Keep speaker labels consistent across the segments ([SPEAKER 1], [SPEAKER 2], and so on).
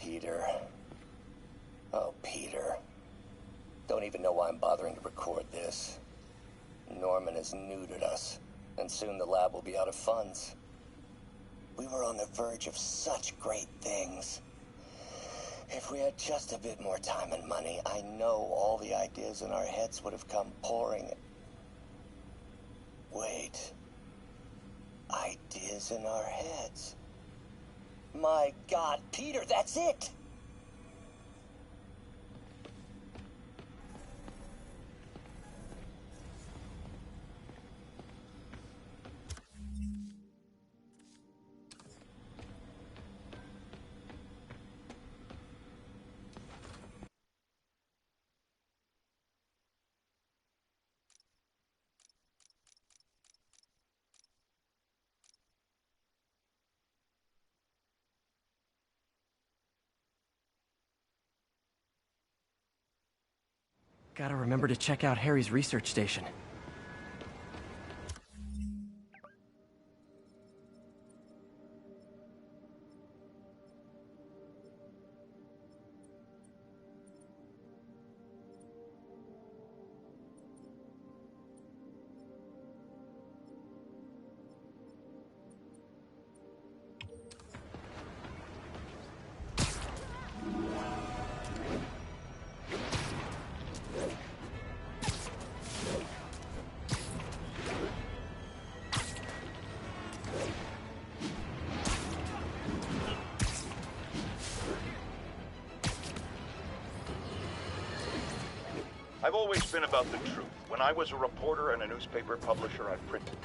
[SPEAKER 1] Peter. Oh, Peter. Don't even know why I'm bothering to record this. Norman has neutered us, and soon the lab will be out of funds. We were on the verge of such great things. If we had just a bit more time and money, I know all the ideas in our heads would have come pouring. Wait. Ideas in our heads. My God, Peter, that's it!
[SPEAKER 2] Gotta remember to check out Harry's research station.
[SPEAKER 3] I've always been about the truth. When I was a reporter and a newspaper publisher, I printed.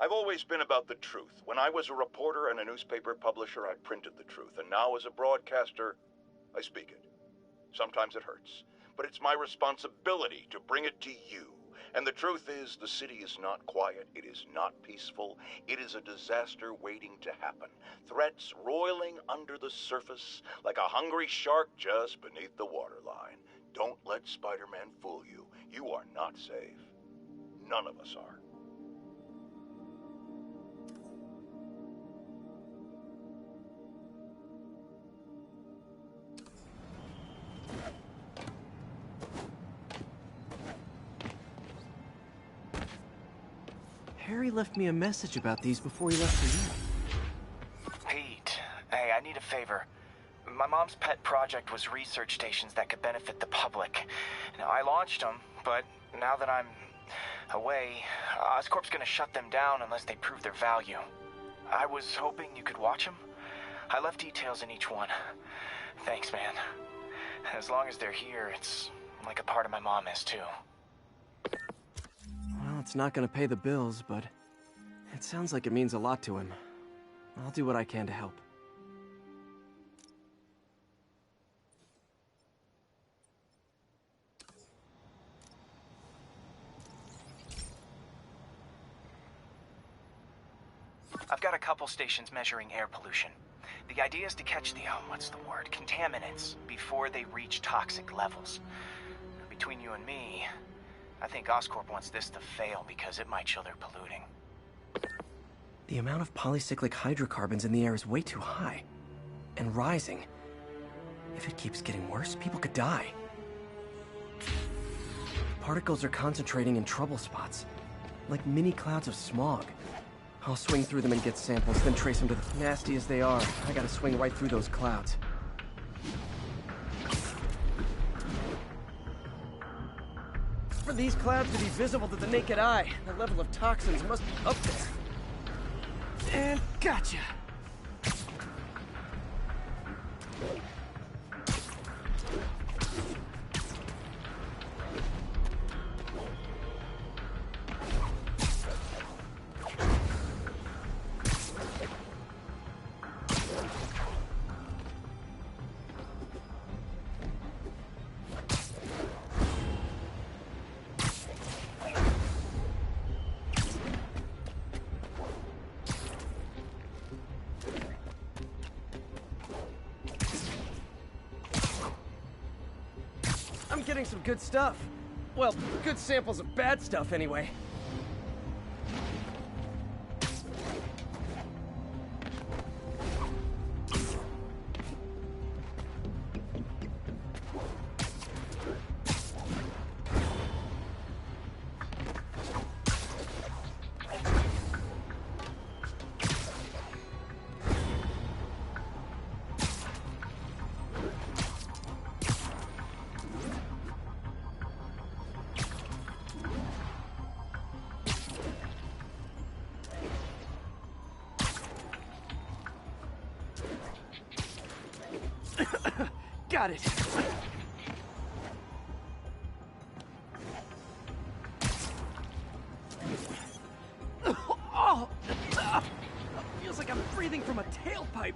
[SPEAKER 3] I've always been about the truth. When I was a reporter and a newspaper publisher, I printed the truth. And now as a broadcaster, I speak it. Sometimes it hurts, but it's my responsibility to bring it to you. And the truth is, the city is not quiet. It is not peaceful. It is a disaster waiting to happen. Threats roiling under the surface like a hungry shark just beneath the waterline. Don't let Spider-Man fool you. You are not safe. None of us are.
[SPEAKER 2] Harry left me a message about these before he left for you.
[SPEAKER 4] Pete, hey, I need a favor. My mom's pet project was research stations that could benefit the public. Now, I launched them, but now that I'm away, Oscorp's gonna shut them down unless they prove their value. I was hoping you could watch them. I left details in each one. Thanks, man. As long as they're here, it's like a part of my mom is, too.
[SPEAKER 2] Well, it's not gonna pay the bills, but it sounds like it means a lot to him. I'll do what I can to help.
[SPEAKER 4] I've got a couple stations measuring air pollution. The idea is to catch the, contaminants before they reach toxic levels. Between you and me, I think Oscorp wants this to fail because it might show they're polluting.
[SPEAKER 2] The amount of polycyclic hydrocarbons in the air is way too high. And rising. If it keeps getting worse, people could die. The particles are concentrating in trouble spots, like mini clouds of smog. I'll swing through them and get samples, then trace them to the... Nasty as they are, I gotta swing right through those clouds. For these clouds to be visible to the naked eye, the level of toxins must be up there. And gotcha! I'm getting some good stuff. Well, good samples of bad stuff anyway. Got it. Oh, feels like I'm breathing from a tailpipe.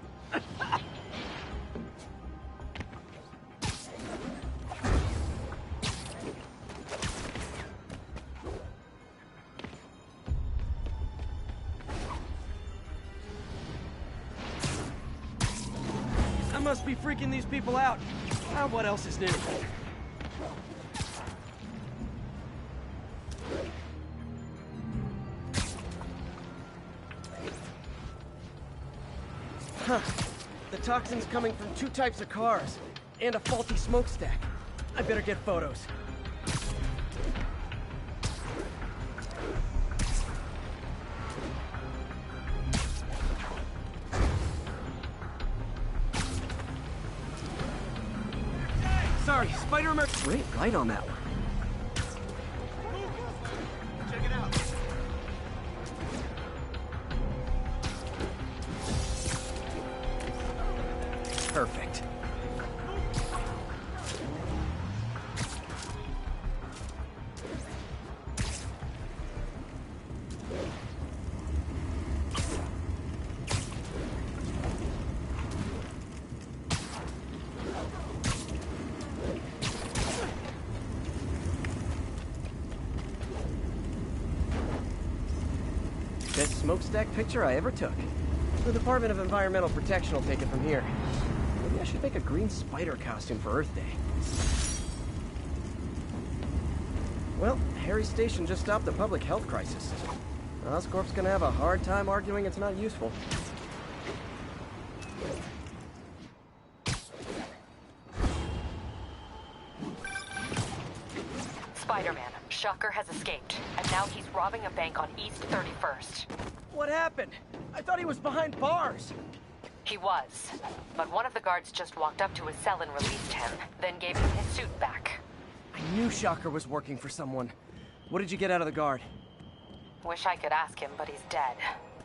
[SPEAKER 2] I must be freaking these people out. What else is new? Huh. The toxin's coming from 2 types of cars, and a faulty smokestack. I better get photos. Sorry, Spider-Man. Great light on that one.
[SPEAKER 5] Check it out.
[SPEAKER 2] Perfect. Best smokestack picture I ever took. The Department of Environmental Protection will take it from here. Maybe I should make a green spider costume for Earth Day. Well, Harry's station just stopped a public health crisis. Oscorp's gonna have a hard time arguing it's not useful.
[SPEAKER 6] Spider-Man, Shocker has escaped, and now he's robbing a bank on East 31st.
[SPEAKER 2] What happened? I thought he was behind bars.
[SPEAKER 6] He was, but one of the guards just walked up to his cell and released him, then gave him his suit back.
[SPEAKER 2] I knew Shocker was working for someone. What did you get out of the guard?
[SPEAKER 6] Wish I could ask him, but he's dead.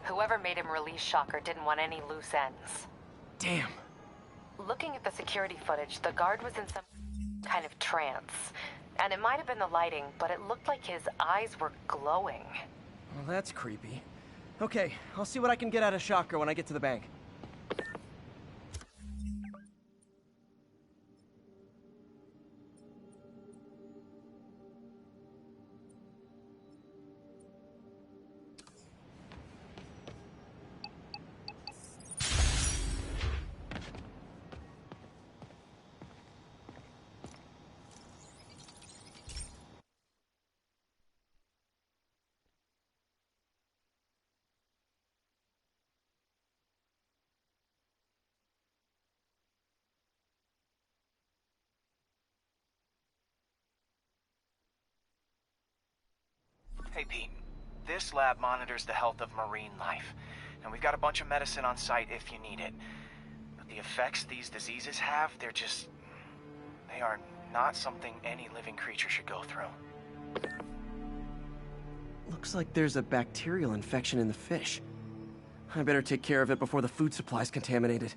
[SPEAKER 6] Whoever made him release Shocker didn't want any loose ends.
[SPEAKER 2] Damn.
[SPEAKER 6] Looking at the security footage, the guard was in some kind of trance. And it might have been the lighting, but it looked like his eyes were glowing.
[SPEAKER 2] Well, that's creepy. Okay, I'll see what I can get out of Shocker when I get to the bank.
[SPEAKER 4] Hey, Pete. This lab monitors the health of marine life, and we've got a bunch of medicine on site if you need it. But the effects these diseases have, they are not something any living creature should go through.
[SPEAKER 2] Looks like there's a bacterial infection in the fish. I better take care of it before the food supply's contaminated.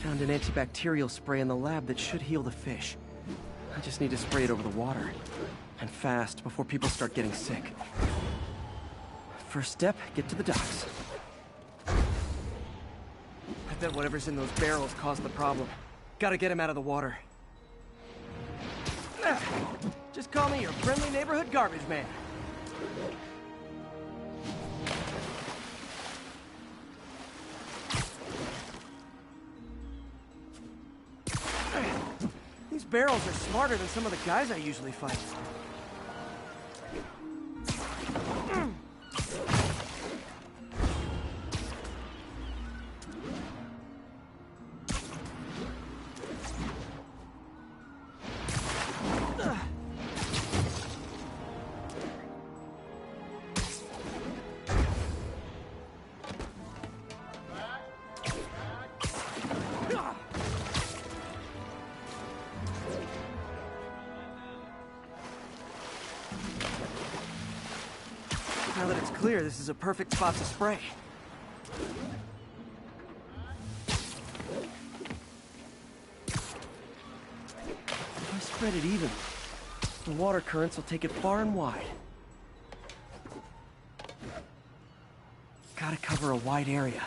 [SPEAKER 2] Found an antibacterial spray in the lab that should heal the fish. I just need to spray it over the water. And fast, before people start getting sick. First step, get to the docks. I bet whatever's in those barrels caused the problem. Gotta get him out of the water. Just call me your friendly neighborhood garbage man. These barrels are smarter than some of the guys I usually fight. Now that it's clear, this is a perfect spot to spray. If I spread it evenly, the water currents will take it far and wide. Gotta cover a wide area.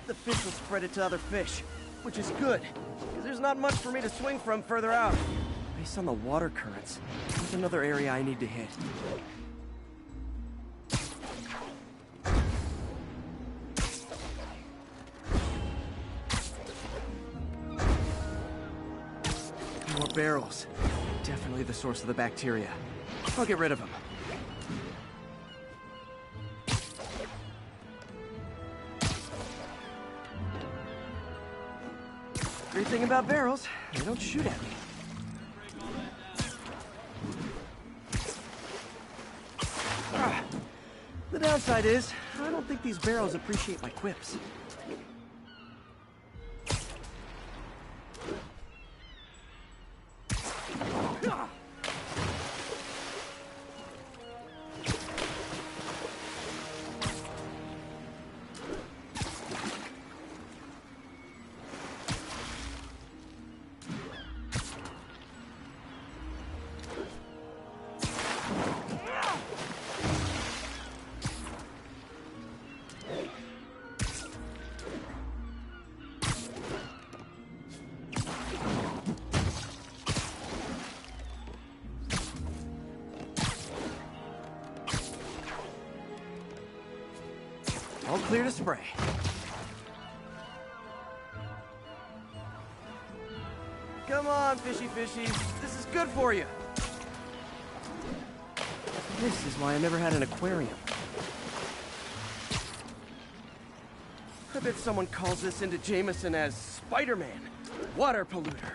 [SPEAKER 2] The fish will spread it to other fish, which is good, because there's not much for me to swing from further out. Based on the water currents, there's another area I need to hit. More barrels. Definitely the source of the bacteria. I'll get rid of them. Great thing about barrels, they don't shoot at me. The downside is, I don't think these barrels appreciate my quips. All clear to spray. Come on, fishy fishies. This is good for you. This is why I never had an aquarium. I bet someone calls this into Jameson as Spider-Man, water polluter.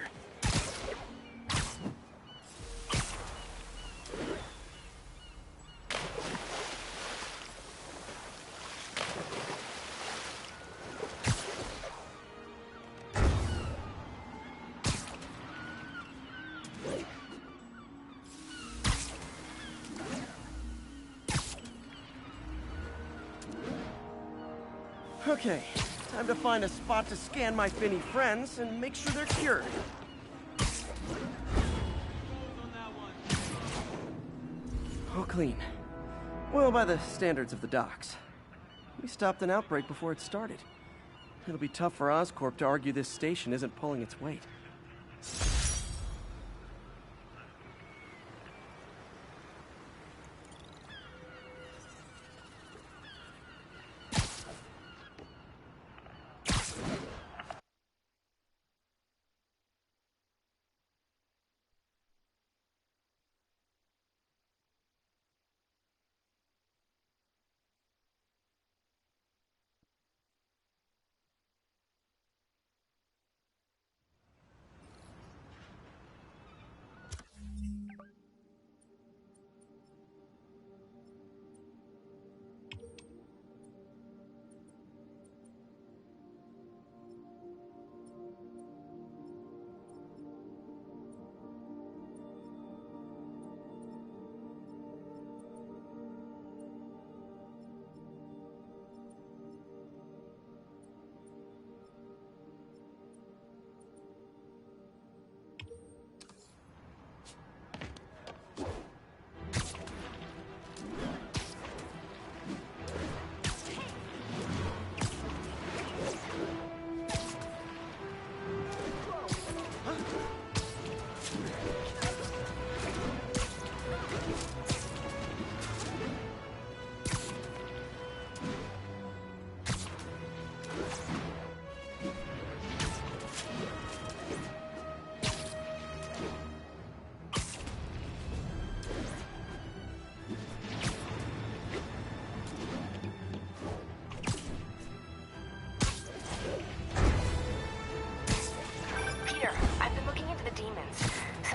[SPEAKER 2] Okay, time to find a spot to scan my finny friends and make sure they're cured. All clean. Well, by the standards of the docks. We stopped an outbreak before it started. It'll be tough for Oscorp to argue this station isn't pulling its weight.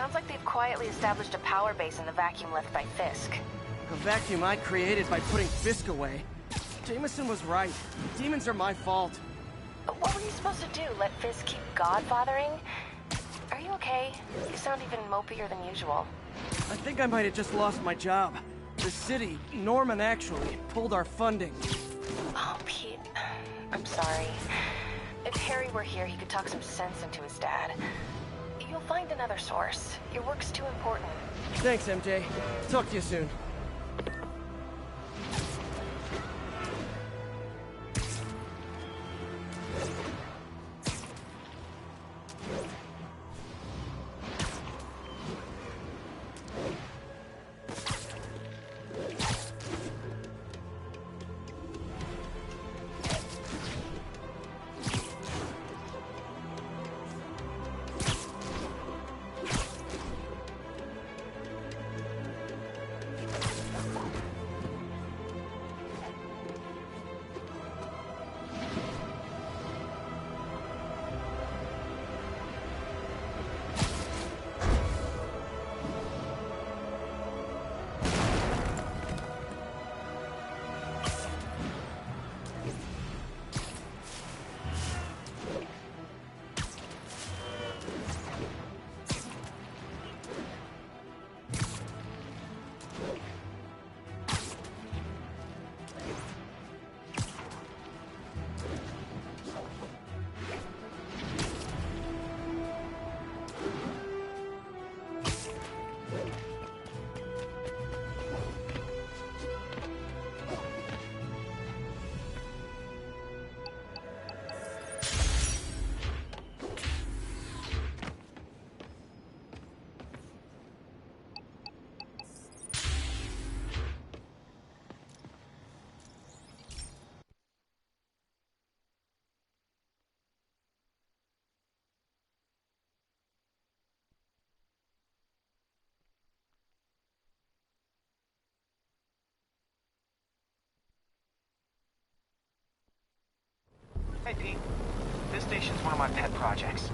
[SPEAKER 6] Sounds like they've quietly established a power base in the vacuum left by Fisk.
[SPEAKER 2] A vacuum I created by putting Fisk away. Jameson was right. Demons are my fault.
[SPEAKER 6] What were you supposed to do? Let Fisk keep godfathering? Are you okay? You sound even mopier than usual.
[SPEAKER 2] I think I might have just lost my job. The city, Norman actually, pulled our funding.
[SPEAKER 6] Oh, Pete. I'm sorry. If Harry were here, he could talk some sense into his dad. You'll find another source. Your work's too important.
[SPEAKER 2] Thanks, MJ. Talk to you soon.
[SPEAKER 4] Hey, Pete. This station's one of my pet projects.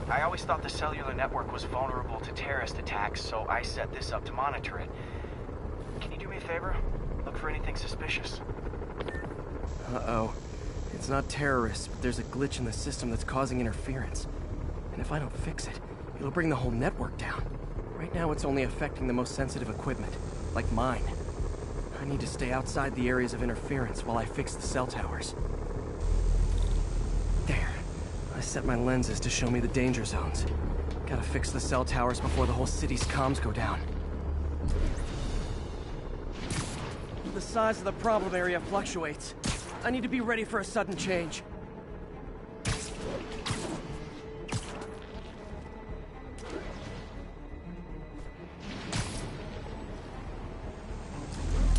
[SPEAKER 4] I always thought the cellular network was vulnerable to terrorist attacks, so I set this up to monitor it. Can you do me a favor? Look for anything suspicious.
[SPEAKER 2] Uh-oh. It's not terrorists, but there's a glitch in the system that's causing interference. And if I don't fix it, it'll bring the whole network down. Right now, it's only affecting the most sensitive equipment, like mine. I need to stay outside the areas of interference while I fix the cell towers. There. I set my lenses to show me the danger zones. Gotta fix the cell towers before the whole city's comms go down. The size of the problem area fluctuates. I need to be ready for a sudden change.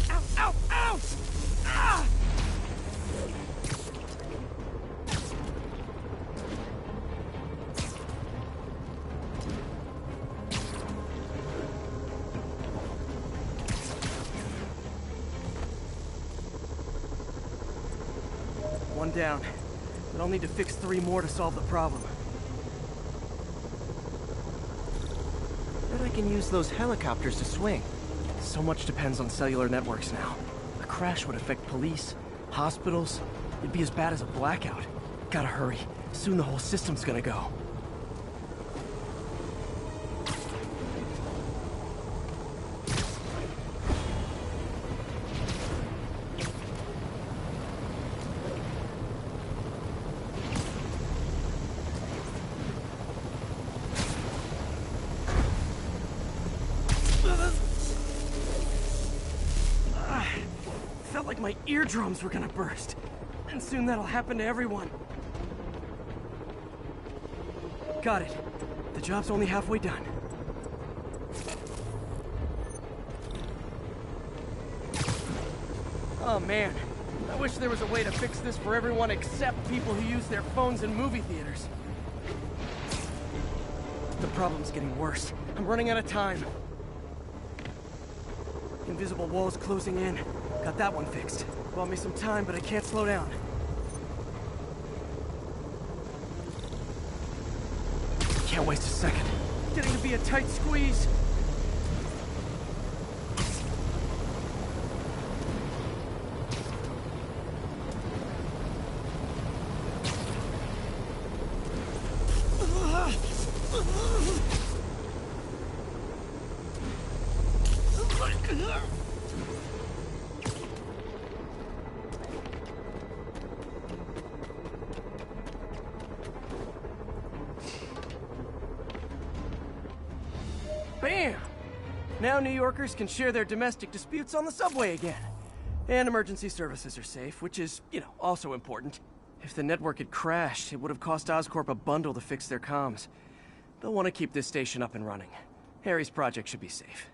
[SPEAKER 2] Ow, ow, ow! Ah! One down, but I'll need to fix 3 more to solve the problem. Bet I can use those helicopters to swing. So much depends on cellular networks now. A crash would affect police, hospitals. It'd be as bad as a blackout. Gotta hurry. Soon the whole system's gonna go. Felt like my eardrums were gonna burst. And soon that'll happen to everyone. Got it. The job's only halfway done. Oh man, I wish there was a way to fix this for everyone except people who use their phones in movie theaters. The problem's getting worse. I'm running out of time. Invisible walls closing in. Got that one fixed. Bought me some time, but I can't slow down. Can't waste a second. getting to be a tight squeeze. Bam! Now New Yorkers can share their domestic disputes on the subway again. And emergency services are safe, which is, also important. If the network had crashed, it would have cost Oscorp a bundle to fix their comms. They'll want to keep this station up and running. Harry's project should be safe.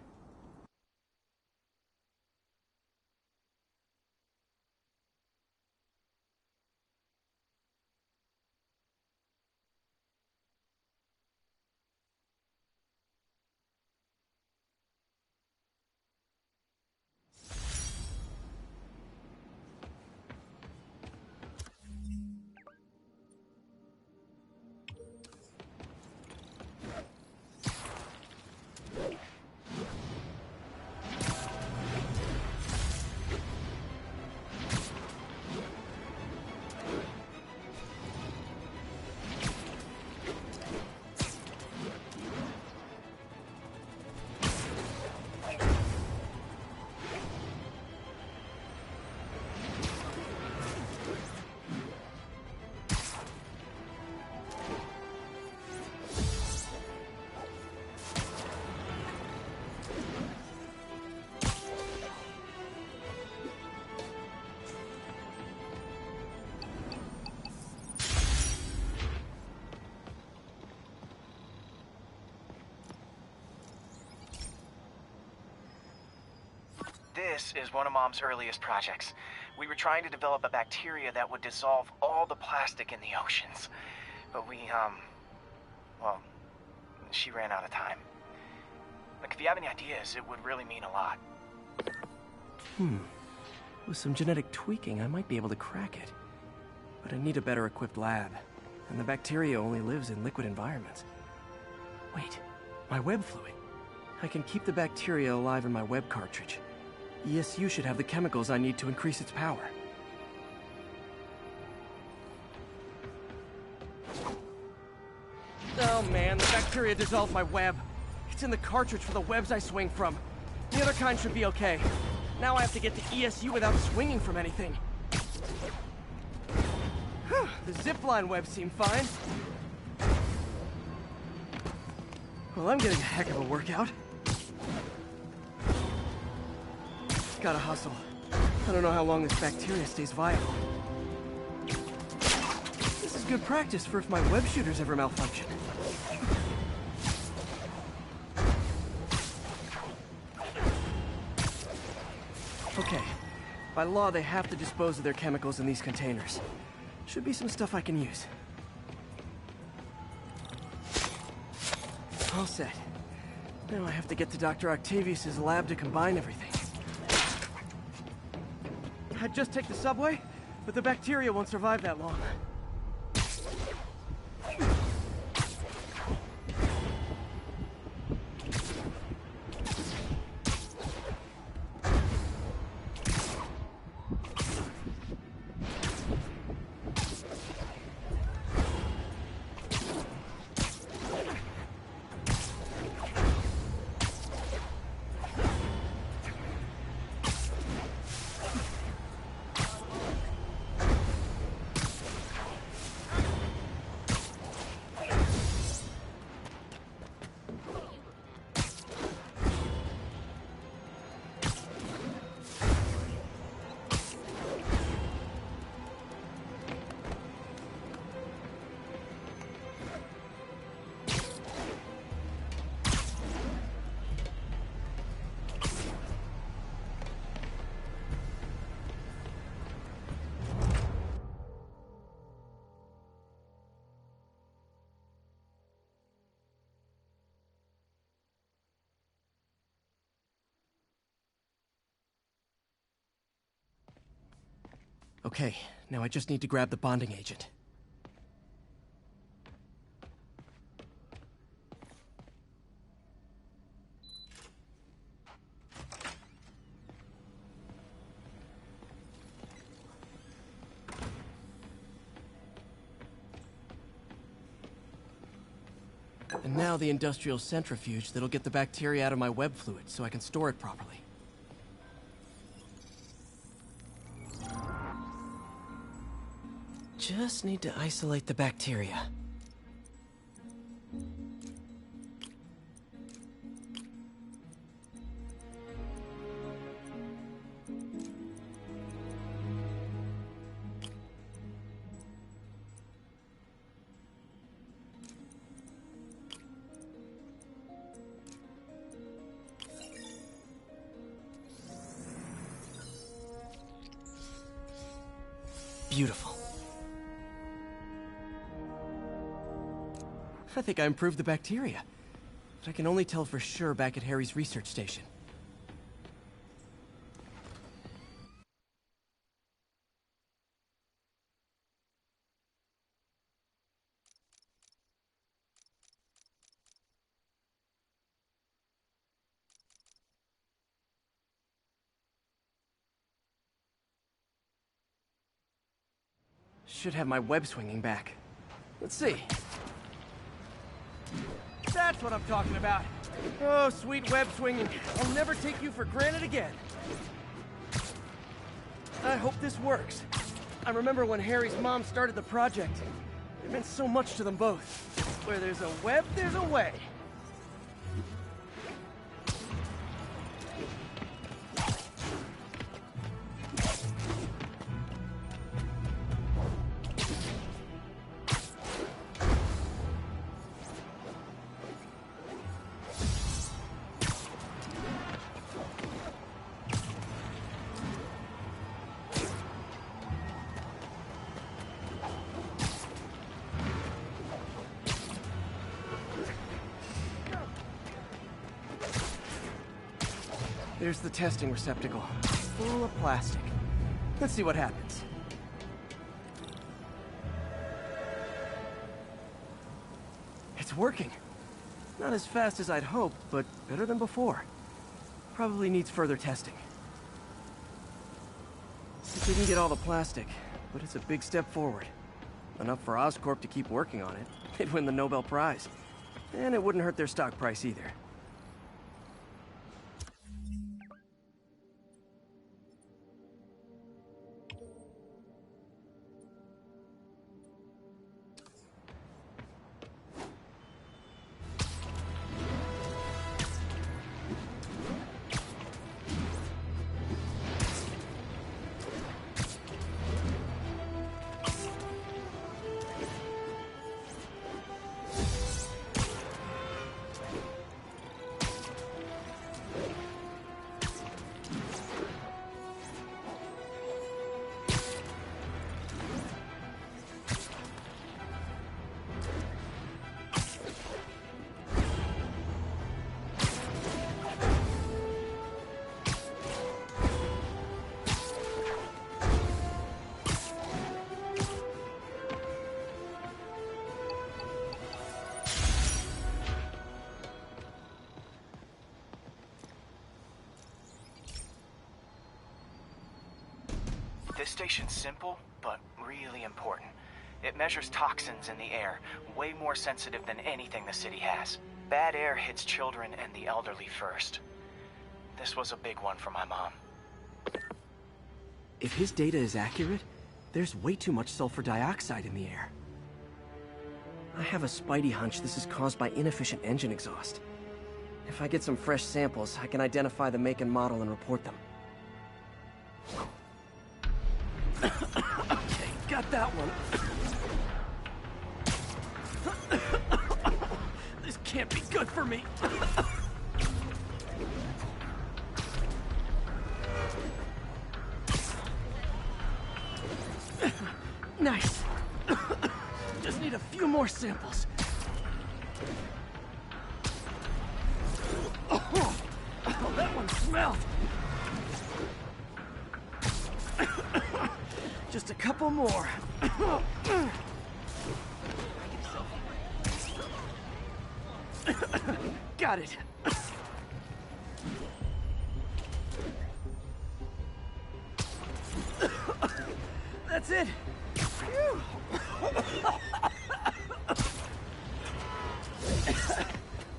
[SPEAKER 4] This is one of Mom's earliest projects. We were trying to develop a bacteria that would dissolve all the plastic in the oceans. But well, she ran out of time. Like, if you have any ideas, it would really mean a lot.
[SPEAKER 2] With some genetic tweaking, I might be able to crack it. But I need a better equipped lab. And the bacteria only lives in liquid environments. Wait, my web fluid. I can keep the bacteria alive in my web cartridge. ESU should have the chemicals I need to increase its power. Oh man, the bacteria dissolved my web. It's in the cartridge for the webs I swing from. The other kind should be okay. Now I have to get to ESU without swinging from anything. The zipline webs seem fine. Well, I'm getting a heck of a workout. Gotta hustle. I don't know how long this bacteria stays viable. This is good practice for if my web shooters ever malfunction. Okay. By law, they have to dispose of their chemicals in these containers. Should be some stuff I can use. All set. Now I have to get to Dr. Octavius's lab to combine everything. I'd just take the subway, but the bacteria won't survive that long. Okay, now I just need to grab the bonding agent. And now the industrial centrifuge that'll get the bacteria out of my web fluid so I can store it properly. Just need to isolate the bacteria. Beautiful. I think I improved the bacteria, but I can only tell for sure back at Harry's research station. Should have my web swinging back. Let's see. That's what I'm talking about. Oh, sweet web swinging. I'll never take you for granted again. I hope this works. I remember when Harry's mom started the project. It meant so much to them both. Where there's a web, there's a way. There's the testing receptacle, full of plastic. Let's see what happens. It's working. Not as fast as I'd hoped, but better than before. Probably needs further testing. It didn't get all the plastic, but it's a big step forward. Enough for Oscorp to keep working on it. They'd win the Nobel Prize. And it wouldn't hurt their stock price either.
[SPEAKER 4] This station's simple, but really important. It measures toxins in the air, way more sensitive than anything the city has. Bad air hits children and the elderly first. This was a big one for my mom.
[SPEAKER 2] If his data is accurate, there's way too much sulfur dioxide in the air. I have a spidey hunch this is caused by inefficient engine exhaust. If I get some fresh samples, I can identify the make and model and report them. Okay, got that one. This can't be good for me. Nice. Just need a few more samples. Oh, that one smelled. Just a couple more. Got it. That's it. Phew.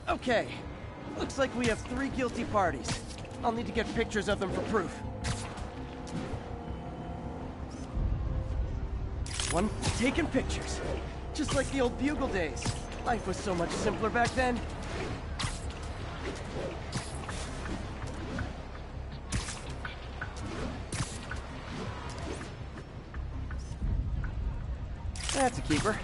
[SPEAKER 2] Okay. Looks like we have 3 guilty parties. I'll need to get pictures of them for proof. One, taking pictures. Just like the old Bugle days. Life was so much simpler back then. That's a keeper.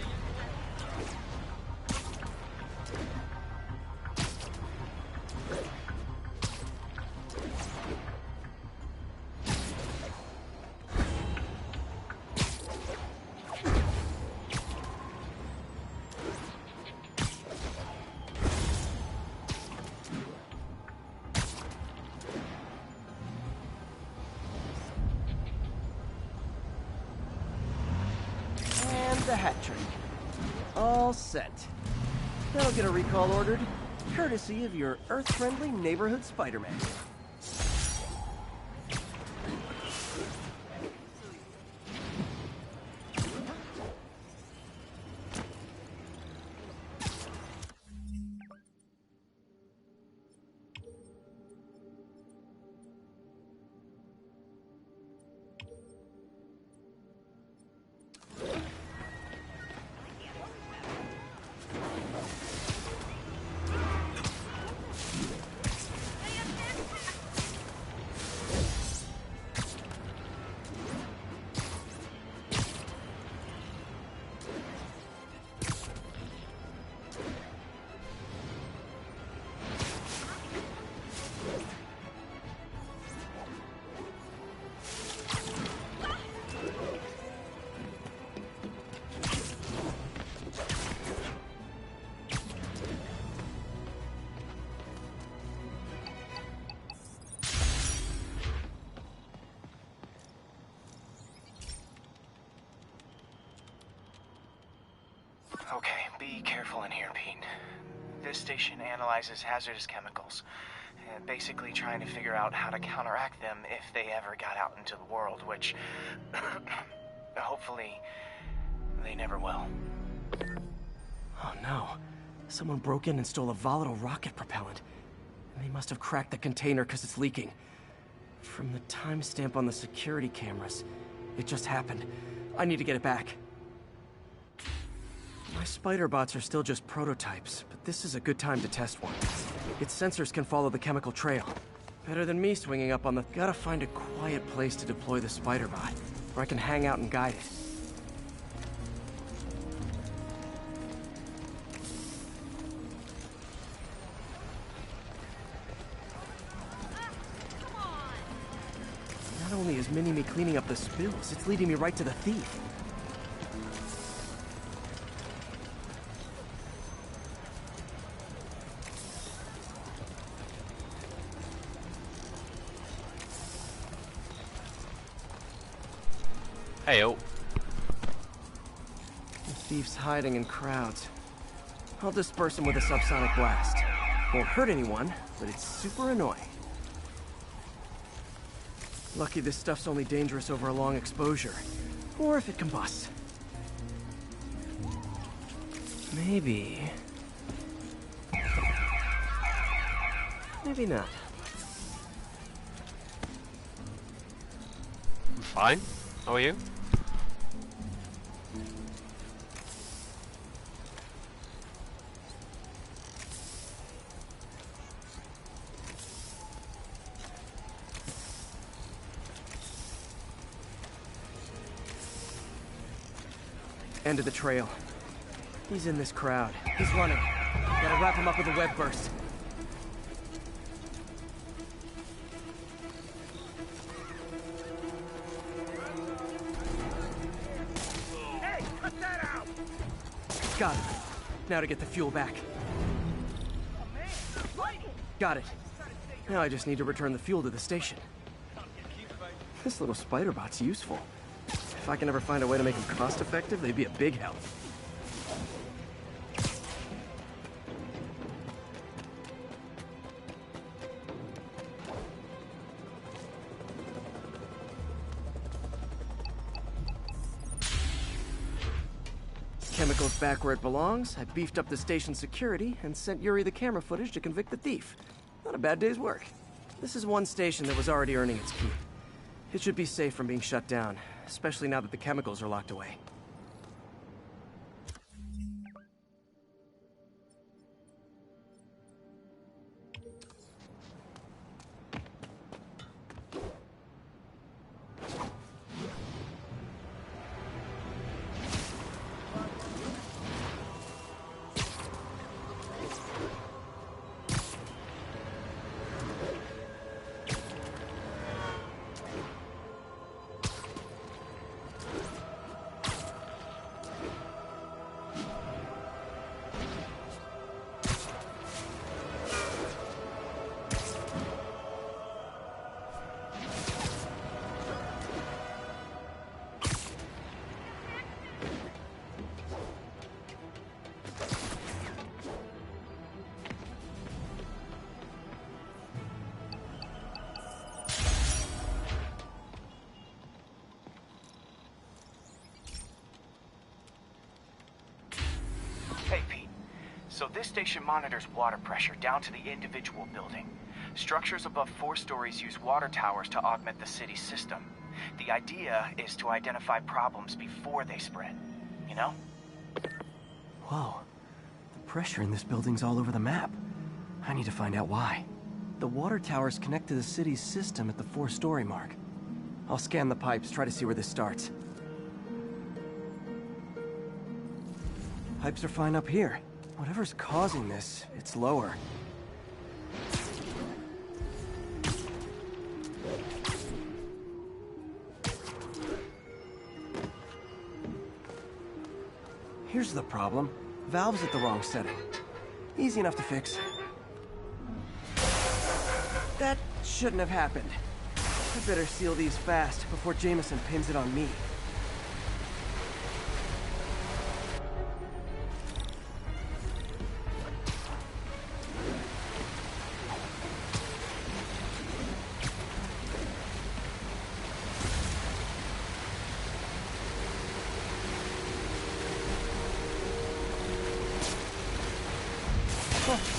[SPEAKER 2] The hat trick. All set. That'll get a recall ordered, courtesy of your Earth-friendly neighborhood Spider-Man.
[SPEAKER 4] Okay, be careful in here, Pete. This station analyzes hazardous chemicals, basically trying to figure out how to counteract them if they ever got out into the world, which hopefully they never will.
[SPEAKER 2] Oh no. Someone broke in and stole a volatile rocket propellant. And they must have cracked the container because it's leaking. From the timestamp on the security cameras, it just happened. I need to get it back. My spider bots are still just prototypes, but this is a good time to test one. Its sensors can follow the chemical trail. Better than me swinging up on the... Gotta find a quiet place to deploy the spider bot, where I can hang out and guide it. Not only is Mini-Me cleaning up the spills, it's leading me right to the thief.
[SPEAKER 7] Heyo.
[SPEAKER 2] The thief's hiding in crowds. I'll disperse him with a subsonic blast. Won't hurt anyone, but it's super annoying. Lucky this stuff's only dangerous over a long exposure. Or if it combusts. Maybe... maybe not.
[SPEAKER 7] I'm fine. How are you?
[SPEAKER 2] End of the trail. He's in this crowd. He's running. Gotta wrap him up with a web burst.
[SPEAKER 5] Hey, cut that out!
[SPEAKER 2] Got it. Now to get the fuel back. Got it. Now I just need to return the fuel to the station. This little spider bot's useful. If I can ever find a way to make them cost-effective, they'd be a big help. chemicals back where it belongs, I beefed up the station's security, and sent Yuri the camera footage to convict the thief. Not a bad day's work. This is one station that was already earning its keep. It should be safe from being shut down, especially now that the chemicals are locked away.
[SPEAKER 4] Hey, Pete. So this station monitors water pressure down to the individual building. Structures above 4 stories use water towers to augment the city's system. The idea is to identify problems before they spread. You know?
[SPEAKER 2] Whoa. The pressure in this building's all over the map. I need to find out why. The water towers connect to the city's system at the 4-story mark. I'll scan the pipes, try to see where this starts. Pipes are fine up here. Whatever's causing this, it's lower. Here's the problem. Valve's at the wrong setting. Easy enough to fix. That shouldn't have happened. I better seal these fast before Jameson pins it on me.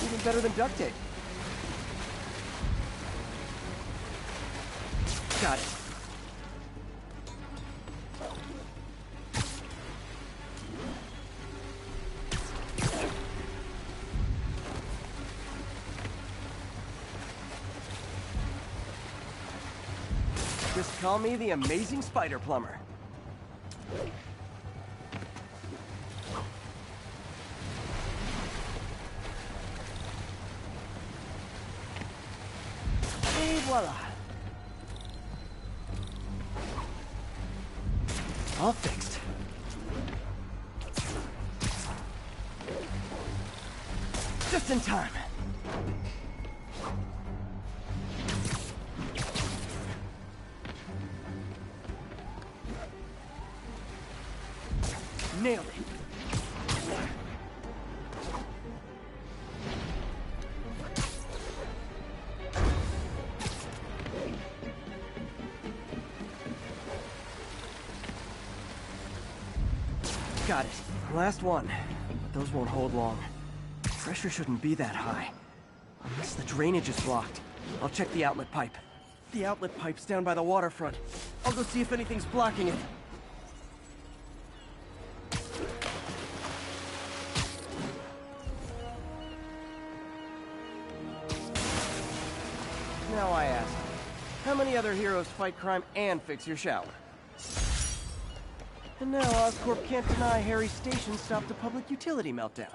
[SPEAKER 2] Even better than duct tape. Got it. Just call me the amazing spider plumber. Et voila. All fixed. Just in time. Nailed it. Got it. Last one. But those won't hold long. Pressure shouldn't be that high. Unless the drainage is blocked. I'll check the outlet pipe. The outlet pipe's down by the waterfront. I'll go see if anything's blocking it. Now I ask, how many other heroes fight crime and fix your shower? And now Oscorp can't deny Harry's station stopped a public utility meltdown.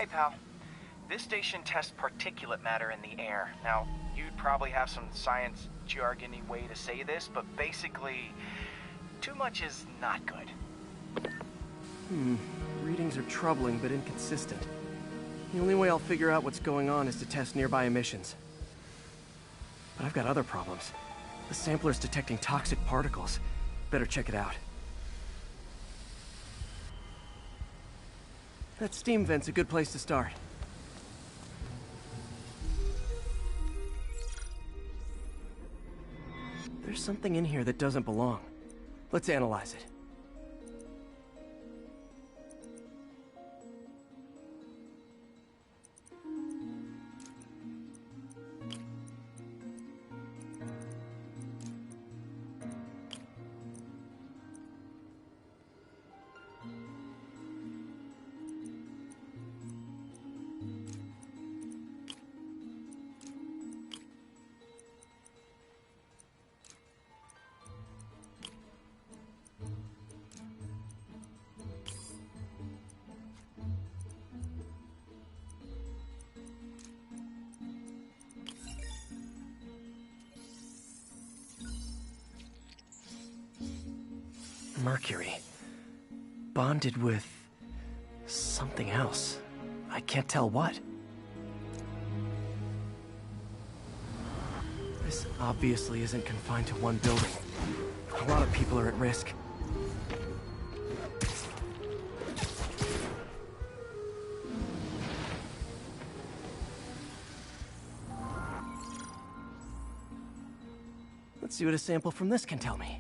[SPEAKER 4] pal. This station tests particulate matter in the air. Now, you'd probably have some science jargony way to say this, but basically, too much is not good.
[SPEAKER 2] Readings are troubling but inconsistent. The only way I'll figure out what's going on is to test nearby emissions. But I've got other problems. The sampler's detecting toxic particles. Better check it out. That steam vent's a good place to start. There's something in here that doesn't belong. Let's analyze it. Mercury. Bonded with something else. I can't tell what. This obviously isn't confined to one building. A lot of people are at risk. Let's see what a sample from this can tell me.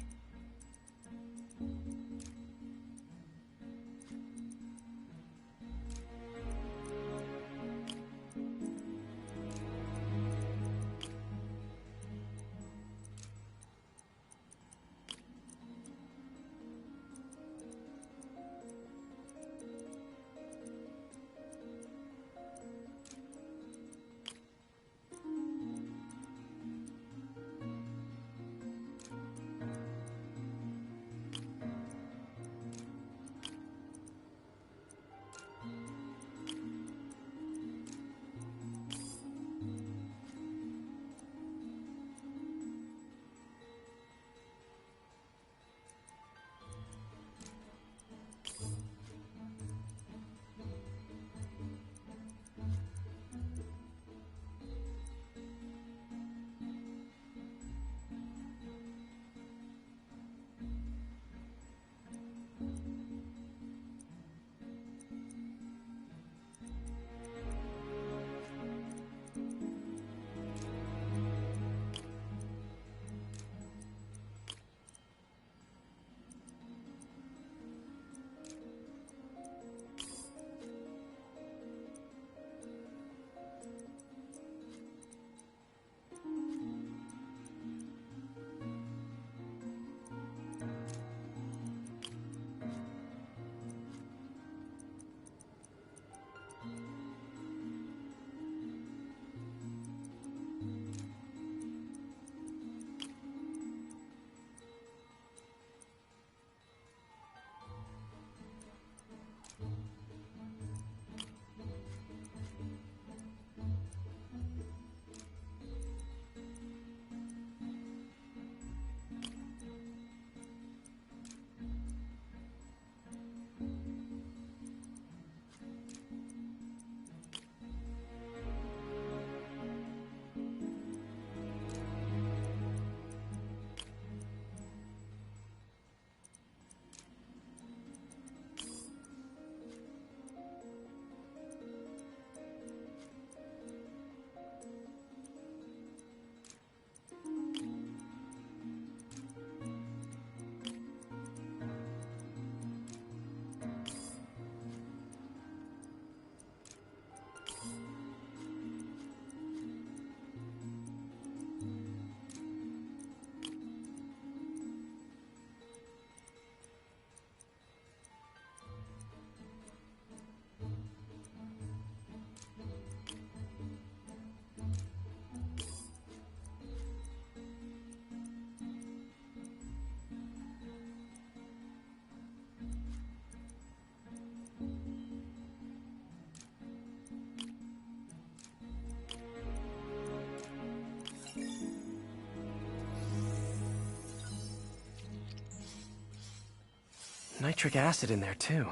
[SPEAKER 2] nitric acid in there too,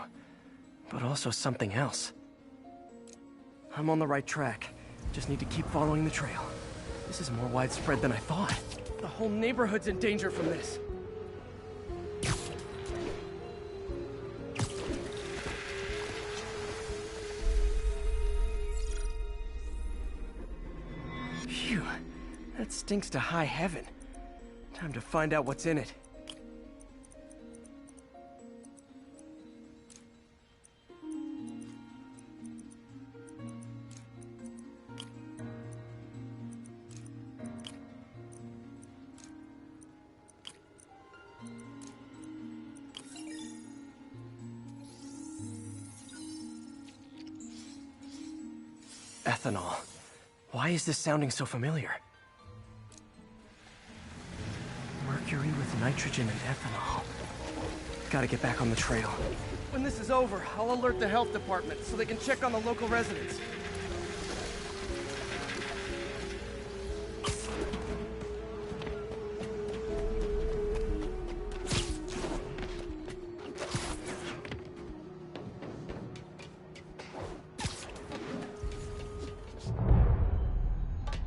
[SPEAKER 2] but also something else. I'm on the right track. Just need to keep following the trail. This is more widespread than I thought. The whole neighborhood's in danger from this. Phew, that stinks to high heaven. Time to find out what's in it. Ethanol. Why is this sounding so familiar? Mercury with nitrogen and ethanol. Gotta get back on the trail. When this is over, I'll alert the health department so they can check on the local residents.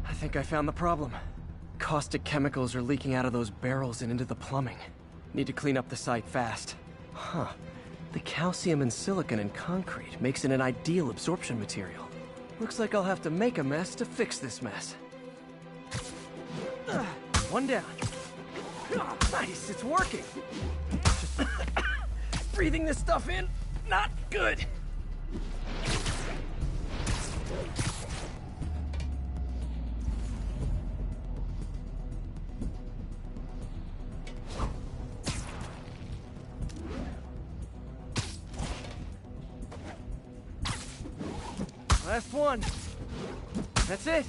[SPEAKER 2] I think I found the problem. Caustic chemicals are leaking out of those barrels and into the plumbing. Need to clean up the site fast. Huh. The calcium and silicon in concrete makes it an ideal absorption material. Looks like I'll have to make a mess to fix this mess. One down. Nice, it's working. Just breathing this stuff in, not good. Last one. That's it.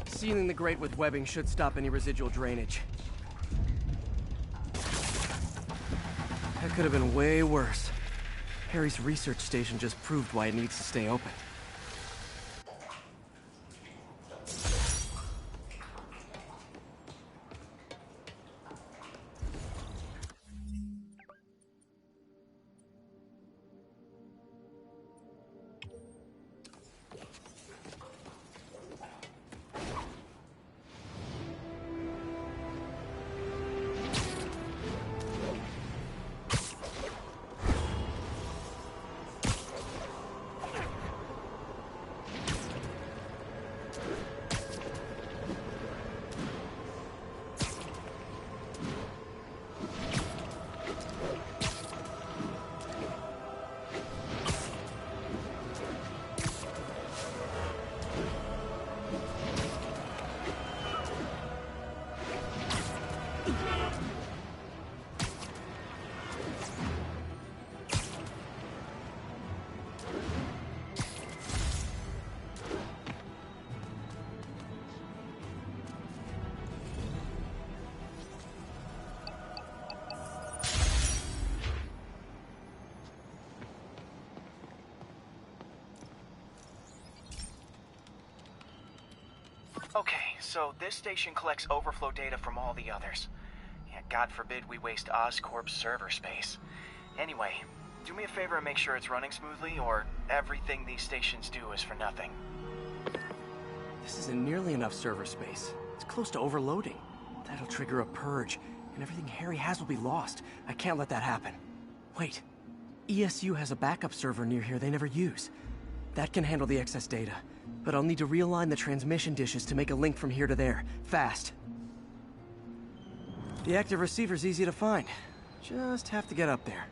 [SPEAKER 2] Sealing the grate with webbing should stop any residual drainage. That could have been way worse. Harry's research station just proved why it needs to stay open.
[SPEAKER 4] Okay, so this station collects overflow data from all the others. Yeah, God forbid we waste Oscorp's server space. Anyway, do me a favor and make sure it's running smoothly, or everything these stations do is for nothing.
[SPEAKER 2] This isn't nearly enough server space. It's close to overloading. That'll trigger a purge, and everything Harry has will be lost. I can't let that happen. Wait. ESU has a backup server near here they never use. That can handle the excess data. But I'll need to realign the transmission dishes to make a link from here to there. Fast. The active receiver's easy to find. Just have to get up there.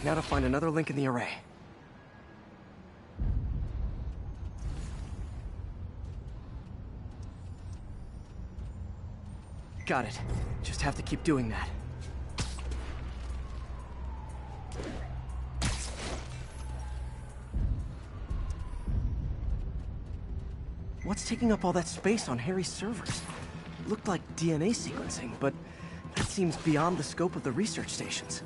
[SPEAKER 2] Now to find another link in the array. Got it. Just have to keep doing that. What's taking up all that space on Harry's servers? Looked like DNA sequencing, but that seems beyond the scope of the research stations.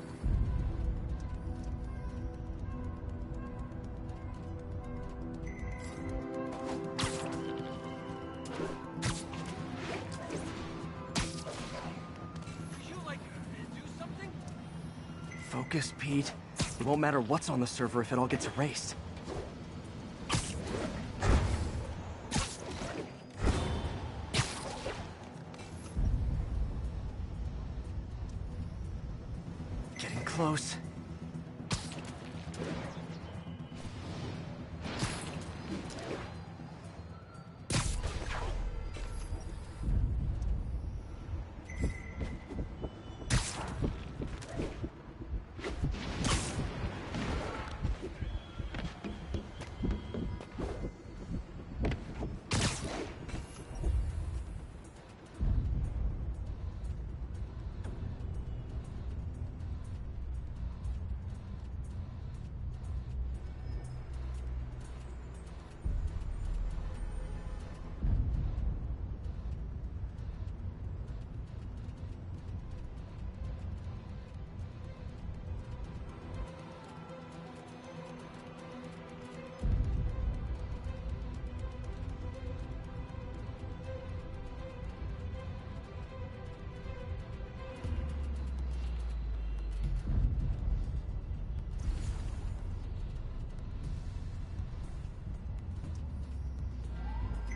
[SPEAKER 2] Focus, Pete. It won't matter what's on the server if it all gets erased. Getting close.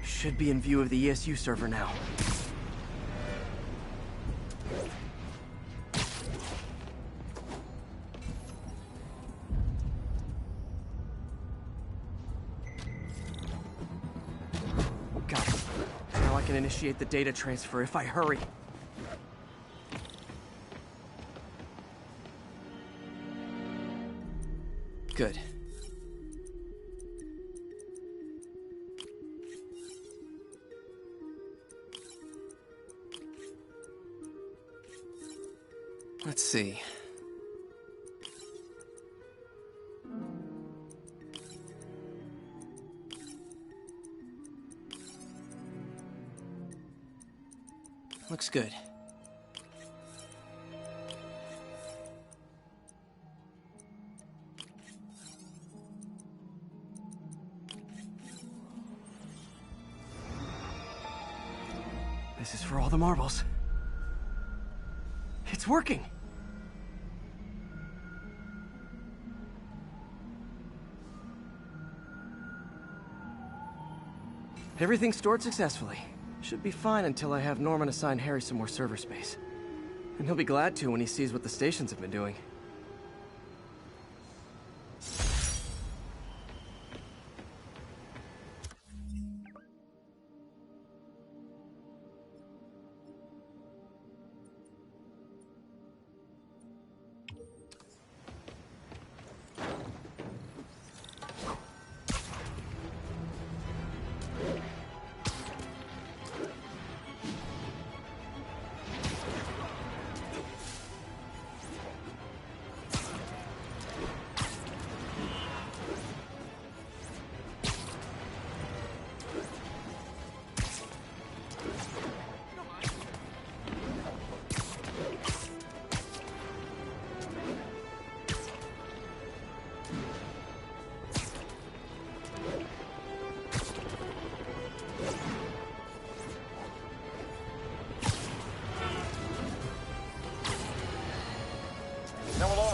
[SPEAKER 2] Should be in view of the ESU server now. Got it. Now I can initiate the data transfer if I hurry. Good. Let's see. Looks good. This is for all the marbles. It's working! Everything stored successfully. Should be fine until I have Norman assign Harry some more server space. And he'll be glad to when he sees what the stations have been doing.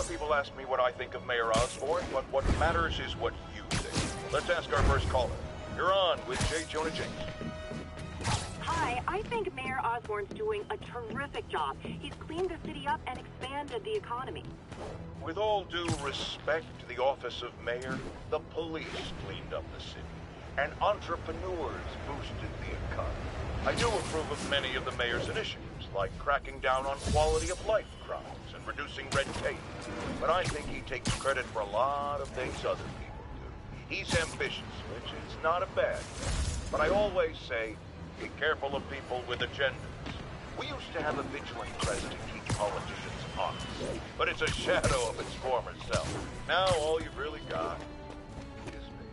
[SPEAKER 3] People ask me what I think of Mayor Osborn, but what matters is what you think. Let's ask our first caller. You're on with J. Jonah James.
[SPEAKER 8] Hi, I think Mayor Osborn's doing a terrific job. He's cleaned the city up and expanded the economy.
[SPEAKER 3] With all due respect to the office of mayor, the police cleaned up the city. and entrepreneurs boosted the economy. I do approve of many of the mayor's initiatives, like cracking down on quality of life crimes and reducing red tape. But I think he takes credit for a lot of things other people do. He's ambitious, which is not a bad thing. But I always say, be careful of people with agendas. We used to have a vigilant press to keep politicians honest, but it's a shadow of its former self. Now all you've really got is me.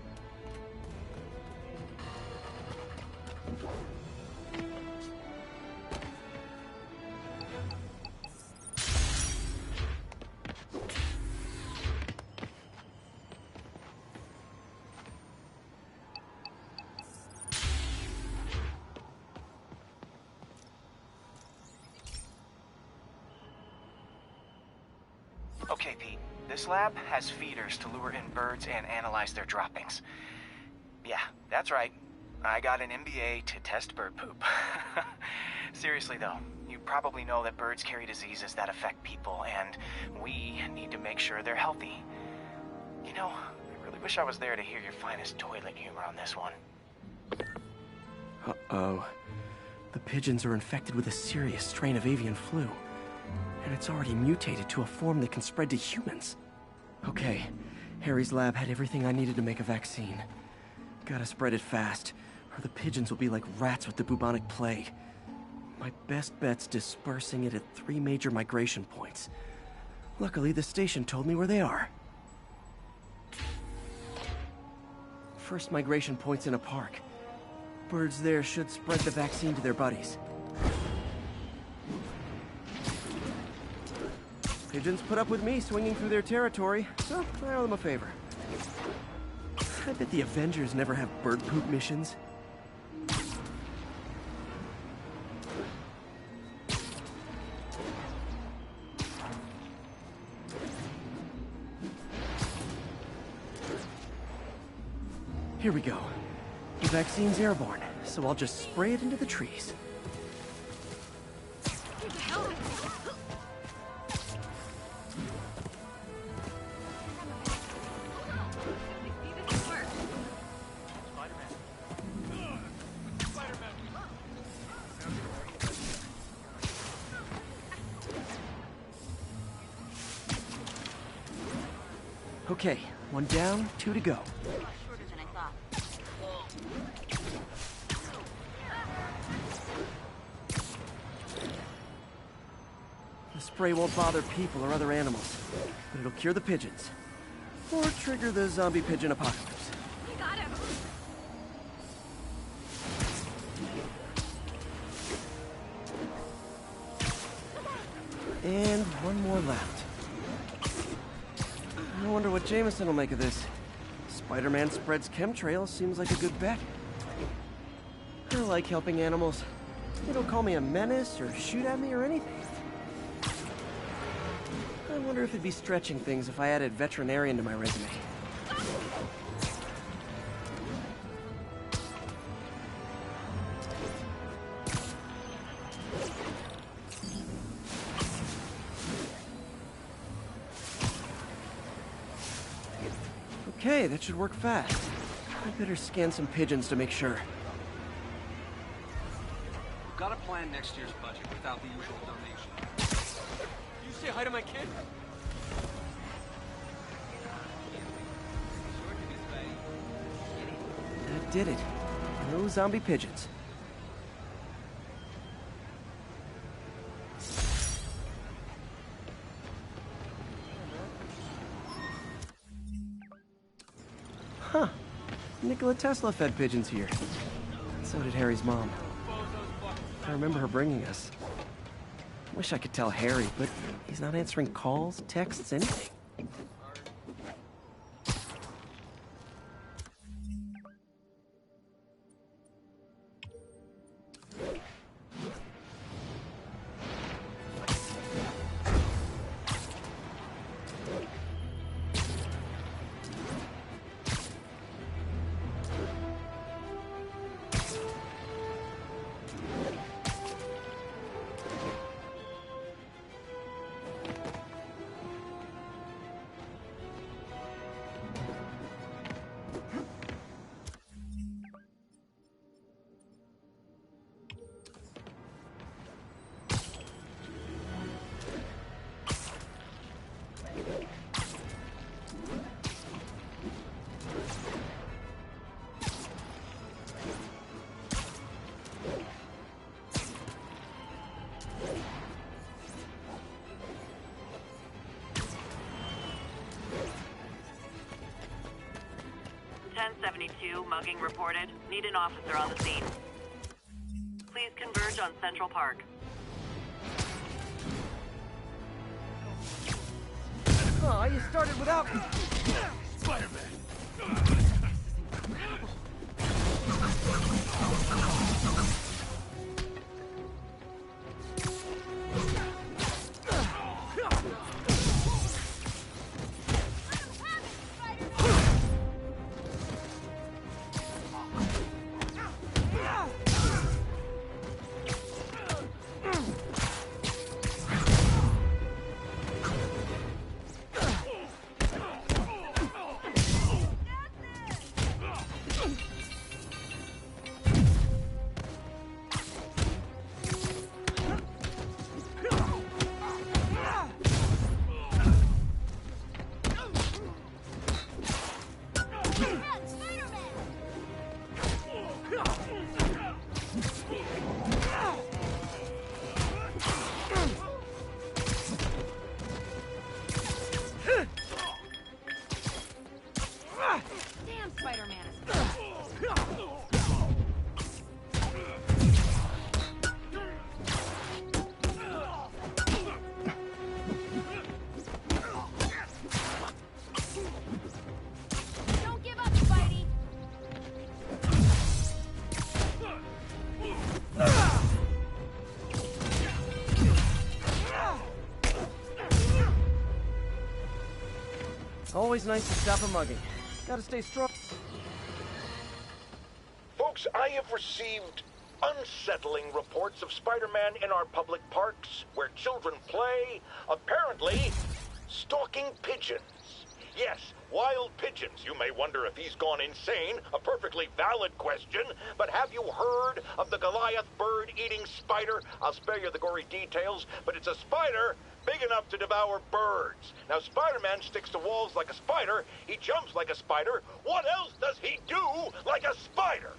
[SPEAKER 4] Okay, Pete. This lab has feeders to lure in birds and analyze their droppings. Yeah, that's right. I got an MBA to test bird poop. Seriously, though, you probably know that birds carry diseases that affect people, and we need to make sure they're healthy. You know, I really wish I was there to hear your finest toilet humor on this one.
[SPEAKER 2] Uh-oh. The pigeons are infected with a serious strain of avian flu. And it's already mutated to a form that can spread to humans. Okay, Harry's lab had everything I needed to make a vaccine. Gotta spread it fast, or the pigeons will be like rats with the bubonic plague. My best bet's dispersing it at 3 major migration points. Luckily, the station told me where they are. First migration point's in a park. Birds there should spread the vaccine to their buddies. Pigeons put up with me swinging through their territory, so I owe them a favor. I bet the Avengers never have bird poop missions. Here we go. The vaccine's airborne, so I'll just spray it into the trees. Okay, 1 down, 2 to go.
[SPEAKER 6] Shorter than I thought.
[SPEAKER 2] The spray won't bother people or other animals, but it'll cure the pigeons. Or trigger the zombie pigeon apocalypse.
[SPEAKER 6] You got him.
[SPEAKER 2] And 1 more left. I wonder what Jameson will make of this. Spider-Man spreads chemtrails seems like a good bet. I like helping animals. They don't call me a menace or shoot at me or anything. I wonder if it'd be stretching things if I added veterinarian to my resume. Okay, that should work fast. I better scan some pigeons to make sure.
[SPEAKER 9] We've got to plan next year's budget without the usual donation.
[SPEAKER 2] You say hi to my kid? That did it. No zombie pigeons. Huh. Nikola Tesla fed pigeons here. So did Harry's mom. I remember her bringing us. Wish I could tell Harry, but he's not answering calls, texts, anything.
[SPEAKER 8] 1072, mugging reported. Need an officer on the scene. Please converge on Central Park.
[SPEAKER 2] Oh, you started without me.
[SPEAKER 5] Spider-Man!
[SPEAKER 6] Damn, Spider-Man is... Don't give up, Spidey!
[SPEAKER 2] Always nice to stop a mugging. Gotta stay strong.
[SPEAKER 3] Folks, I have received unsettling reports of Spider-Man in our public parks, where children play, apparently stalking pigeons. Yes, wild pigeons. You may wonder if he's gone insane, a perfectly valid question, but have you heard of the Goliath bird-eating spider? I'll spare you the gory details, but it's a spider big enough to devour birds. Now, Spider-Man sticks to walls like a spider, he jumps like a spider. What else does he do like a spider?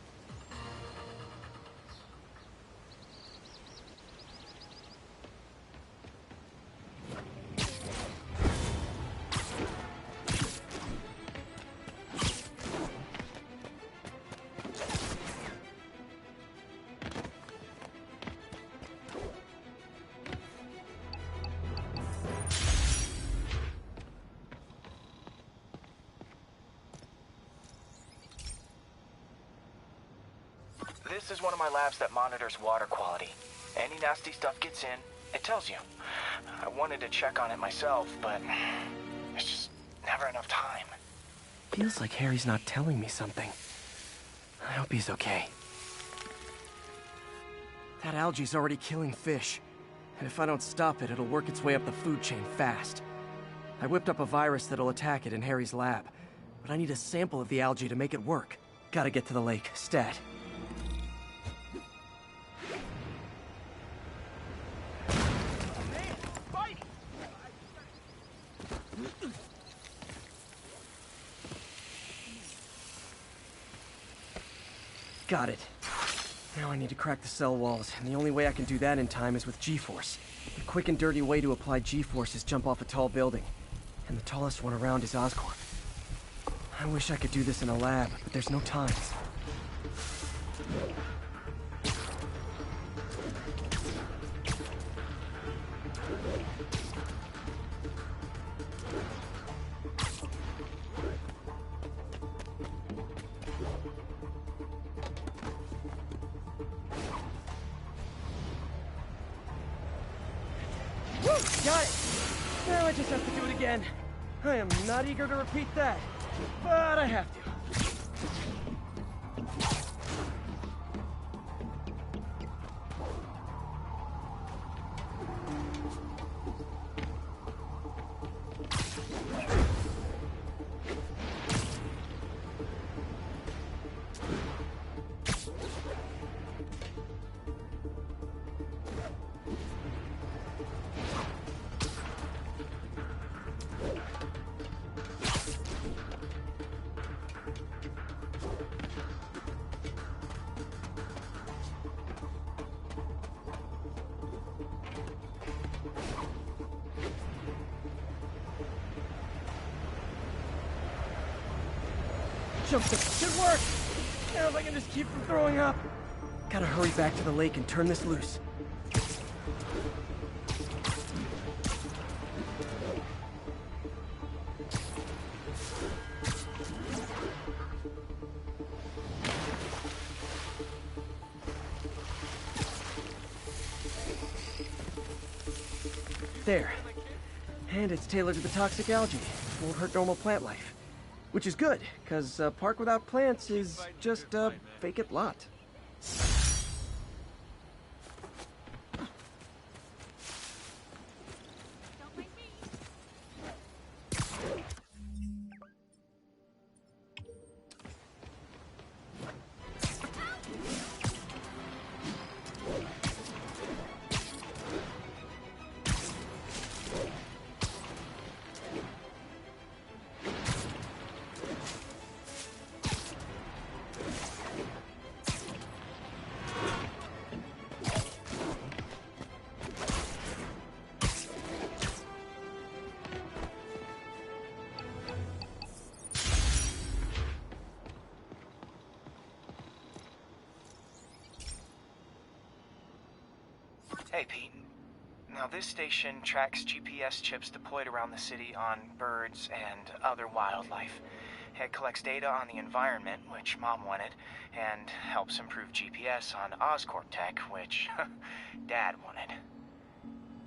[SPEAKER 4] This is one of my labs that monitors water quality. Any nasty stuff gets in, it tells you. I wanted to check on it myself, but there's just never enough time.
[SPEAKER 2] Feels like Harry's not telling me something. I hope he's okay. That algae's already killing fish. And if I don't stop it, it'll work its way up the food chain fast. I whipped up a virus that'll attack it in Harry's lab. But I need a sample of the algae to make it work. Gotta get to the lake, stat. Got it. Now I need to crack the cell walls, and the only way I can do that in time is with G-Force. The quick and dirty way to apply G-Force is jump off a tall building. And the tallest one around is Oscorp. I wish I could do this in a lab, but there's no time. Got it! Now I just have to do it again. I am not eager to repeat that, but I have to. Jump stick should work! Now if I can just keep from throwing up. Gotta hurry back to the lake and turn this loose. There. And it's tailored to the toxic algae. Won't hurt normal plant life. Which is good, because a park without plants is just a vacant lot.
[SPEAKER 4] Hey, Pete. Now, this station tracks GPS chips deployed around the city on birds and other wildlife. It collects data on the environment, which Mom wanted, and helps improve GPS on Oscorp tech, which Dad wanted.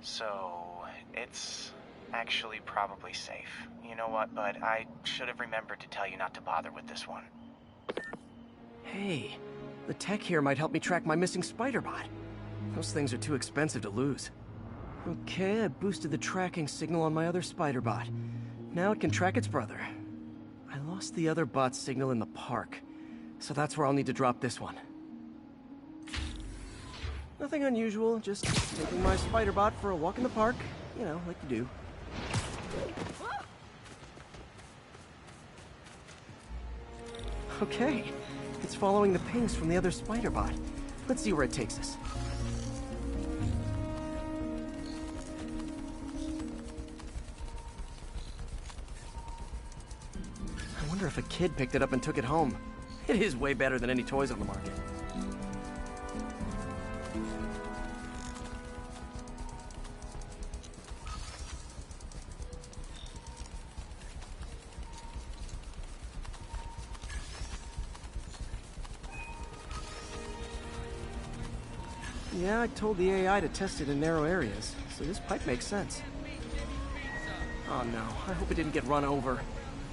[SPEAKER 4] So, it's actually probably safe. You know what, bud? I should have remembered to tell you not to bother with this one.
[SPEAKER 2] Hey, the tech here might help me track my missing Spider-Bot. Those things are too expensive to lose. Okay, I boosted the tracking signal on my other Spider-Bot. Now it can track its brother. I lost the other bot's signal in the park, so that's where I'll need to drop this one. Nothing unusual, just taking my Spider-Bot for a walk in the park. You know, like you do. Okay, it's following the pings from the other Spider-Bot. Let's see where it takes us. I wonder if a kid picked it up and took it home. It is way better than any toys on the market. Yeah, I told the AI to test it in narrow areas, so this pipe makes sense. Oh no, I hope it didn't get run over.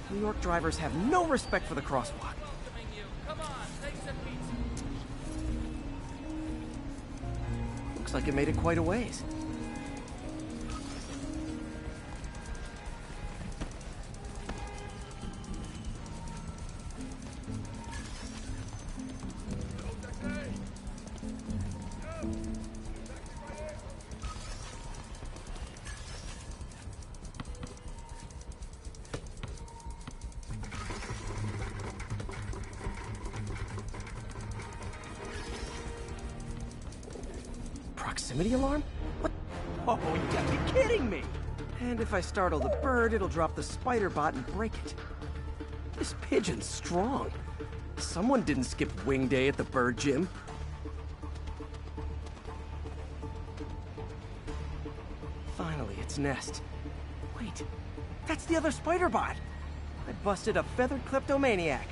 [SPEAKER 2] New York drivers have no respect for the crosswalk. Looks like it made it quite a ways. Proximity alarm? What? Oh, you gotta be kidding me! And if I startle the bird, it'll drop the Spider-Bot and break it. This pigeon's strong. Someone didn't skip wing day at the bird gym. Finally, its nest. Wait, that's the other Spider-Bot! I busted a feathered kleptomaniac.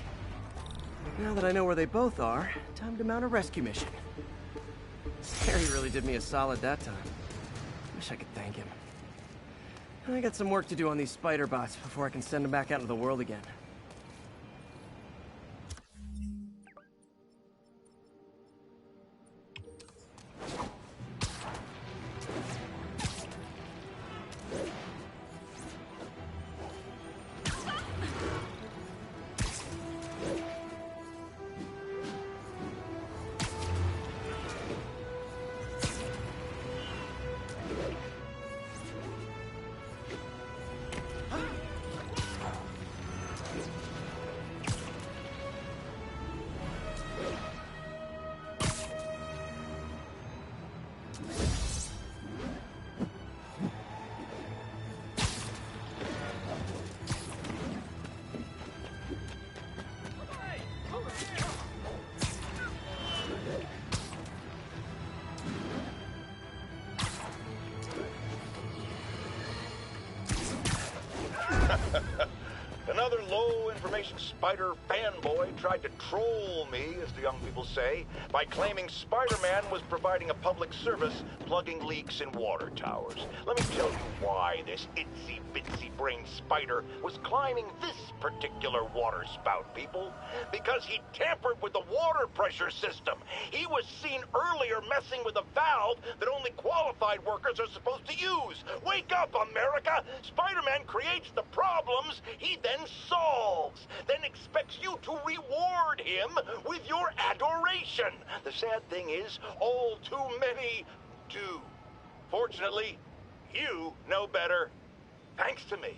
[SPEAKER 2] Now that I know where they both are, time to mount a rescue mission. Harry really did me a solid that time. Wish I could thank him. I got some work to do on these Spider-Bots before I can send them back out into the world again.
[SPEAKER 3] Spider fanboy tried to troll me, as the young people say, by claiming Spider-Man was providing a public service plugging leaks in water towers. Let me tell you why this itsy-bitsy-brain spider was climbing this particular water spout, people. Because he tampered with the water pressure system. He was seen earlier messing with a valve that only qualified workers are supposed to use. Wake up, America! Spider-Man creates the problems he then solves, then expects you to reward him with your adoration. The sad thing is, all too many do. Fortunately, you know better, thanks to me.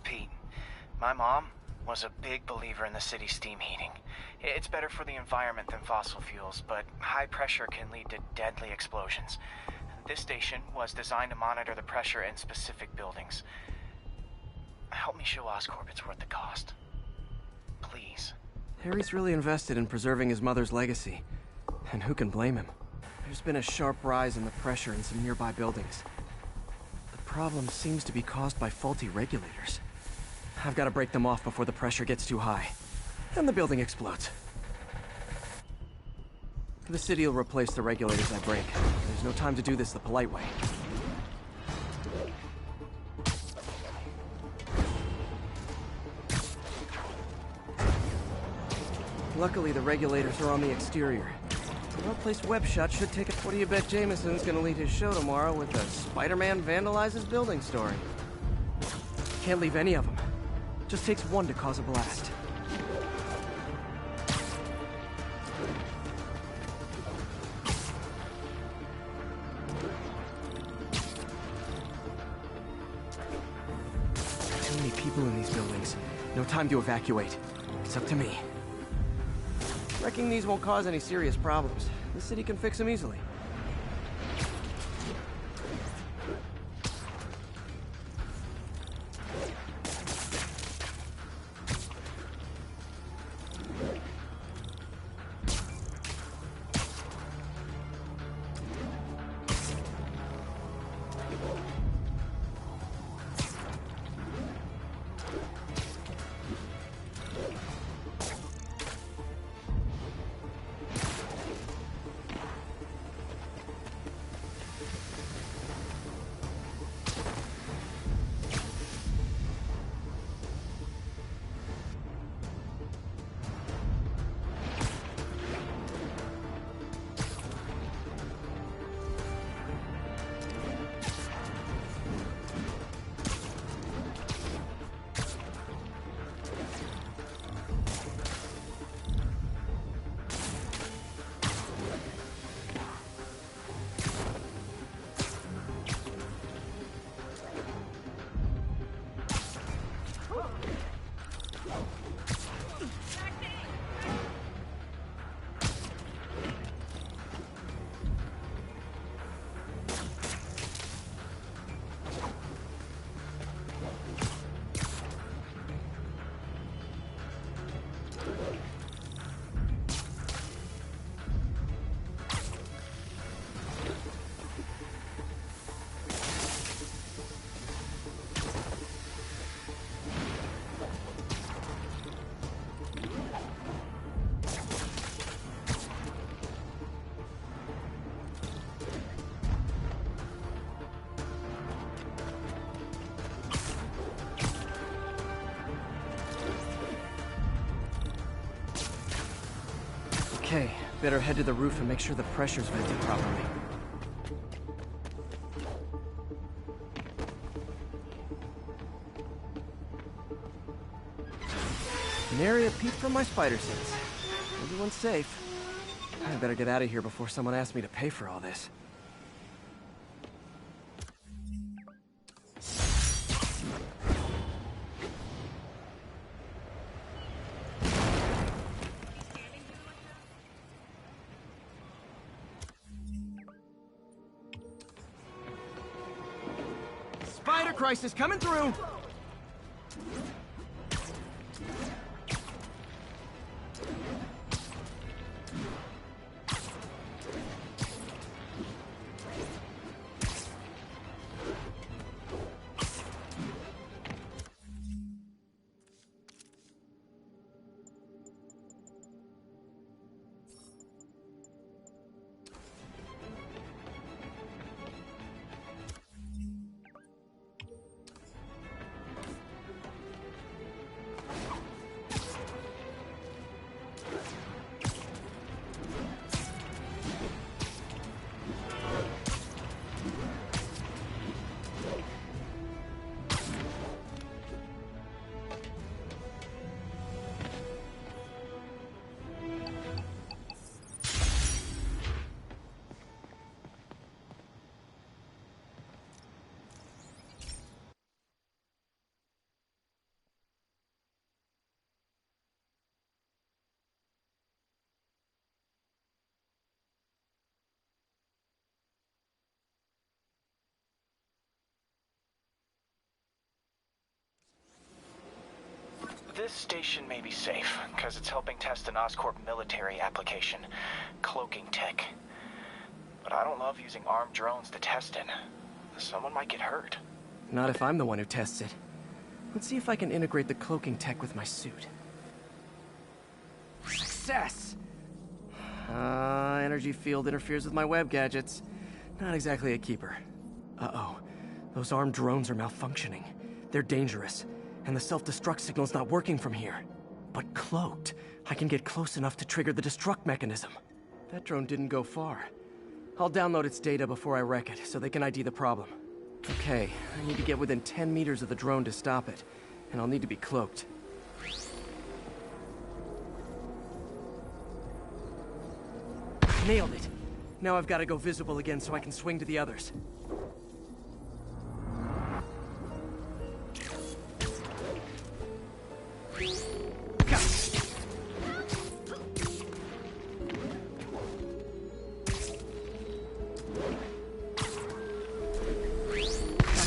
[SPEAKER 4] Pete, my mom was a big believer in the city's steam heating. It's better for the environment than fossil fuels, but high pressure can lead to deadly explosions. This station was designed to monitor the pressure in specific buildings. Help me show Oscorp it's worth the cost. Please.
[SPEAKER 2] Harry's really invested in preserving his mother's legacy. And who can blame him? There's been a sharp rise in the pressure in some nearby buildings. The problem seems to be caused by faulty regulators. I've got to break them off before the pressure gets too high. And the building explodes. The city will replace the regulators I break. There's no time to do this the polite way. Luckily, the regulators are on the exterior. A well-placed web shot should take it. What do you bet Jameson's gonna lead his show tomorrow with a Spider-Man vandalizes building story? Can't leave any of them. Just takes one to cause a blast. Too many people in these buildings. No time to evacuate. It's up to me. Wrecking these won't cause any serious problems. The city can fix them easily. Okay, better head to the roof and make sure the pressure's vented properly. An area peep from my spider sense. Everyone's safe. I better get out of here before someone asks me to pay for all this. Elevator crisis coming through!
[SPEAKER 4] This station may be safe, because it's helping test an Oscorp military application, cloaking tech. But I don't love using armed drones to test it. Someone might get hurt.
[SPEAKER 2] Not if I'm the one who tests it. Let's see if I can integrate the cloaking tech with my suit. Success! Energy field interferes with my web gadgets. Not exactly a keeper. Uh-oh. Those armed drones are malfunctioning. They're dangerous. And the self-destruct signal's not working from here. But cloaked, I can get close enough to trigger the destruct mechanism. That drone didn't go far. I'll download its data before I wreck it, so they can ID the problem. Okay, I need to get within 10 meters of the drone to stop it. And I'll need to be cloaked. Nailed it! Now I've got to go visible again so I can swing to the others.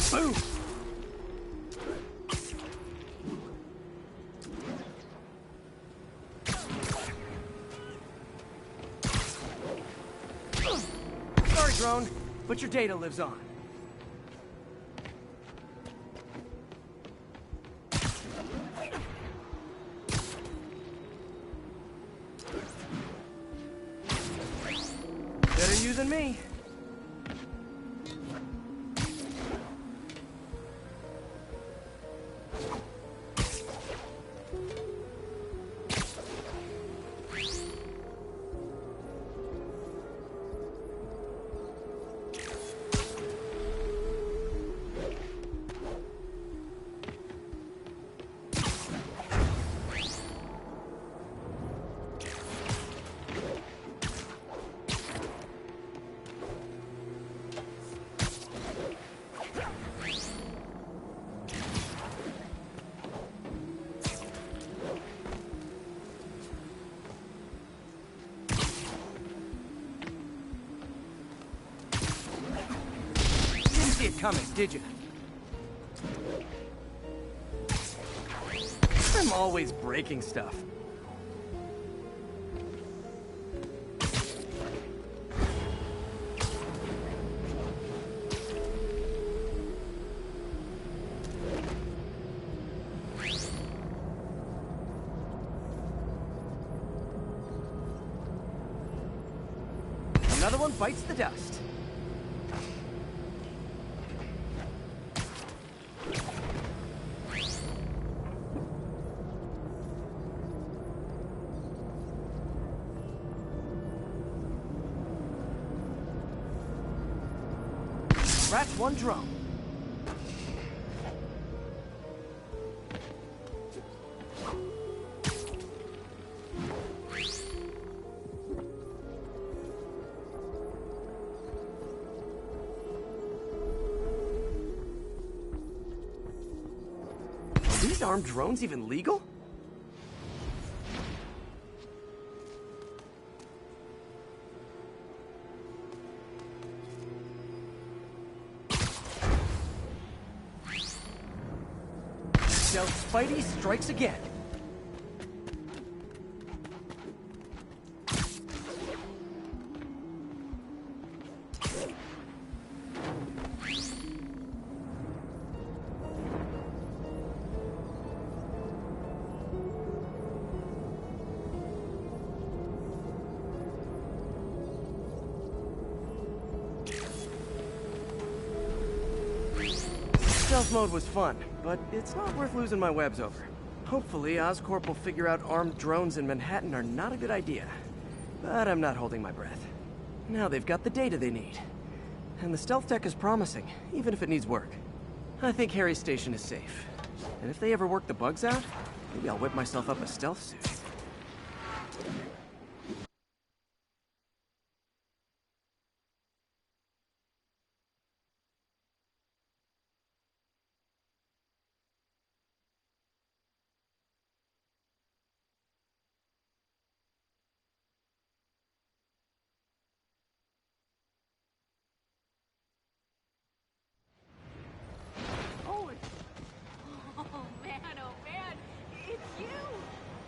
[SPEAKER 2] Boom! Sorry, drone, but your data lives on. Better you than me. See it coming, did you? I'm always breaking stuff. Another one bites the dust. Scratch one drone. Are these armed drones even legal? out, Spidey strikes again. Stealth mode was fun, but it's not worth losing my webs over. Hopefully, Oscorp will figure out armed drones in Manhattan are not a good idea. But I'm not holding my breath. Now they've got the data they need. And the stealth tech is promising, even if it needs work. I think Harry's station is safe. And if they ever work the bugs out, maybe I'll whip myself up a stealth suit.
[SPEAKER 10] Oh man, it's you!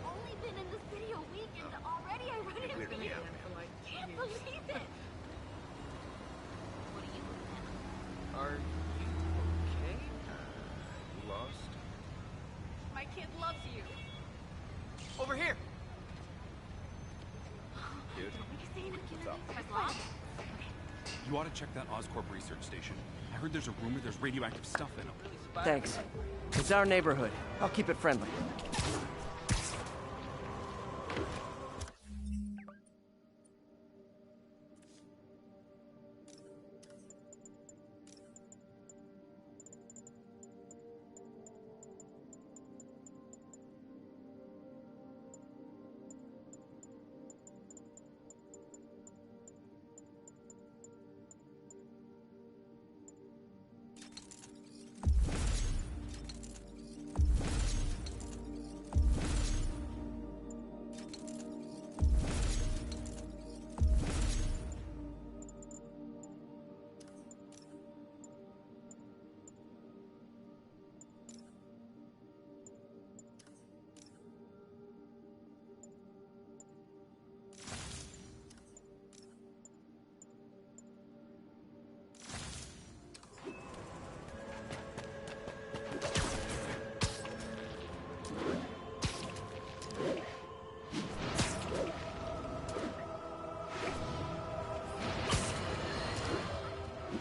[SPEAKER 10] Only been in the city a week and already I run into you. Can't believe it! What are you looking at?
[SPEAKER 9] Are you okay? Lost?
[SPEAKER 10] My kid loves you.
[SPEAKER 9] Over here! Dude,
[SPEAKER 10] What's up? My mom?
[SPEAKER 11] You ought to check that Oscorp research station. I heard there's a rumor there's radioactive stuff in them.
[SPEAKER 2] Thanks. It's our neighborhood. I'll keep it friendly.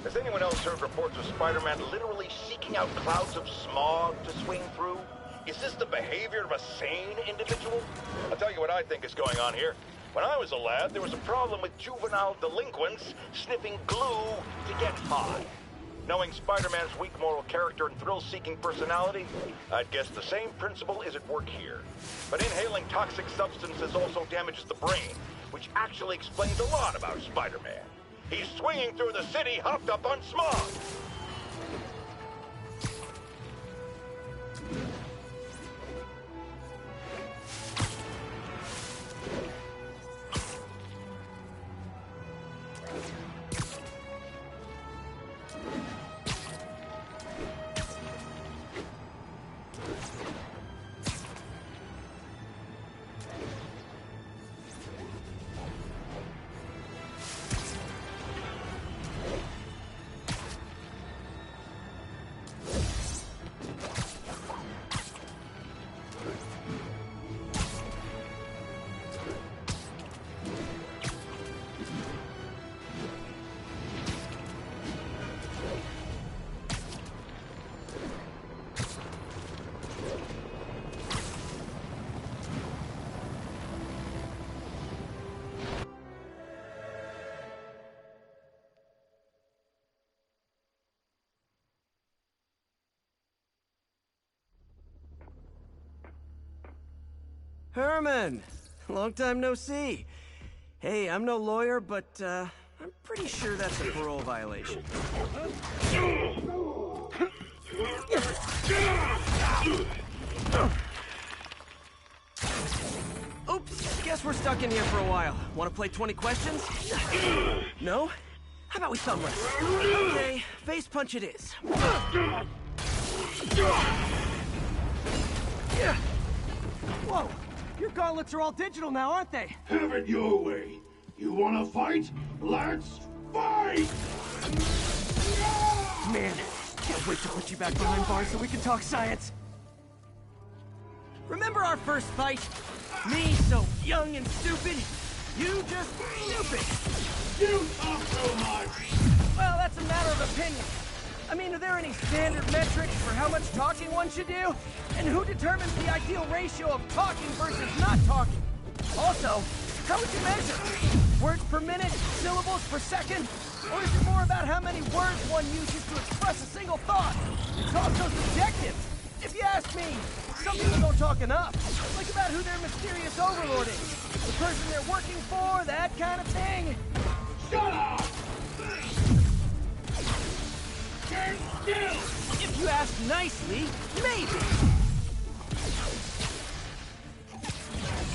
[SPEAKER 3] Has anyone else heard reports of Spider-Man literally seeking out clouds of smog to swing through? Is this the behavior of a sane individual? I'll tell you what I think is going on here. When I was a lad, there was a problem with juvenile delinquents sniffing glue to get high. Knowing Spider-Man's weak moral character and thrill-seeking personality, I'd guess the same principle is at work here. But inhaling toxic substances also damages the brain, which actually explains a lot about Spider-Man. He's swinging through the city hopped up on smog.
[SPEAKER 2] Herman! Long time no see. Hey, I'm no lawyer, but, I'm pretty sure that's a parole violation. Oops, guess we're stuck in here for a while. Want to play 20 questions? No? How about we thumb wrestle? Okay, face punch it is. Whoa! Your gauntlets are all digital now, aren't they?
[SPEAKER 5] Have it your way. You wanna fight? Let's fight!
[SPEAKER 2] Man, can't wait to put you back behind bars so we can talk science. Remember our first fight? Me so young and stupid? You just stupid!
[SPEAKER 5] You talk so much!
[SPEAKER 2] Well, that's a matter of opinion. I mean, are there any standard metrics for how much talking one should do? And who determines the ideal ratio of talking versus not talking? Also, how would you measure? Words per minute? Syllables per second? Or is it more about how many words one uses to express a single thought? It's also subjective. If you ask me, some people don't talk enough. Like about who their mysterious overlord is. The person they're working for, that kind of thing.
[SPEAKER 5] Shut up! Stand still!
[SPEAKER 2] If you ask nicely, maybe.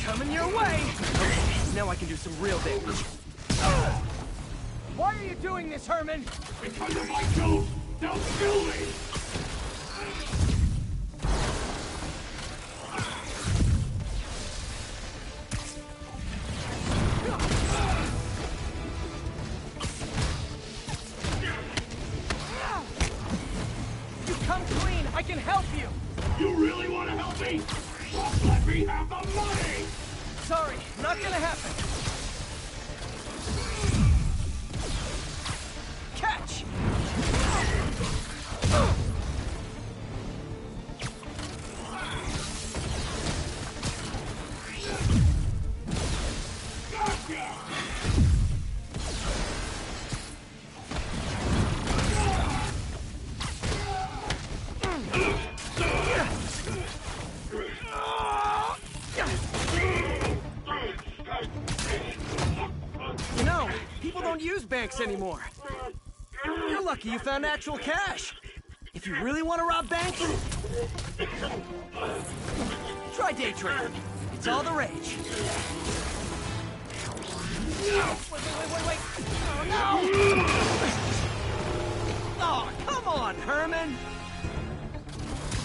[SPEAKER 2] Coming your way. Okay, now I can do some real damage. Why are you doing this, Herman?
[SPEAKER 5] Because if I don't, they'll kill me!
[SPEAKER 2] You come clean, I can help you!
[SPEAKER 5] You really want to help me? Just let me have the money!
[SPEAKER 2] Sorry, not gonna happen. Catch! You know, people don't use banks anymore. You're lucky you found actual cash. If you really want to rob banks, try day trading. It's all the rage. Wait. Oh, no! Oh, come on, Herman!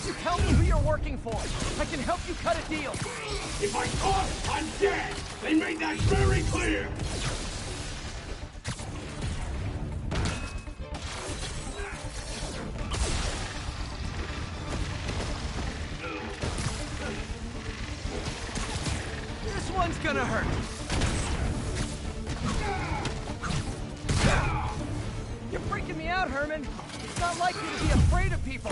[SPEAKER 2] You tell me who you're working for. I can help you cut a deal.
[SPEAKER 5] If I talk, I'm dead! They made that very clear!
[SPEAKER 2] This one's gonna hurt. You're freaking me out, Herman. It's not like you to be afraid of people.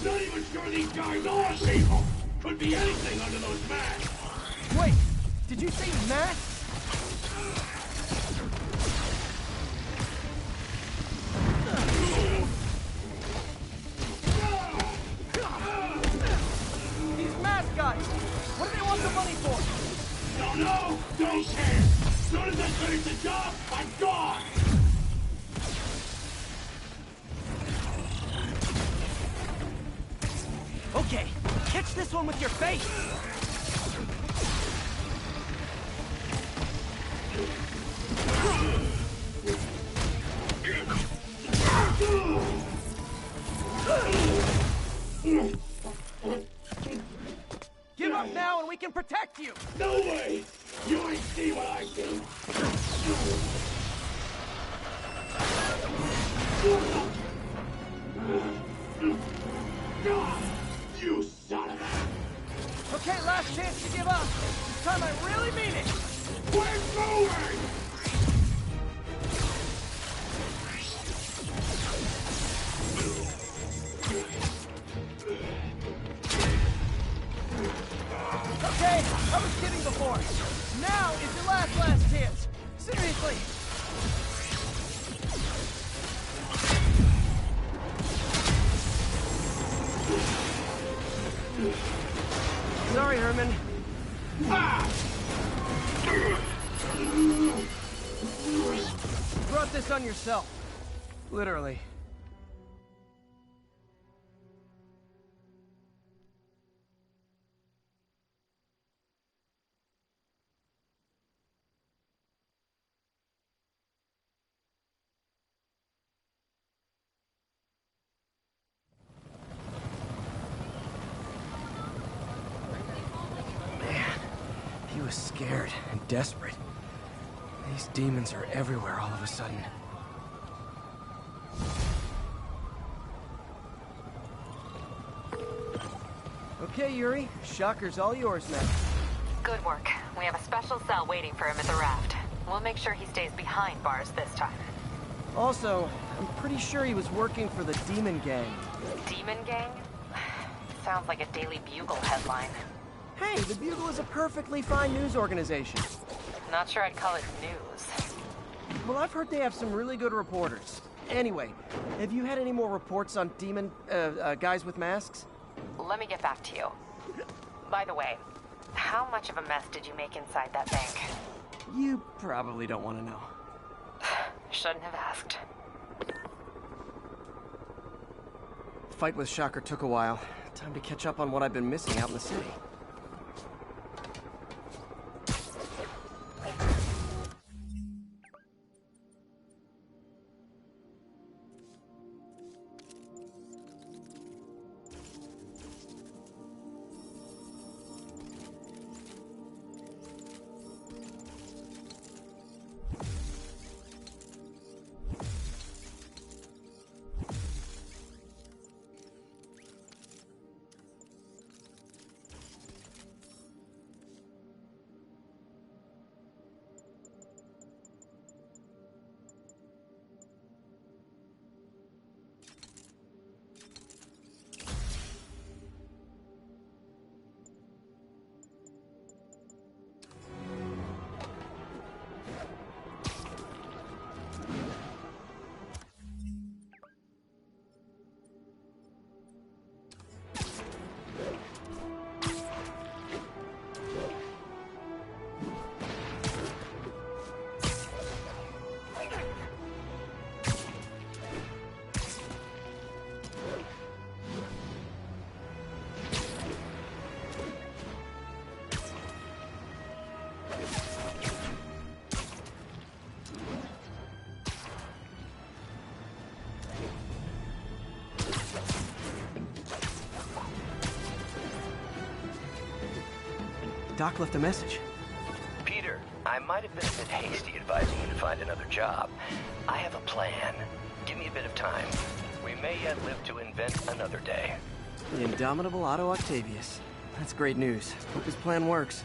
[SPEAKER 5] Not even sure these guys are people! Could be anything under those masks!
[SPEAKER 2] Wait, did you say masks? These mask guys, what do they want the money for?
[SPEAKER 5] Don't know! Don't care! As soon as I finish the job, I'm gone!
[SPEAKER 2] Okay, catch this one with your face! Give up now and we can protect you!
[SPEAKER 5] No way! You ain't see what I do! You son of a...
[SPEAKER 2] Okay, last chance to give up. This time I really mean it.
[SPEAKER 5] We're moving!
[SPEAKER 2] Okay, I was kidding before. Now is your last chance. Seriously. Sorry, Herman. You brought this on yourself. Literally. was scared and desperate. These demons are everywhere all of a sudden. Okay, Yuri. Shocker's all yours now.
[SPEAKER 6] Good work. We have a special cell waiting for him at the raft. We'll make sure he stays behind bars this time.
[SPEAKER 2] Also, I'm pretty sure he was working for the Demon Gang.
[SPEAKER 6] Demon Gang? Sounds like a Daily Bugle headline.
[SPEAKER 2] Hey, the Bugle is a perfectly fine news organization.
[SPEAKER 6] Not sure I'd call it news.
[SPEAKER 2] Well, I've heard they have some really good reporters. Anyway, have you had any more reports on demon, guys with masks?
[SPEAKER 6] Let me get back to you. By the way, how much of a mess did you make inside that bank?
[SPEAKER 2] You probably don't want to know.
[SPEAKER 6] Shouldn't have asked.
[SPEAKER 2] Fight with Shocker took a while. Time to catch up on what I've been missing out in the city. Doc left a message.
[SPEAKER 1] Peter, I might have been a bit hasty advising you to find another job. I have a plan. Give me a bit of time. We may yet live to invent another day.
[SPEAKER 2] The indomitable Otto Octavius. That's great news. Hope his plan works.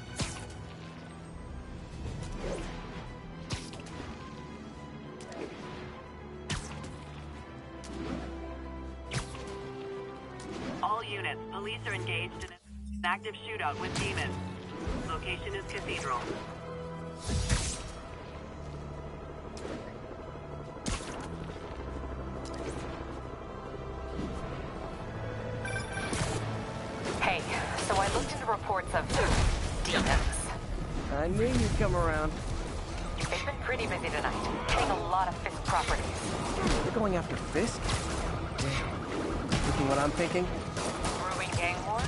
[SPEAKER 8] All units, police are engaged in an active shootout with demons. Location is Cathedral.
[SPEAKER 6] Hey, so I looked into reports of demons.
[SPEAKER 2] I knew you'd come around.
[SPEAKER 6] They've been pretty busy tonight, hitting a lot of Fisk properties.
[SPEAKER 2] They're going after Fisk? Thinking what I'm thinking?
[SPEAKER 6] Brewing gang war?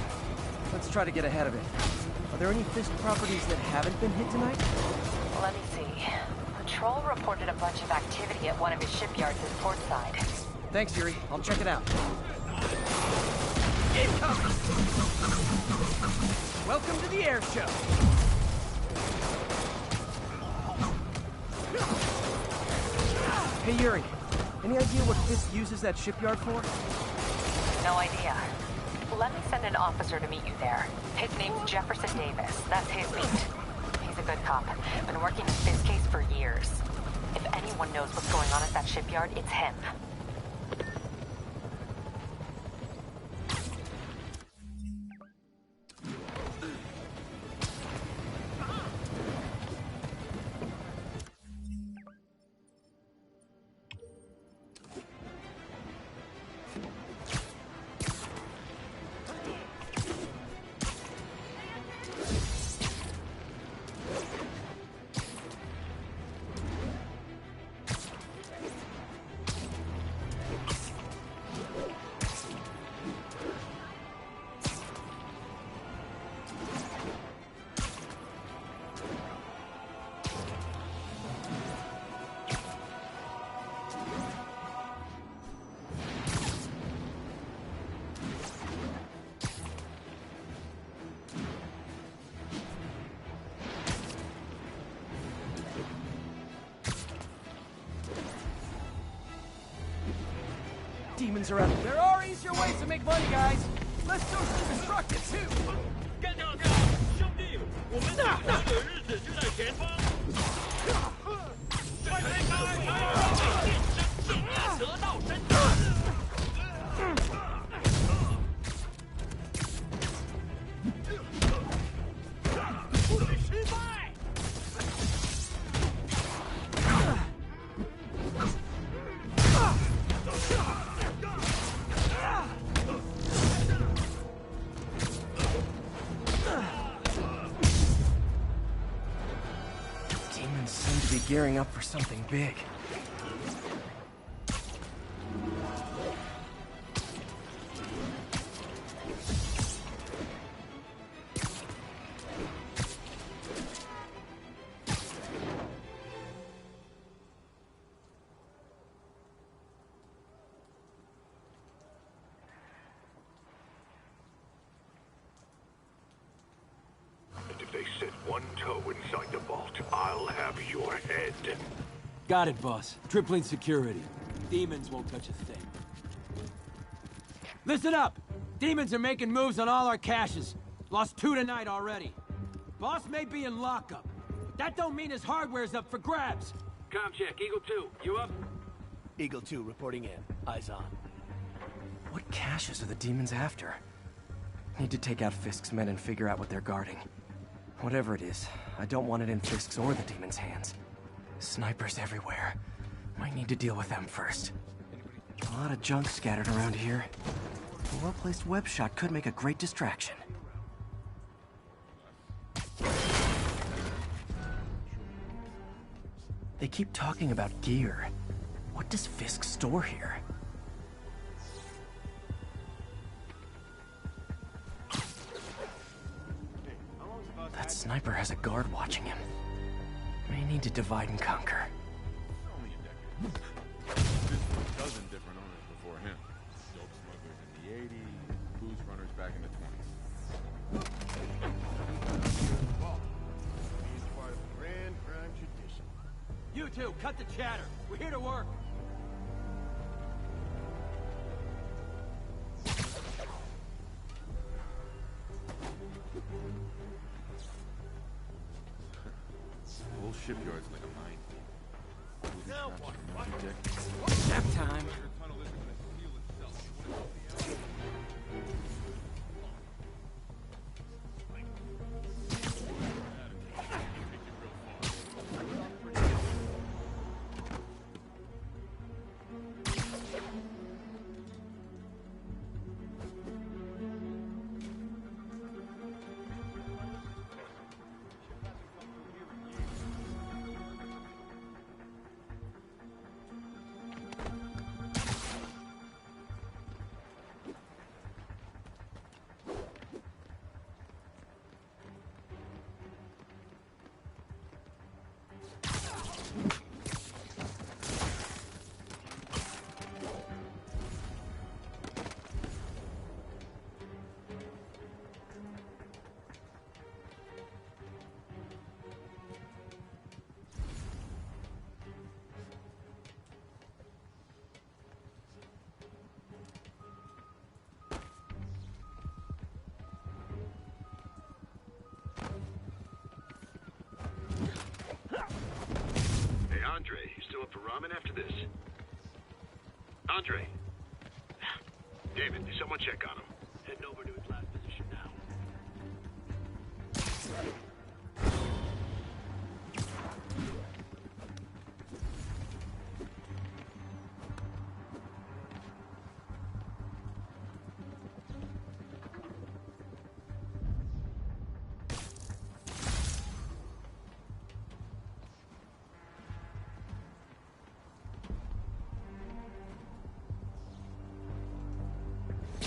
[SPEAKER 2] Let's try to get ahead of it. Are there any Fisk properties that haven't been hit tonight?
[SPEAKER 6] Let me see. Patrol reported a bunch of activity at one of his shipyards in Portside.
[SPEAKER 2] Thanks, Yuri. I'll check it out. Welcome to the air show. Hey, Yuri. Any idea what Fisk uses that shipyard for?
[SPEAKER 6] No idea. Let me send an officer to meet you there. His name's Jefferson Davis. That's his beat. He's a good cop. Been working this case for years. If anyone knows what's going on at that shipyard, it's him.
[SPEAKER 2] demons are out.
[SPEAKER 12] There are easier ways to make money, guys. Let's do some destructive too.
[SPEAKER 5] 干掉他，兄弟！我们最后的日子就在前方。快开开！变身，得道真道。失败。
[SPEAKER 2] Demons seem to be gearing up for something big.
[SPEAKER 5] And if they set one toe inside the vault, I'll have your head.
[SPEAKER 12] Got it, boss. Tripling security. Demons won't touch a thing. Listen up! Demons are making moves on all our caches. Lost 2 tonight already. Boss may be in lockup, but that don't mean his hardware's up for grabs.
[SPEAKER 9] Com check, Eagle 2, you up?
[SPEAKER 13] Eagle 2 reporting in. Eyes on.
[SPEAKER 2] What caches are the demons after? Need to take out Fisk's men and figure out what they're guarding. Whatever it is, I don't want it in Fisk's or the demons' hands. Snipers everywhere. Might need to deal with them first. A lot of junk scattered around here. A well-placed web shot could make a great distraction. They keep talking about gear. What does Fisk store here? That sniper has a guard watching him. May need to divide and conquer.
[SPEAKER 11] Only a decade. Been through a dozen different owners before him. Dope smugglers in the 80s, booze runners back in the 20s.
[SPEAKER 5] He's part of a grand crime tradition.
[SPEAKER 12] You two, cut the chatter. We're here to work.
[SPEAKER 11] Whole shipyard's like a mine.
[SPEAKER 5] Now what?
[SPEAKER 2] Nap time.
[SPEAKER 5] Andre, you still up for ramen after this? Andre! David, someone check on him. Heading over to his last position now.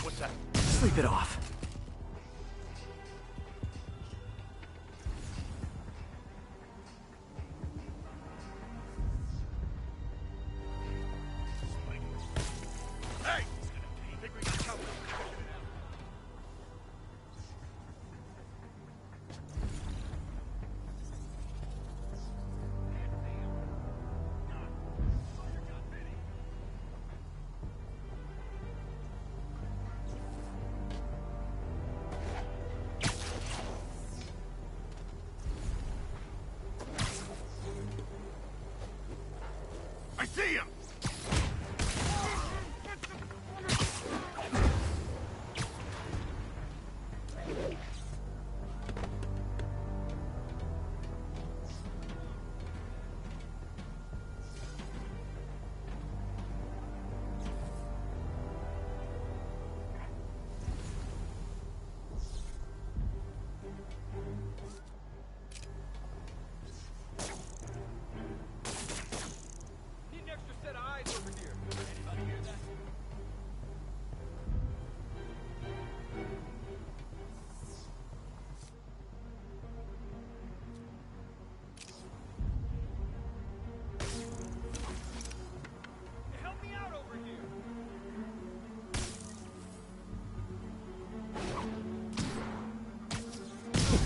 [SPEAKER 13] What's that?
[SPEAKER 2] Sleep it off.
[SPEAKER 5] Hey! Think we can cover it?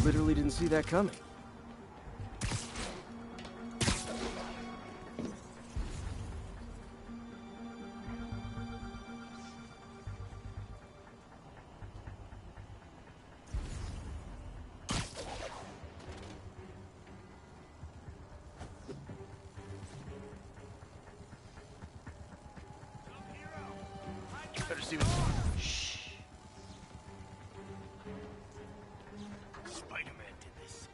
[SPEAKER 2] Literally didn't see that coming.
[SPEAKER 13] Better see what's... Shh. Spider-Man did this,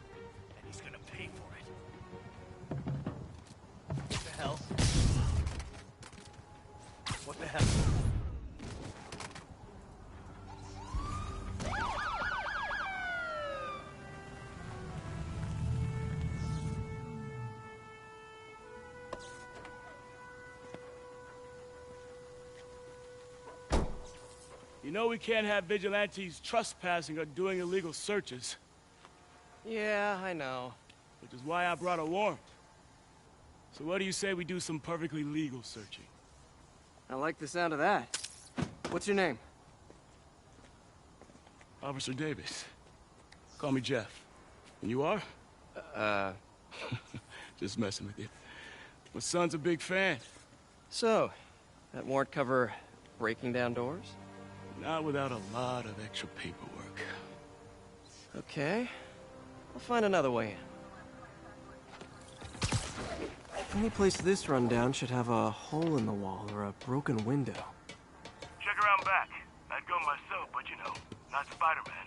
[SPEAKER 13] and he's gonna pay for it. What the hell? What the hell?
[SPEAKER 14] You know we can't have vigilantes trespassing or doing illegal searches.
[SPEAKER 2] Yeah, I know.
[SPEAKER 14] Which is why I brought a warrant. So what do you say we do some perfectly legal searching?
[SPEAKER 2] I like the sound of that. What's your name?
[SPEAKER 14] Officer Davis. Call me Jeff. And you are? Just messing with you. My son's a big fan.
[SPEAKER 2] So, that warrant cover breaking down doors?
[SPEAKER 14] Not without a lot of extra paperwork.
[SPEAKER 2] Okay. I'll find another way in. Any place this rundown should have a hole in the wall or a broken window.
[SPEAKER 5] Check around back. I'd go myself, but you know, not Spider-Man.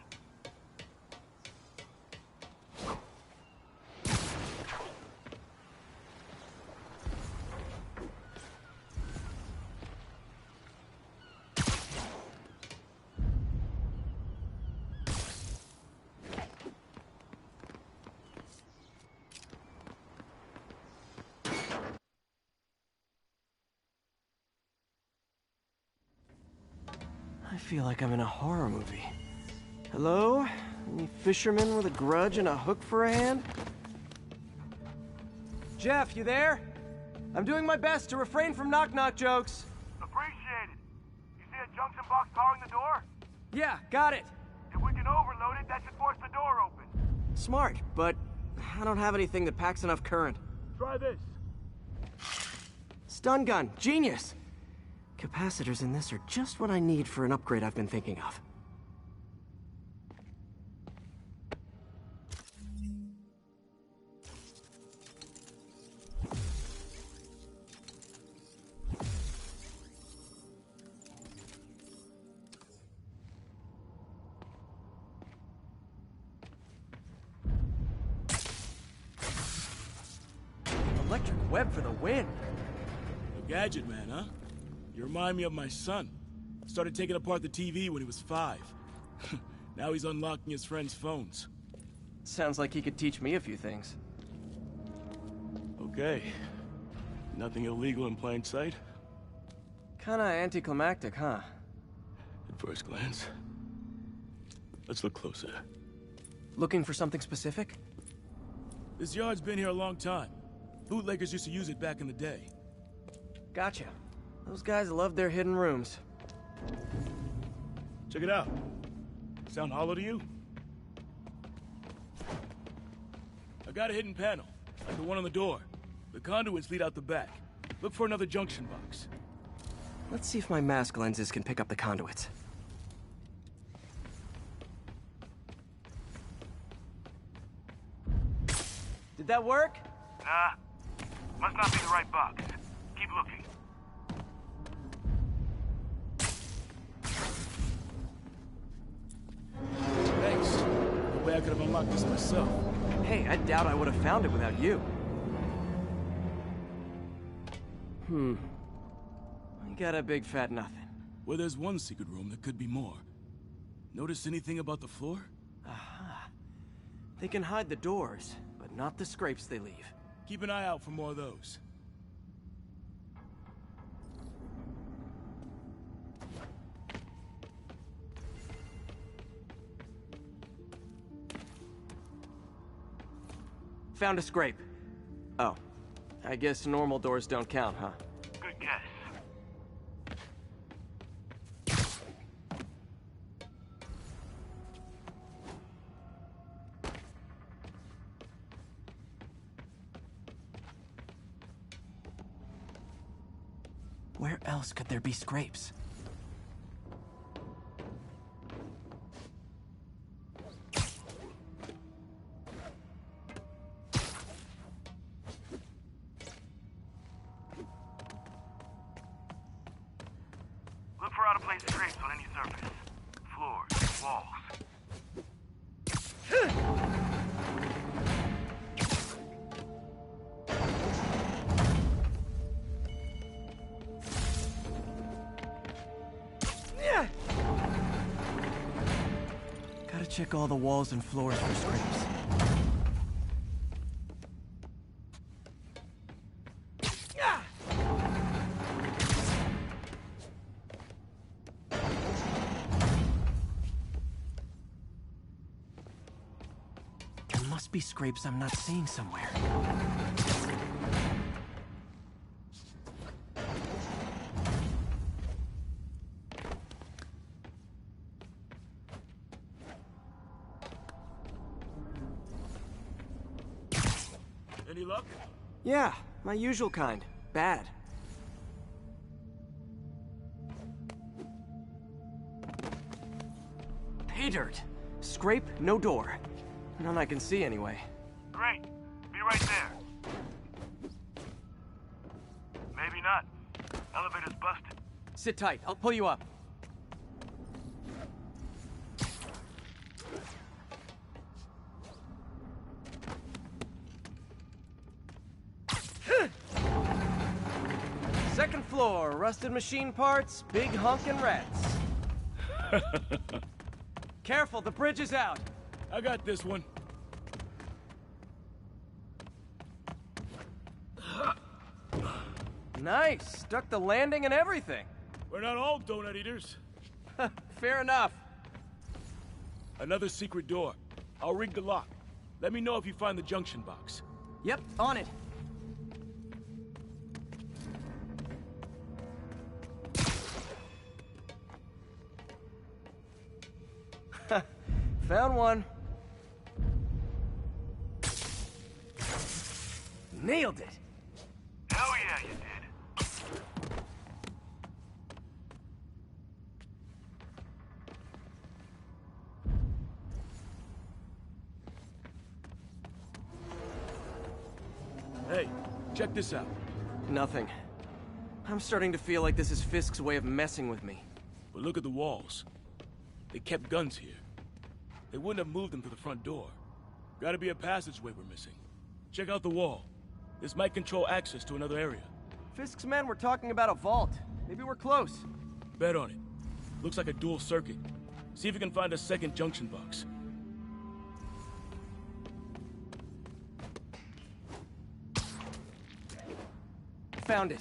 [SPEAKER 2] I feel like I'm in a horror movie. Hello? Any fishermen with a grudge and a hook for a hand? Jeff, you there? I'm doing my best to refrain from knock-knock jokes.
[SPEAKER 5] Appreciate it. You see a junction box powering the door?
[SPEAKER 2] Yeah, got it.
[SPEAKER 5] If we can overload it, that should force the door open.
[SPEAKER 2] Smart, but I don't have anything that packs enough current.
[SPEAKER 14] Try this.
[SPEAKER 2] Stun gun, genius! Capacitors in this are just what I need for an upgrade I've been thinking of. Electric web for the win!
[SPEAKER 14] A gadget man, huh? You remind me of my son. Started taking apart the TV when he was 5. Now he's unlocking his friends' phones.
[SPEAKER 2] Sounds like he could teach me a few things.
[SPEAKER 14] Okay. Nothing illegal in plain sight?
[SPEAKER 2] Kinda anticlimactic, huh?
[SPEAKER 14] At first glance. Let's look closer.
[SPEAKER 2] Looking for something specific?
[SPEAKER 14] This yard's been here a long time. Bootleggers used to use it back in the day.
[SPEAKER 2] Gotcha. Those guys love their hidden rooms.
[SPEAKER 14] Check it out. Sound hollow to you? I got a hidden panel, like the one on the door. The conduits lead out the back. Look for another junction box.
[SPEAKER 2] Let's see if my mask lenses can pick up the conduits. Did that work?
[SPEAKER 5] Nah. Must not be the right box. Keep looking.
[SPEAKER 14] Thanks. No way I could have unlocked this myself.
[SPEAKER 2] Hey, I doubt I would have found it without you. I got a big fat nothing.
[SPEAKER 14] Well, there's one secret room that could be more. Notice anything about the floor?
[SPEAKER 2] Aha. They can hide the doors, but not the scrapes they leave.
[SPEAKER 14] Keep an eye out for more of those.
[SPEAKER 2] Found a scrape. Oh. I guess normal doors don't count, huh?
[SPEAKER 5] Good guess.
[SPEAKER 2] Where else could there be scrapes?
[SPEAKER 15] Look for out-of-place scrapes on any surface. Floors, walls.
[SPEAKER 2] Gotta check all the walls and floors for scrapes. There must be scrapes I'm not seeing somewhere.
[SPEAKER 14] Any luck?
[SPEAKER 2] Yeah, my usual kind. Bad. Pay dirt. Scrape, no door. None I can see anyway.
[SPEAKER 15] Great. Be right there. Maybe not. Elevator's busted.
[SPEAKER 2] Sit tight, I'll pull you up. Second floor, rusted machine parts, big honkin' rats. Careful, the bridge is out.
[SPEAKER 14] I got this one.
[SPEAKER 2] Nice, stuck the landing and everything.
[SPEAKER 14] We're not all donut eaters.
[SPEAKER 2] Fair enough.
[SPEAKER 14] Another secret door. I'll rig the lock. Let me know if you find the junction box.
[SPEAKER 2] Yep, on it. Found one. Nailed it.
[SPEAKER 15] Hell yeah, you did.
[SPEAKER 14] Hey, check this out.
[SPEAKER 2] Nothing. I'm starting to feel like this is Fisk's way of messing with me.
[SPEAKER 14] But look at the walls. They kept guns here. They wouldn't have moved them to the front door. Gotta be a passageway we're missing. Check out the wall. This might control access to another area.
[SPEAKER 2] Fisk's men were talking about a vault. Maybe we're close.
[SPEAKER 14] Bet on it. Looks like a dual circuit. See if you can find a second junction box.
[SPEAKER 2] Found it.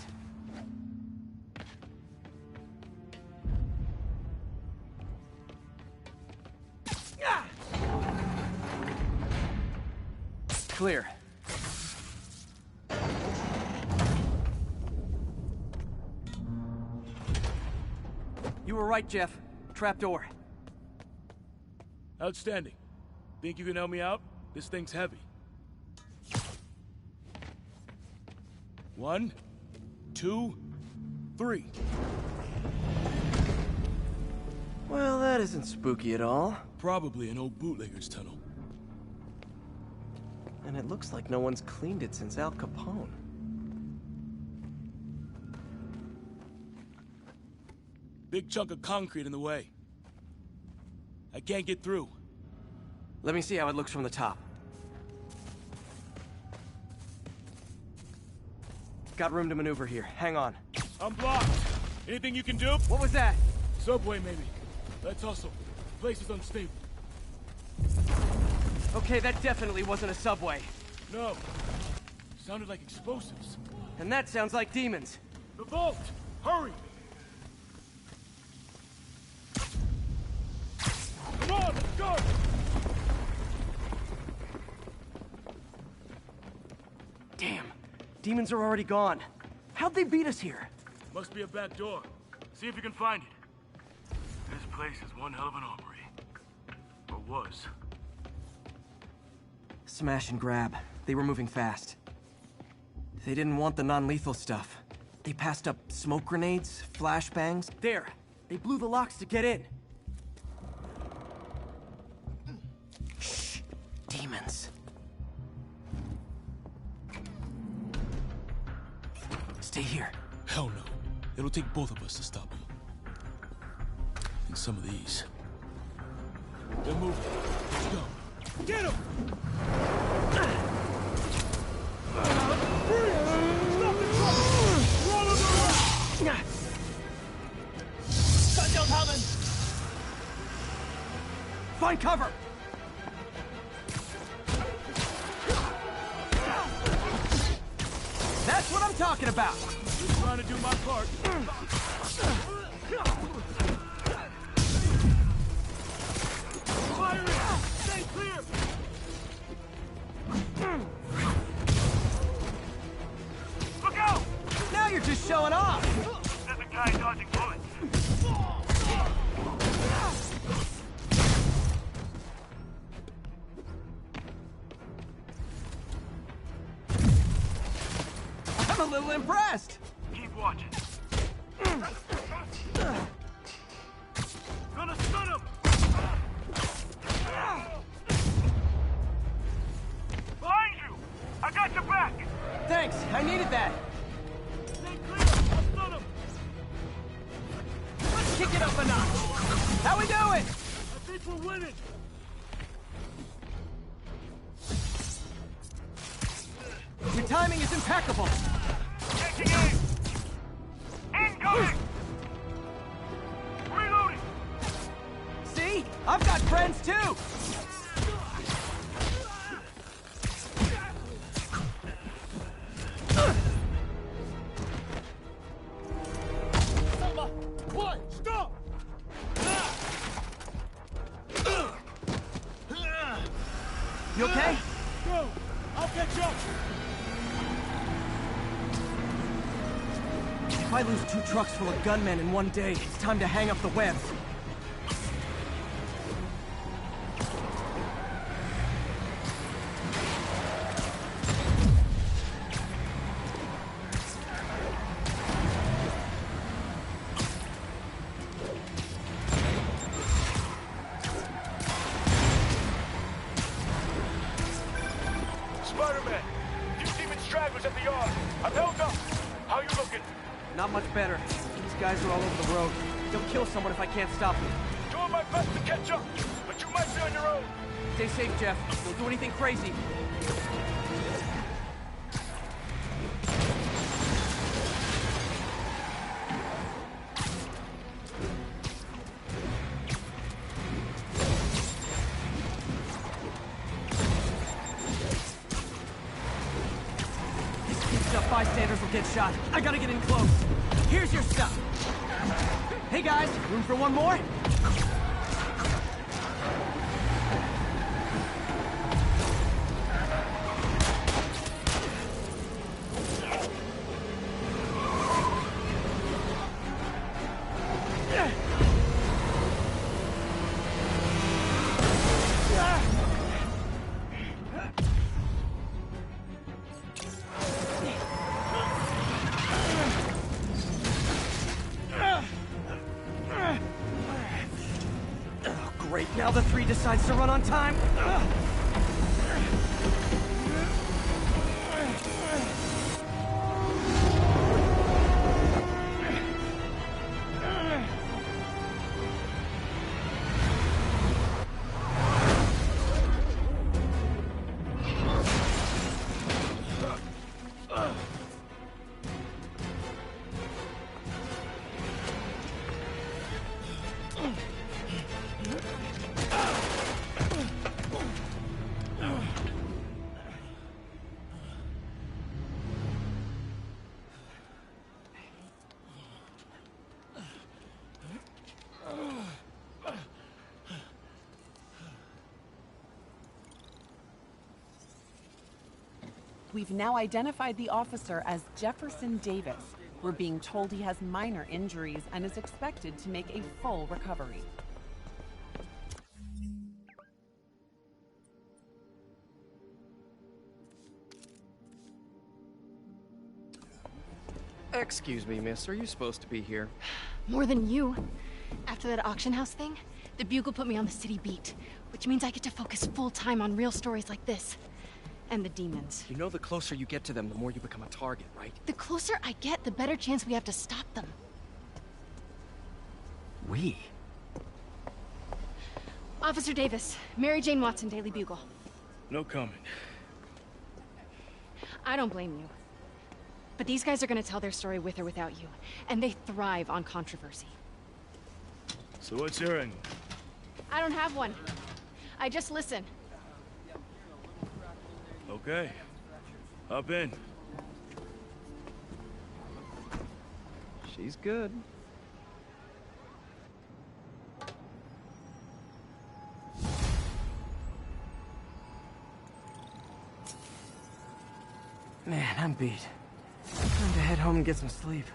[SPEAKER 2] Clear. You were right, Jeff. Trapdoor.
[SPEAKER 14] Outstanding. Think you can help me out? This thing's heavy. 1, 2, 3.
[SPEAKER 2] Well, that isn't spooky at all.
[SPEAKER 14] Probably an old bootlegger's tunnel.
[SPEAKER 2] And it looks like no one's cleaned it since Al Capone.
[SPEAKER 14] Big chunk of concrete in the way. I can't get through.
[SPEAKER 2] Let me see how it looks from the top. Got room to maneuver here. Hang on.
[SPEAKER 14] I'm blocked. Anything you can do?
[SPEAKER 2] What was that?
[SPEAKER 14] Subway, maybe. Let's hustle. Place is unstable.
[SPEAKER 2] Okay, that definitely wasn't a subway.
[SPEAKER 14] No. Sounded like explosives.
[SPEAKER 2] And that sounds like demons.
[SPEAKER 14] The vault! Hurry! Come on, let's go!
[SPEAKER 2] Damn. Demons are already gone. How'd they beat us here?
[SPEAKER 14] Must be a back door. See if you can find it. This place is one hell of an armory. Or was.
[SPEAKER 2] Smash and grab. They were moving fast. They didn't want the non-lethal stuff. They passed up smoke grenades, flashbangs. There! They blew the locks to get in. Shh! Demons. Stay here.
[SPEAKER 14] Hell no. It'll take both of us to stop them. And some of these. They're moving. Let's go. Get him! Stop the truck! Roll him around! Shut coming!
[SPEAKER 2] Find cover! That's what I'm talking about!
[SPEAKER 14] Just trying to do my part. Fire it! Stay clear!
[SPEAKER 15] Look out!
[SPEAKER 2] Now you're just showing off!
[SPEAKER 15] There's a guy dodging bullets.
[SPEAKER 2] I'm a little impressed!
[SPEAKER 15] Keep watching. Gonna stun him! Behind you! I got your back!
[SPEAKER 2] Thanks, I needed that!
[SPEAKER 15] Stay clear! I'll stun him!
[SPEAKER 2] Let's kick it up a notch! How we doing?
[SPEAKER 15] I think we're winning!
[SPEAKER 2] Your timing is impeccable!
[SPEAKER 15] Taking aim! Incoming! Reloading!
[SPEAKER 2] See? I've got friends too!
[SPEAKER 15] Selma! What? Stop!
[SPEAKER 2] You okay?
[SPEAKER 15] Go! I'll catch up!
[SPEAKER 2] If I lose 2 trucks full of gunmen in one day, it's time to hang up the webs.
[SPEAKER 15] Spider-Man! Few demon stragglers at the yard. I'm held up. How you looking?
[SPEAKER 2] Not much better. These guys are all over the road. They'll kill someone if I can't stop them.
[SPEAKER 15] Doing my best to catch up, but you might be on your own.
[SPEAKER 2] Stay safe, Jeff. Don't do anything crazy. Bystanders will get shot. I gotta get in close. Here's your stuff. Hey guys, room for one more? Great, now the 3 decides to run on time.
[SPEAKER 16] We've now identified the officer as Jefferson Davis. We're being told he has minor injuries and is expected to make a full recovery.
[SPEAKER 2] Excuse me, miss. Are you supposed to be here?
[SPEAKER 10] More than you. After that auction house thing, the Bugle put me on the city beat, which means I get to focus full-time on real stories like this. And the demons.
[SPEAKER 2] You know the closer you get to them, the more you become a target, right?
[SPEAKER 10] The closer I get, the better chance we have to stop them.
[SPEAKER 2] We?
[SPEAKER 10] Officer Davis, Mary Jane Watson, Daily Bugle.
[SPEAKER 14] No comment.
[SPEAKER 10] I don't blame you. But these guys are gonna tell their story with or without you, and they thrive on controversy.
[SPEAKER 14] So what's your angle?
[SPEAKER 10] I don't have one. I just listen.
[SPEAKER 14] Okay. Hop in.
[SPEAKER 2] She's good. Man, I'm beat. Time to head home and get some sleep.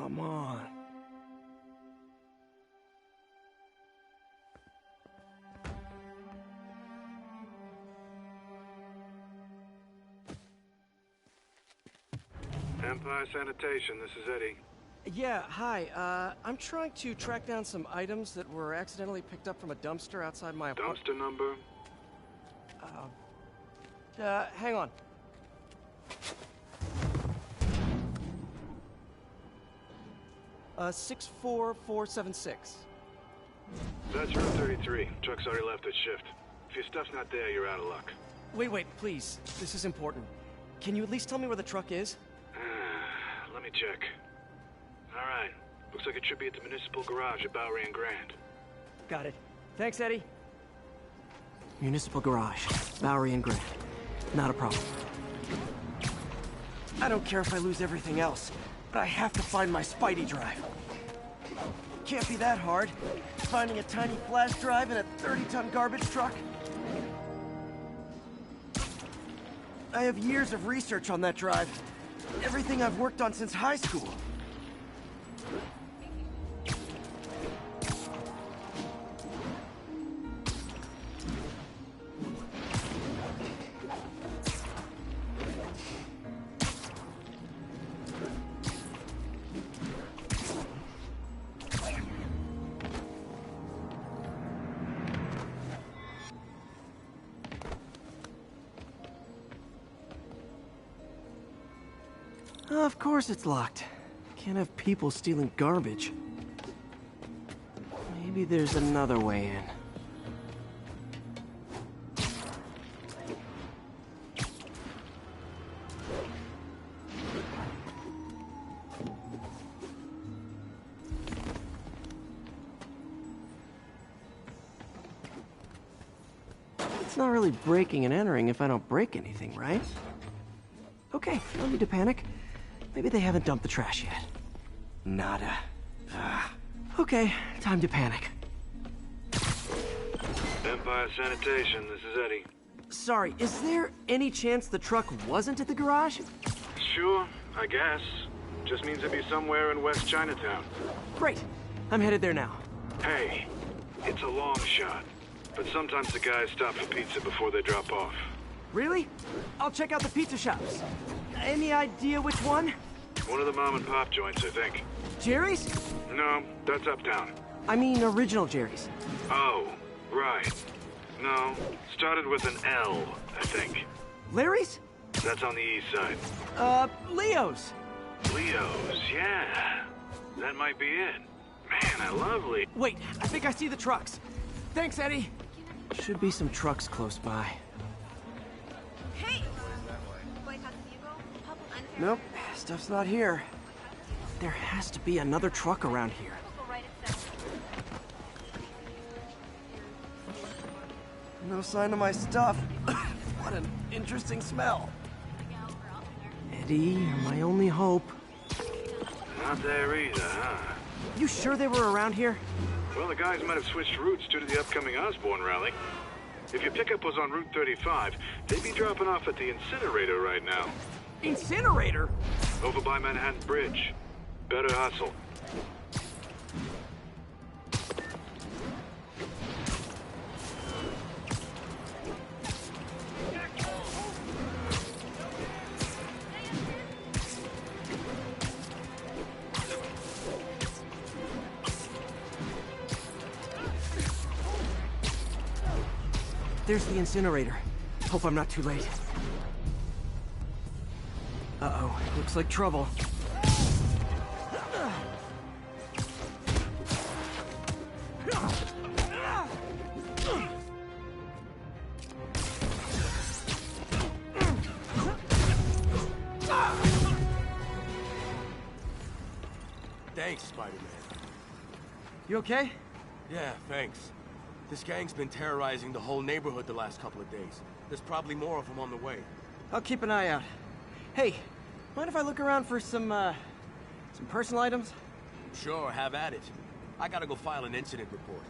[SPEAKER 2] Come on.
[SPEAKER 17] Empire Sanitation, this is Eddie.
[SPEAKER 2] Yeah, hi. I'm trying to track down some items that were accidentally picked up from a dumpster outside my apartment.
[SPEAKER 17] Dumpster number?
[SPEAKER 2] Hang on. Uh, 64476.
[SPEAKER 17] That's room 33. Truck's already left its shift. If your stuff's not there, you're out of luck.
[SPEAKER 2] Wait, please. This is important. Can you at least tell me where the truck is?
[SPEAKER 17] Let me check. Alright. Looks like it should be at the municipal garage at Bowery and Grand.
[SPEAKER 2] Got it. Thanks, Eddie. Municipal garage, Bowery and Grand. Not a problem. I don't care if I lose everything else, but I have to find my Spidey drive. Can't be that hard. Finding a tiny flash drive in a 30-ton garbage truck. I have years of research on that drive. Everything I've worked on since high school. Of course it's locked. Can't have people stealing garbage. Maybe there's another way in. It's not really breaking and entering if I don't break anything, right? Okay, no need to panic. Maybe they haven't dumped the trash yet. Nada. Okay, time to panic.
[SPEAKER 17] Empire Sanitation, this is Eddie.
[SPEAKER 2] Sorry, is there any chance the truck wasn't at the garage?
[SPEAKER 17] Sure, I guess. Just means it'd be somewhere in West Chinatown.
[SPEAKER 2] Great. I'm headed there now.
[SPEAKER 17] Hey, it's a long shot. But sometimes the guys stop for pizza before they drop off.
[SPEAKER 2] Really? I'll check out the pizza shops. Any idea which one?
[SPEAKER 17] One of the mom and pop joints, I think.
[SPEAKER 2] Jerry's?
[SPEAKER 17] No, that's uptown.
[SPEAKER 2] I mean original Jerry's.
[SPEAKER 17] Oh, right. No, started with an L, I think.
[SPEAKER 2] Larry's?
[SPEAKER 17] That's on the east side.
[SPEAKER 2] Leo's.
[SPEAKER 17] Leo's, yeah. That might be it. Man, I love Leo.
[SPEAKER 2] Wait, I think I see the trucks. Thanks, Eddie. Should be some trucks close by.
[SPEAKER 18] Hey!
[SPEAKER 2] Nope, stuff's not here. There has to be another truck around here. No sign of my stuff. What an interesting smell. Eddie, you're my only hope.
[SPEAKER 17] Not there either, huh?
[SPEAKER 2] You sure they were around here?
[SPEAKER 17] Well, the guys might have switched routes due to the upcoming Osborn rally. If your pickup was on Route 35, they'd be dropping off at the incinerator right now.
[SPEAKER 2] Incinerator?
[SPEAKER 17] Over by Manhattan Bridge. Better hustle.
[SPEAKER 2] There's the incinerator. Hope I'm not too late. Uh-oh, looks like trouble.
[SPEAKER 19] Thanks, Spider-Man.
[SPEAKER 2] You okay?
[SPEAKER 19] Yeah, thanks. This gang's been terrorizing the whole neighborhood the last couple of days. There's probably more of them on the way.
[SPEAKER 2] I'll keep an eye out. Hey, mind if I look around for some personal items?
[SPEAKER 19] Sure, have at it. I gotta go file an incident report.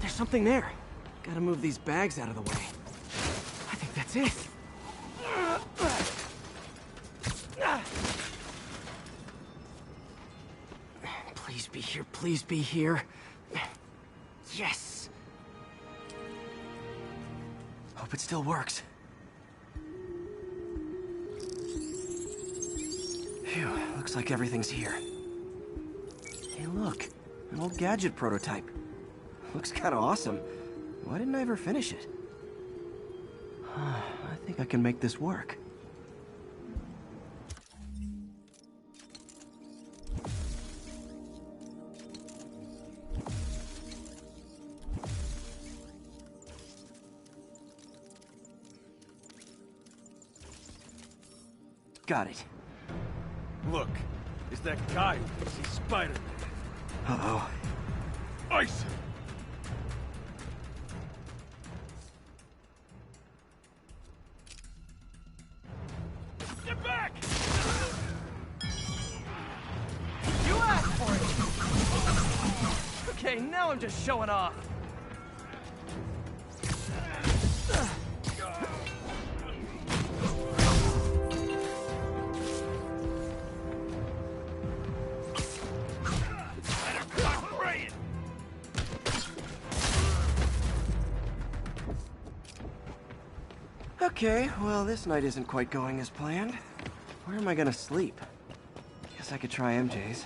[SPEAKER 2] There's something there. Gotta move these bags out of the way. I think that's it. Please be here, please be here. Yes! Hope it still works. Phew, looks like everything's here. Hey look, an old gadget prototype. Looks kinda awesome. Why didn't I ever finish it? I think I can make this work. Got it.
[SPEAKER 19] Look, it's that guy who thinks he's Spider-Man.
[SPEAKER 2] Uh-oh.
[SPEAKER 19] Ice him! Get back!
[SPEAKER 2] You asked for it! Okay, now I'm just showing off. Okay, well, this night isn't quite going as planned. Where am I gonna sleep? Guess I could try MJ's.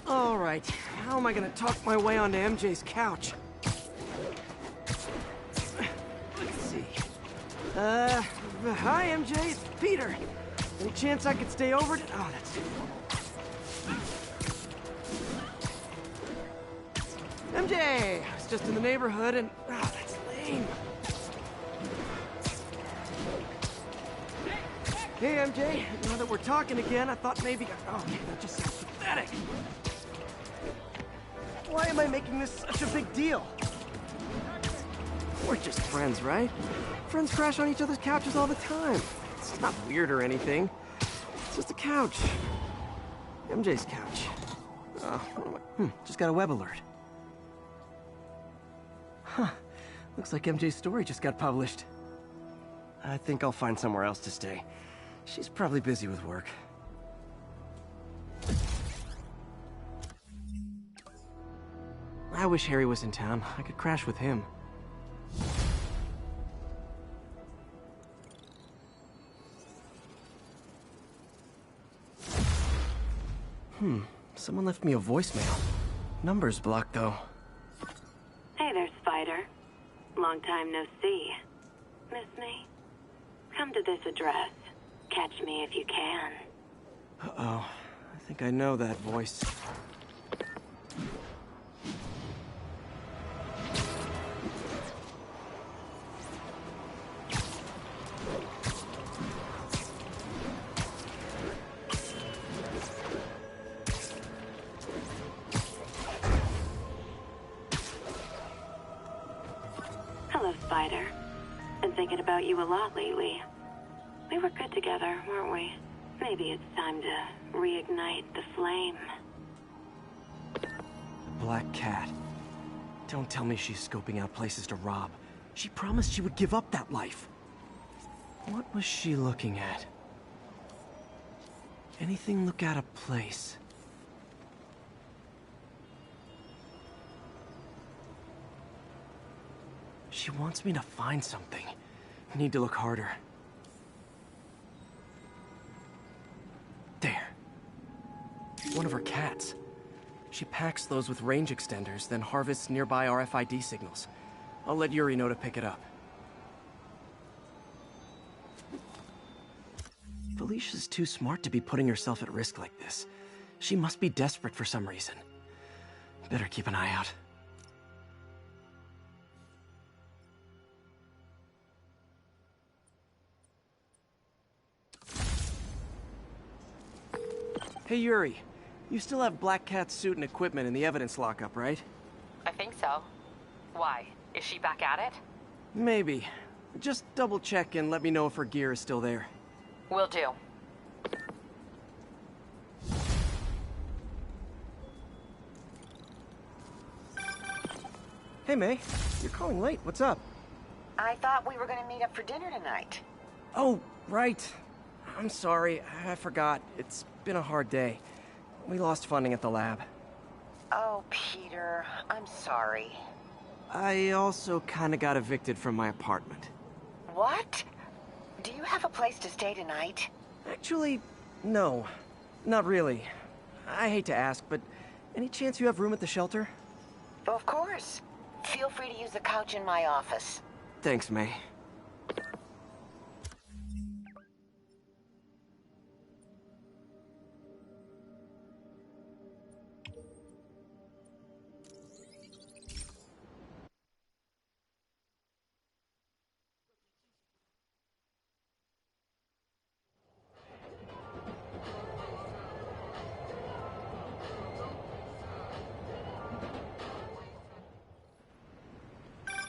[SPEAKER 2] All right, how am I gonna talk my way onto MJ's couch? Let's see. Hi, MJ. It's Peter. Any chance I could stay over to... Oh, that's... MJ! I was just in the neighborhood and... Oh, that's lame. Hey, MJ. Now that we're talking again, I thought maybe... Oh, okay, that just sounds pathetic. Why am I making this such a big deal? We're just friends, right? Friends crash on each other's couches all the time. It's not weird or anything. It's just a couch. MJ's couch. Just got a web alert. Huh. Looks like MJ's story just got published. I think I'll find somewhere else to stay. She's probably busy with work. I wish Harry was in town. I could crash with him. Someone left me a voicemail. Number's blocked, though.
[SPEAKER 8] Hey there, Spider. Long time no see. Miss me? Come to this address. Catch me if you can.
[SPEAKER 2] Uh-oh. I think I know that voice.
[SPEAKER 8] Hello, Spider. Been thinking about you a lot lately. We were good together, weren't we? Maybe it's time to reignite the flame.
[SPEAKER 2] Black Cat. Don't tell me she's scoping out places to rob. She promised she would give up that life. What was she looking at? Anything look out of place? She wants me to find something. I need to look harder. There. One of her cats. She packs those with range extenders, then harvests nearby RFID signals. I'll let Yuri know to pick it up. Felicia's too smart to be putting herself at risk like this. She must be desperate for some reason. Better keep an eye out. Hey, Yuri. You still have Black Cat's suit and equipment in the evidence lockup, right?
[SPEAKER 6] I think so. Why? Is she back at it?
[SPEAKER 2] Maybe. Just double check and let me know if her gear is still there.
[SPEAKER 6] Will do.
[SPEAKER 2] Hey, May. You're calling late. What's up?
[SPEAKER 20] I thought we were gonna meet up for dinner tonight.
[SPEAKER 2] Oh, right. I'm sorry. I forgot. It's been a hard day. We lost funding at the lab.
[SPEAKER 20] Oh, Peter, I'm sorry.
[SPEAKER 2] I also kinda got evicted from my apartment.
[SPEAKER 20] What? Do you have a place to stay tonight?
[SPEAKER 2] Actually, no. Not really. I hate to ask, but any chance you have room at the shelter?
[SPEAKER 20] Of course. Feel free to use the couch in my office.
[SPEAKER 2] Thanks, May.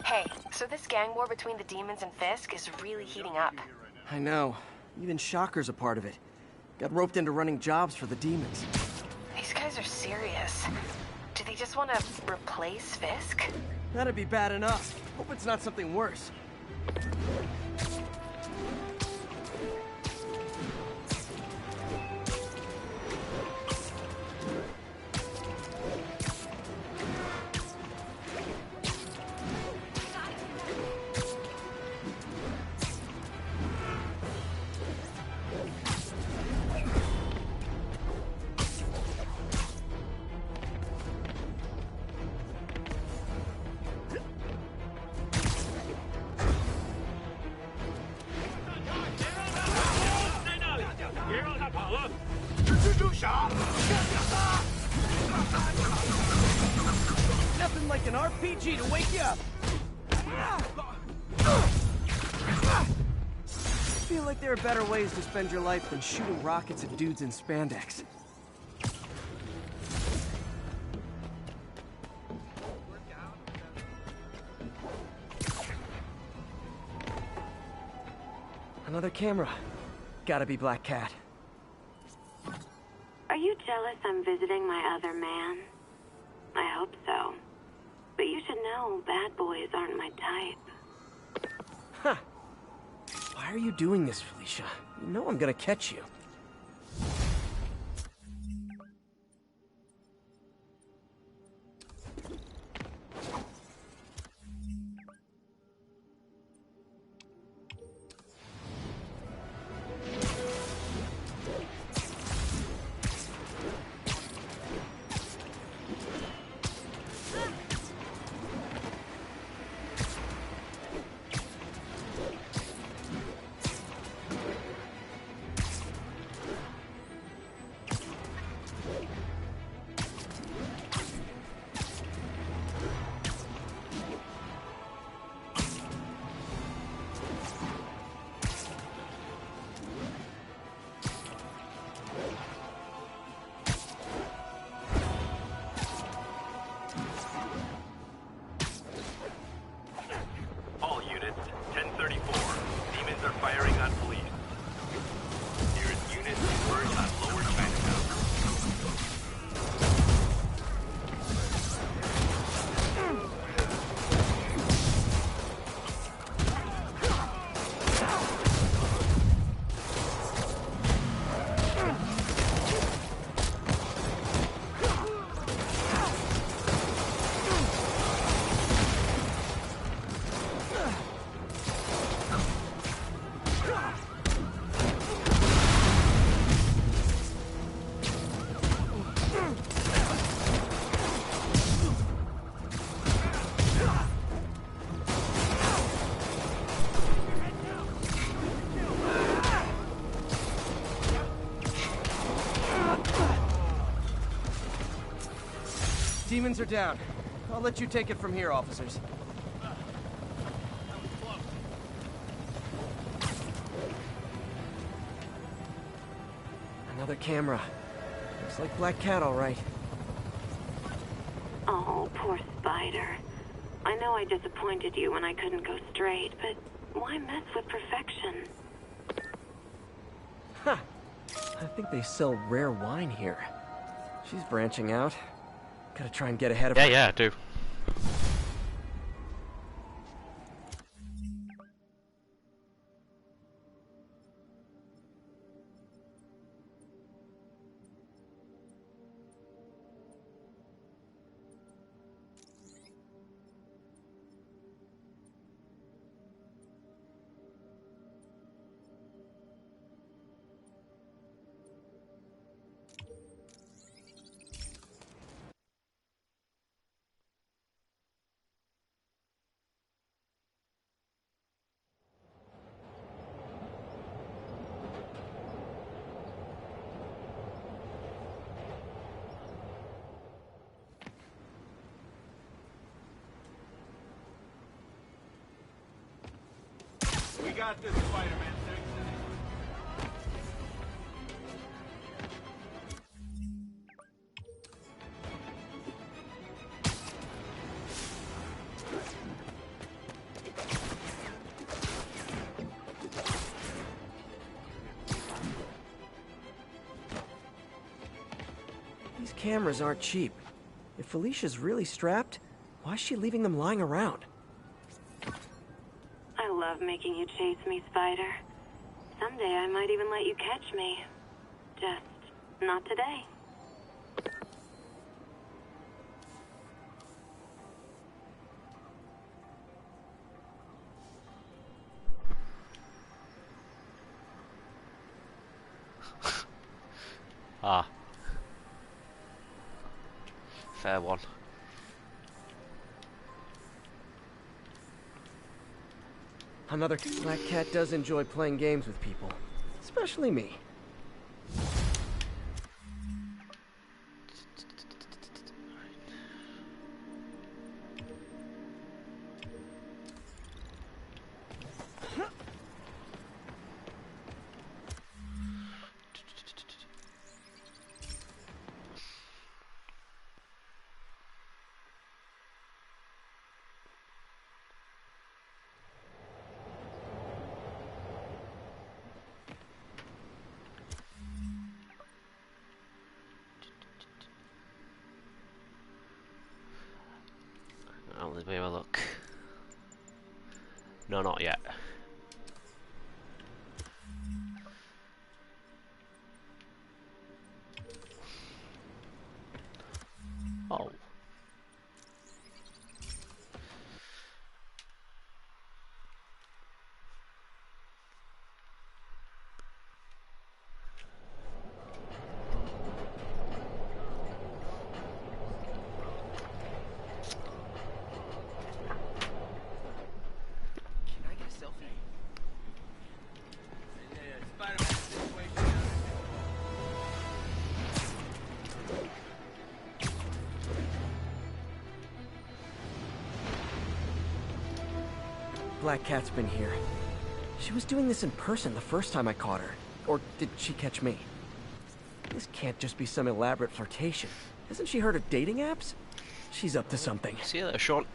[SPEAKER 20] Hey, so this gang war between the demons and Fisk is really heating up.
[SPEAKER 2] I know. Even Shocker's a part of it. Got roped into running jobs for the demons.
[SPEAKER 20] These guys are serious. Do they just want to replace Fisk?
[SPEAKER 2] That'd be bad enough. Hope it's not something worse. Nothing like an RPG to wake you up. I feel like there are better ways to spend your life than shooting rockets at dudes in spandex. Another camera. Gotta be Black Cat.
[SPEAKER 8] Are you jealous I'm visiting my other man? I hope so. But you should know bad boys aren't my type.
[SPEAKER 2] Huh. Why are you doing this, Felicia? You know I'm gonna catch you.
[SPEAKER 15] firing on police. Nearest unit converged on Lower Chinatown.
[SPEAKER 2] Demons are down. I'll let you take it from here, officers. Another camera. Looks like Black Cat, all right.
[SPEAKER 8] Oh, poor Spider. I know I disappointed you when I couldn't go straight, but why mess with perfection?
[SPEAKER 2] Huh. I think they sell rare wine here. She's branching out. Gotta try and get ahead of her.
[SPEAKER 7] Yeah, I do.
[SPEAKER 5] We got this, Spider-Man 6.
[SPEAKER 2] These cameras aren't cheap. If Felicia's really strapped, why is she leaving them lying around?
[SPEAKER 8] I love making you chase me, Spider. Someday I might even let you catch me. Just not today.
[SPEAKER 7] Ah. Fair one.
[SPEAKER 2] Another Black Cat does enjoy playing games with people. Especially me.
[SPEAKER 7] Oh, let me have a look. No, not yet. Oh.
[SPEAKER 2] Black Cat's been here. She was doing this in person the first time I caught her. Or did she catch me? This can't just be some elaborate flirtation. Hasn't she heard of dating apps? She's up to something.
[SPEAKER 7] See you later, Sean.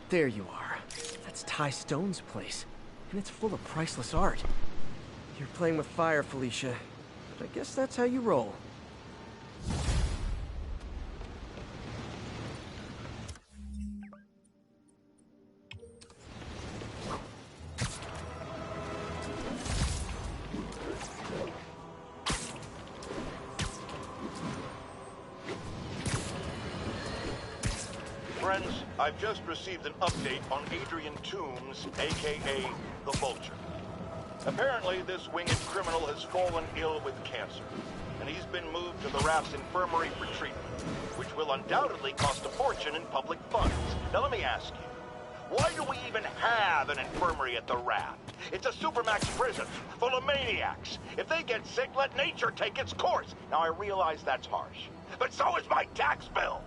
[SPEAKER 2] There you are. That Ty Stone's place, and it's full of priceless art. You're playing with fire, Felicia, but I guess that's how you roll.
[SPEAKER 3] Friends, I've just received an update on Adrian Toombs, aka the Vulture. Apparently, this winged criminal has fallen ill with cancer, and he's been moved to the Raft's infirmary for treatment, which will undoubtedly cost a fortune in public funds. Now let me ask you, why do we even have an infirmary at the Raft? It's a supermax prison full of maniacs. If they get sick, let nature take its course. Now I realize that's harsh, but so is my tax bill.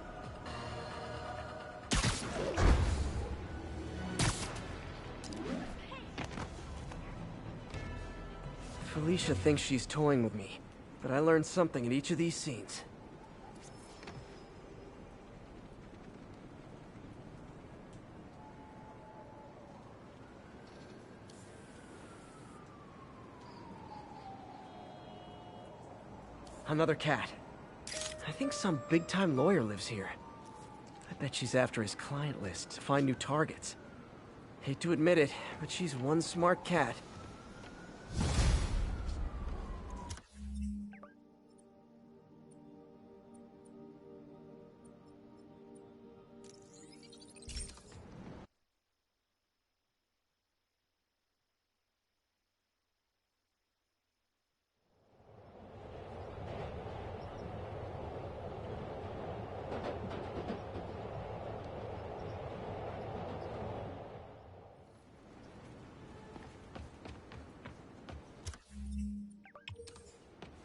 [SPEAKER 2] Felicia thinks she's toying with me, but I learned something in each of these scenes. Another cat. I think some big-time lawyer lives here. I bet she's after his client list to find new targets. Hate to admit it, but she's one smart cat.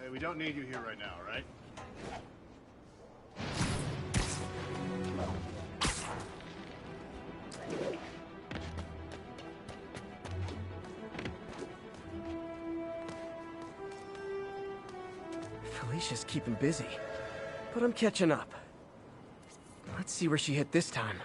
[SPEAKER 5] Hey, we don't need you here right now, right?
[SPEAKER 2] Felicia's keeping busy, but I'm catching up. Let's see where she hit this time.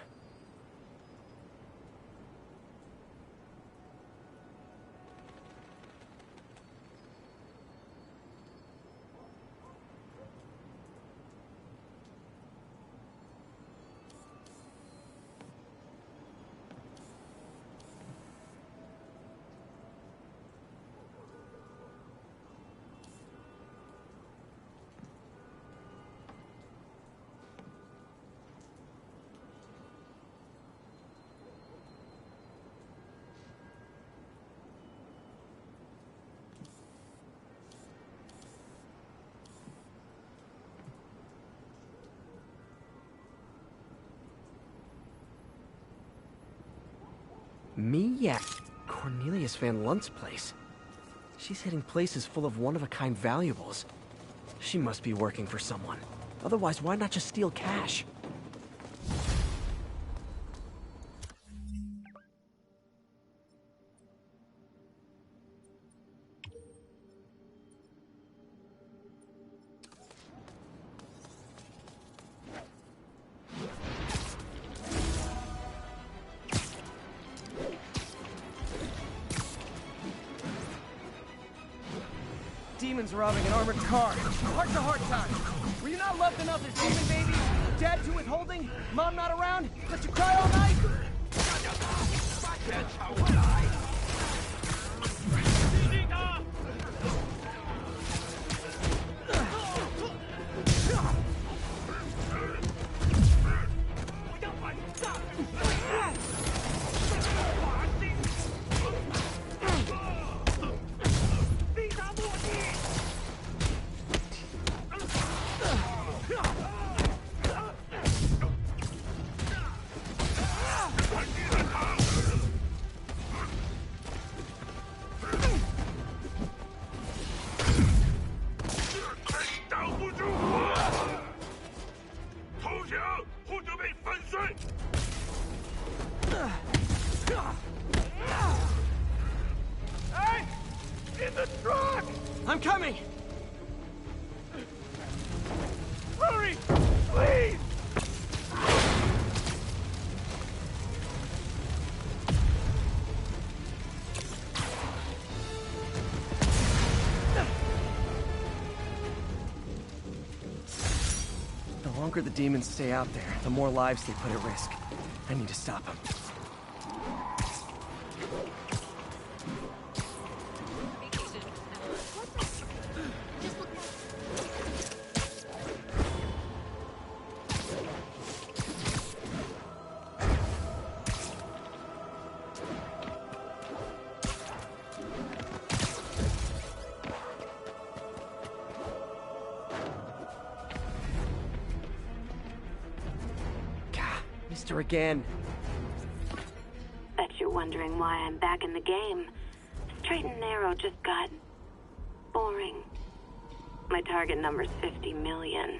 [SPEAKER 2] Me at Cornelius Van Lunt's place. She's hitting places full of one-of-a-kind valuables. She must be working for someone. Otherwise, why not just steal cash? Demons robbing an armored car. Heart-to-heart time. Were you not loved enough as demon baby? Dad too withholding? Mom not around? Let you cry all night? I'm coming! Hurry! Please! longer the demons stay out there, the more lives they put at risk. I need to stop them. Her again.
[SPEAKER 8] Bet you're wondering why I'm back in the game. Straight and narrow just got boring. My target number's 50 million.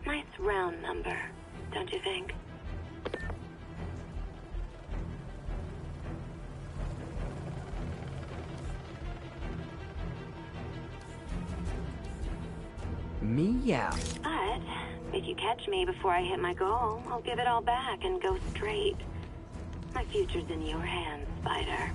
[SPEAKER 8] Nice round number, don't you think?
[SPEAKER 2] Meow.
[SPEAKER 8] But if you catch me before I hit my goal, I'll give it all back and go straight. My future's in your hands, Spider.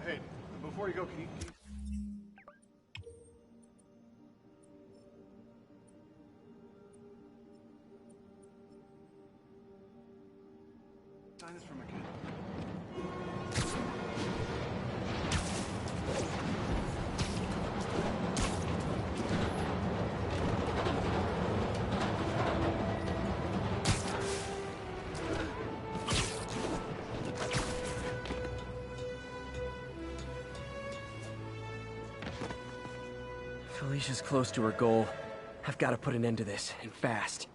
[SPEAKER 17] Hey, before you go, can you... Sign this for McKenna.
[SPEAKER 2] Felicia's close to her goal. I've got to put an end to this, and fast.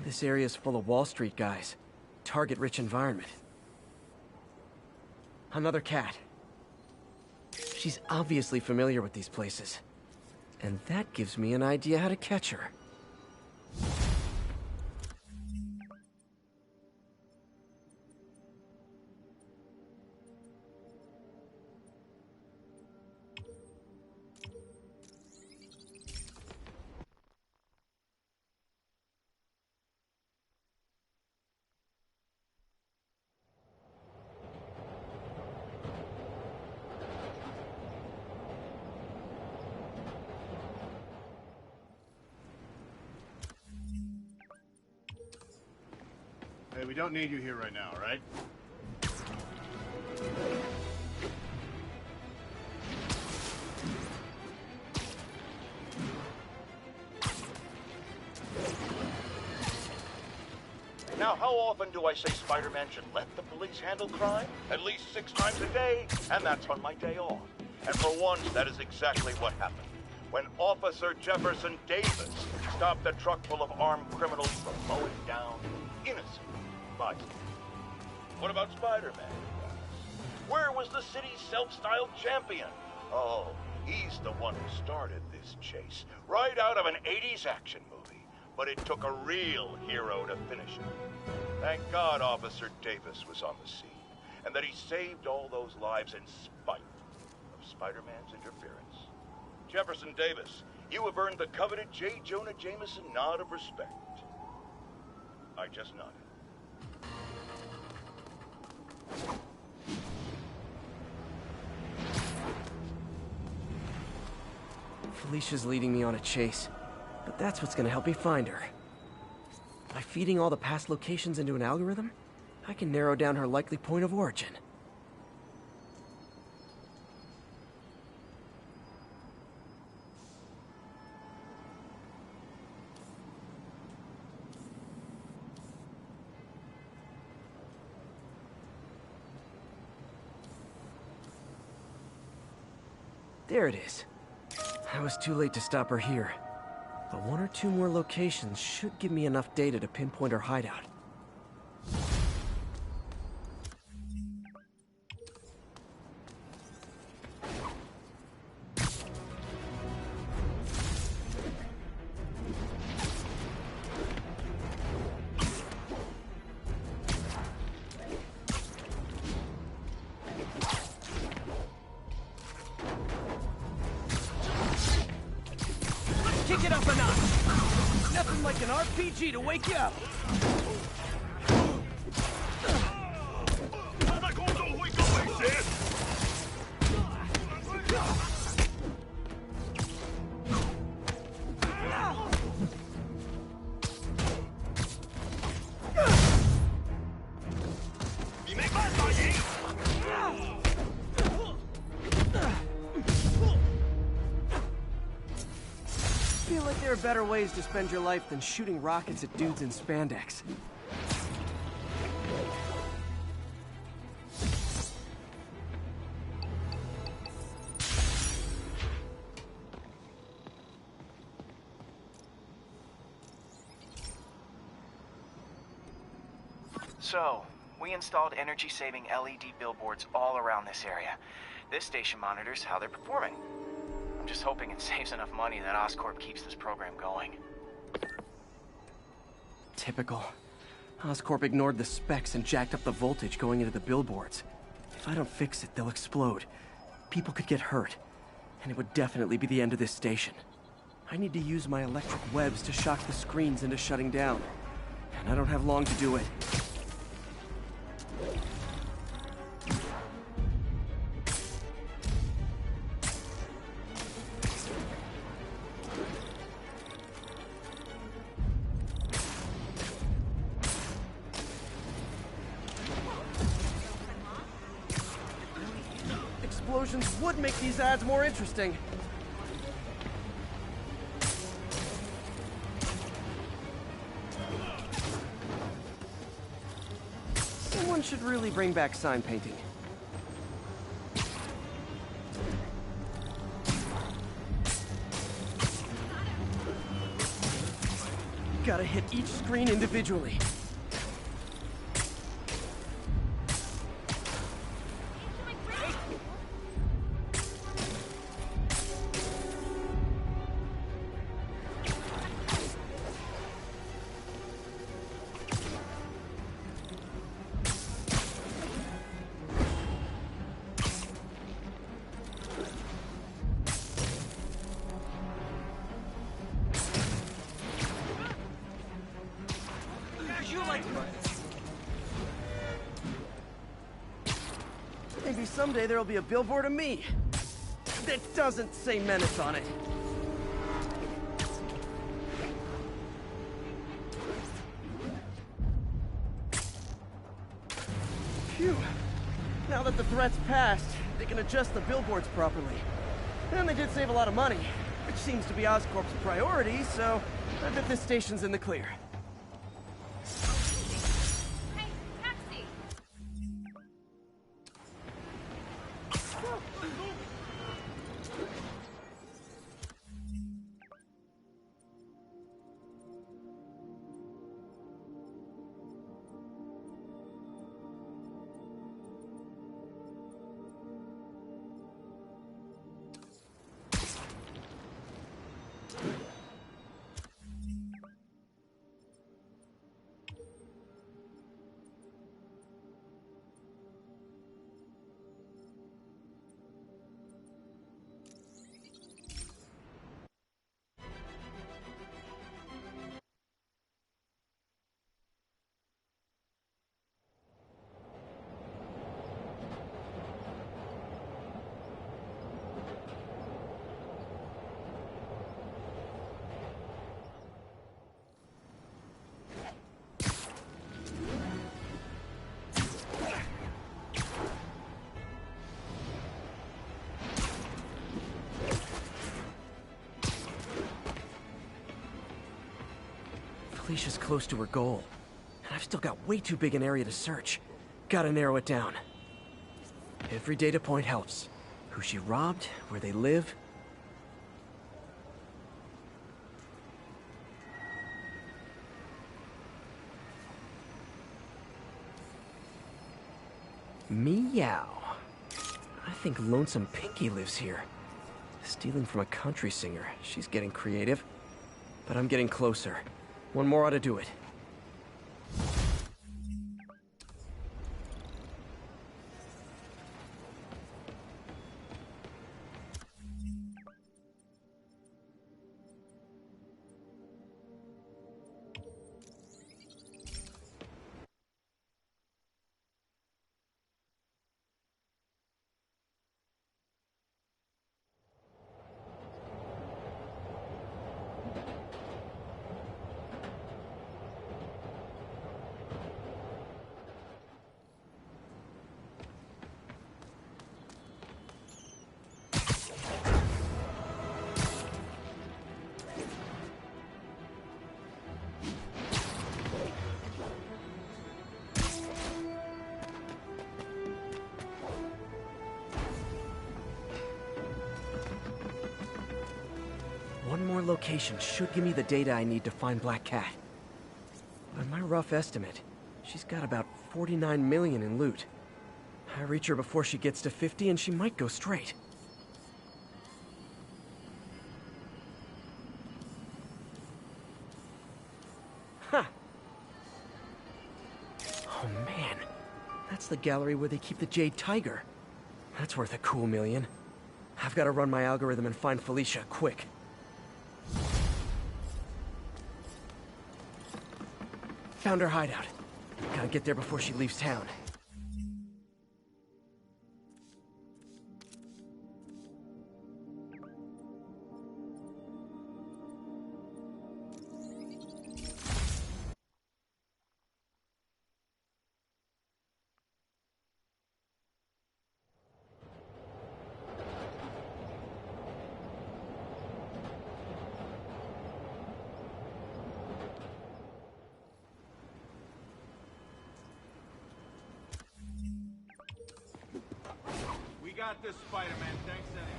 [SPEAKER 2] This area's full of Wall Street guys. Target-rich environment. Another cat. She's obviously familiar with these places. And that gives me an idea how to catch her.
[SPEAKER 17] Hey, we don't need you here right now, all right?
[SPEAKER 3] Now, how often do I say Spider-Man should let the police handle crime? At least 6 times a day, and that's on my day off. And for once, that is exactly what happened. When Officer Jefferson Davis stopped a truck full of armed criminals from mowing down innocent bystanders. What about Spider-Man? Where was the city's self-styled champion? Oh, he's the one who started this chase, right out of an 80s action movie. But it took a real hero to finish it. Thank God Officer Davis was on the scene, and that he saved all those lives in spite of Spider-Man's interference. Jefferson Davis, you have earned the coveted J. Jonah Jameson nod of respect. I just nodded.
[SPEAKER 2] Felicia's leading me on a chase, but that's what's gonna help me find her. By feeding all the past locations into an algorithm, I can narrow down her likely point of origin. There it is. I was too late to stop her here. But 1 or 2 more locations should give me enough data to pinpoint her hideout.
[SPEAKER 12] Kick it up a notch! Nothing like an RPG to wake you up!
[SPEAKER 2] I feel like there are better ways to spend your life than shooting rockets at dudes in spandex.
[SPEAKER 4] So, we installed energy-saving LED billboards all around this area. This station monitors how they're performing. I'm just hoping it saves enough money that Oscorp keeps this program going.
[SPEAKER 2] Typical. Oscorp ignored the specs and jacked up the voltage going into the billboards. If I don't fix it, they'll explode. People could get hurt. And it would definitely be the end of this station. I need to use my electric webs to shock the screens into shutting down. And I don't have long to do it. Explosions would make these ads more interesting. Someone should really bring back sign painting. Gotta hit each screen individually. Maybe someday there'll be a billboard of me that doesn't say Menace on it. Phew. Now that the threat's passed, they can adjust the billboards properly. And they did save a lot of money, which seems to be Oscorp's priority, so I bet this station's in the clear. Felicia's close to her goal, and I've still got way too big an area to search. Gotta narrow it down. Every data point helps. Who she robbed, where they live. Meow. I think Lonesome Pinky lives here. Stealing from a country singer. She's getting creative. But I'm getting closer. One more ought to do it. One more location should give me the data I need to find Black Cat. By my rough estimate, she's got about 49 million in loot. I reach her before she gets to 50 and she might go straight. Huh. Oh man, that's the gallery where they keep the Jade Tiger. That's worth a cool million. I've got to run my algorithm and find Felicia, quick. Found her hideout. Gotta get there before she leaves town.
[SPEAKER 11] We got this, Spider-Man. Thanks anyway.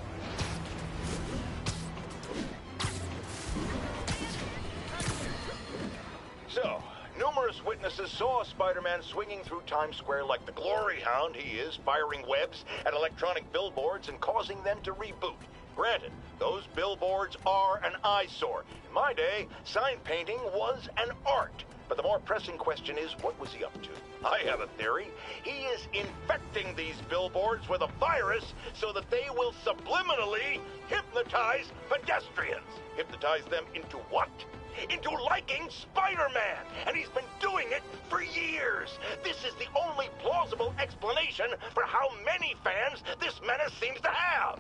[SPEAKER 3] So, numerous witnesses saw Spider-Man swinging through Times Square like the glory hound he is, firing webs at electronic billboards and causing them to reboot. Granted, those billboards are an eyesore. In my day, sign painting was an art. But the more pressing question is, what was he up to? I have a theory. He is infecting these billboards with a virus so that they will subliminally hypnotize pedestrians. Hypnotize them into what? Into liking Spider-Man! And he's been doing it for years! This is the only plausible explanation for how many fans this menace seems to have!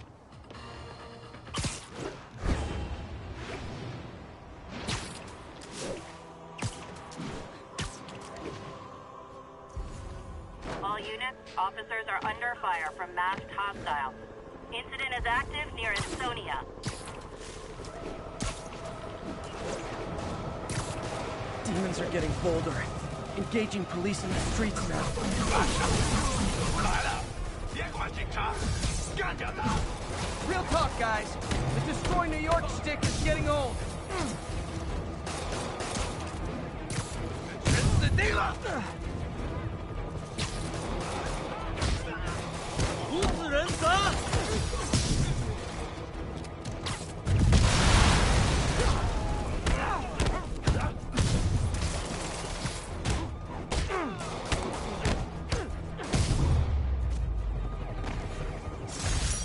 [SPEAKER 8] All units, officers are under fire from masked hostiles. Incident is active near Estonia.
[SPEAKER 2] Demons are getting bolder. Engaging police in the streets now. Real talk, guys. The Destroy New York stick is getting old.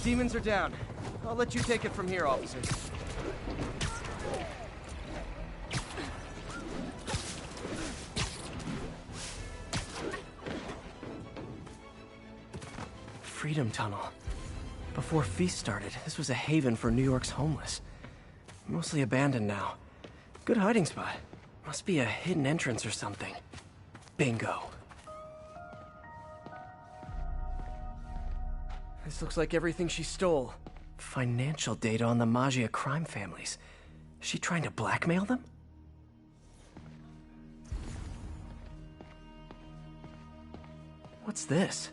[SPEAKER 2] Demons are down. I'll let you take it from here, officers. Freedom Tunnel. Before Feast started, this was a haven for New York's homeless. Mostly abandoned now. Good hiding spot. Must be a hidden entrance or something. Bingo. This looks like everything she stole. Financial data on the Maggia crime families. Is she trying to blackmail them? What's this?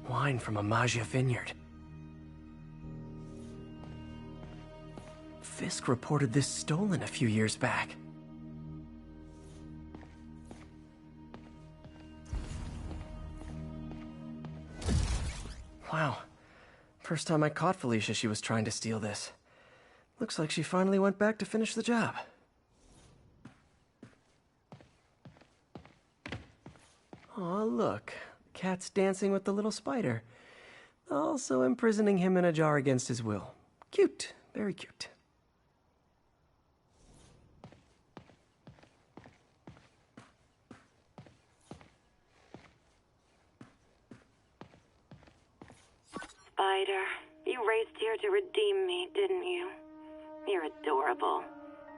[SPEAKER 2] Wine from a Maggia vineyard. Fisk reported this stolen a few years back. Wow. First time I caught Felicia, she was trying to steal this. Looks like she finally went back to finish the job. Aw, look. Cat's dancing with the little spider. Also imprisoning him in a jar against his will. Cute. Very cute.
[SPEAKER 8] Spider, you raced here to redeem me, didn't you? You're adorable.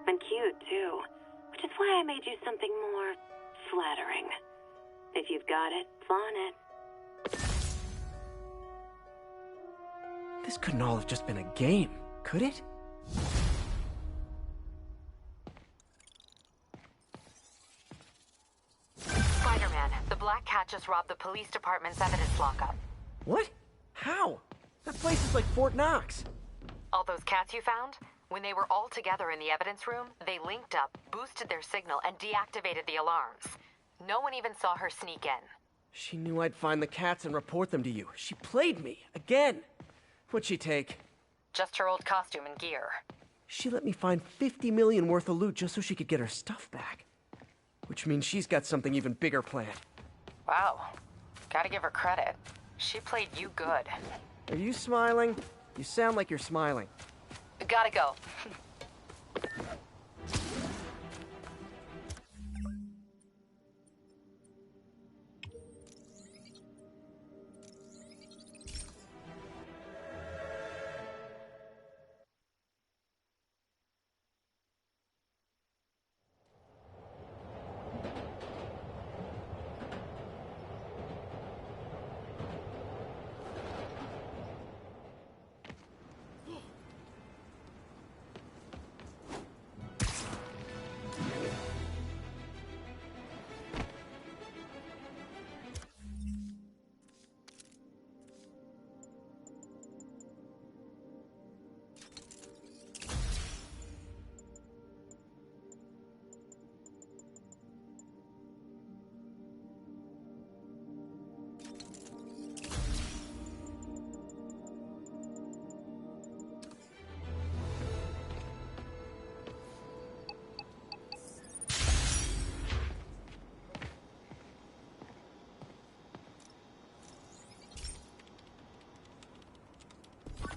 [SPEAKER 8] And cute, too. Which is why I made you something more flattering. If you've got it, flaunt it.
[SPEAKER 2] This couldn't all have just been a game, could it?
[SPEAKER 6] Spider-Man, the Black Cat just robbed the police department's evidence lockup.
[SPEAKER 2] What? How? That place is like Fort Knox.
[SPEAKER 6] All those cats you found? When they were all together in the evidence room, they linked up, boosted their signal, and deactivated the alarms. No one even saw her sneak in.
[SPEAKER 2] She knew I'd find the cats and report them to you. She played me, again. What'd she take?
[SPEAKER 6] Just her old costume and gear.
[SPEAKER 2] She let me find 50 million worth of loot just so she could get her stuff back. Which means she's got something even bigger planned.
[SPEAKER 6] Wow. Gotta give her credit. She played you good.
[SPEAKER 2] Are you smiling? You sound like you're smiling.
[SPEAKER 6] Gotta go.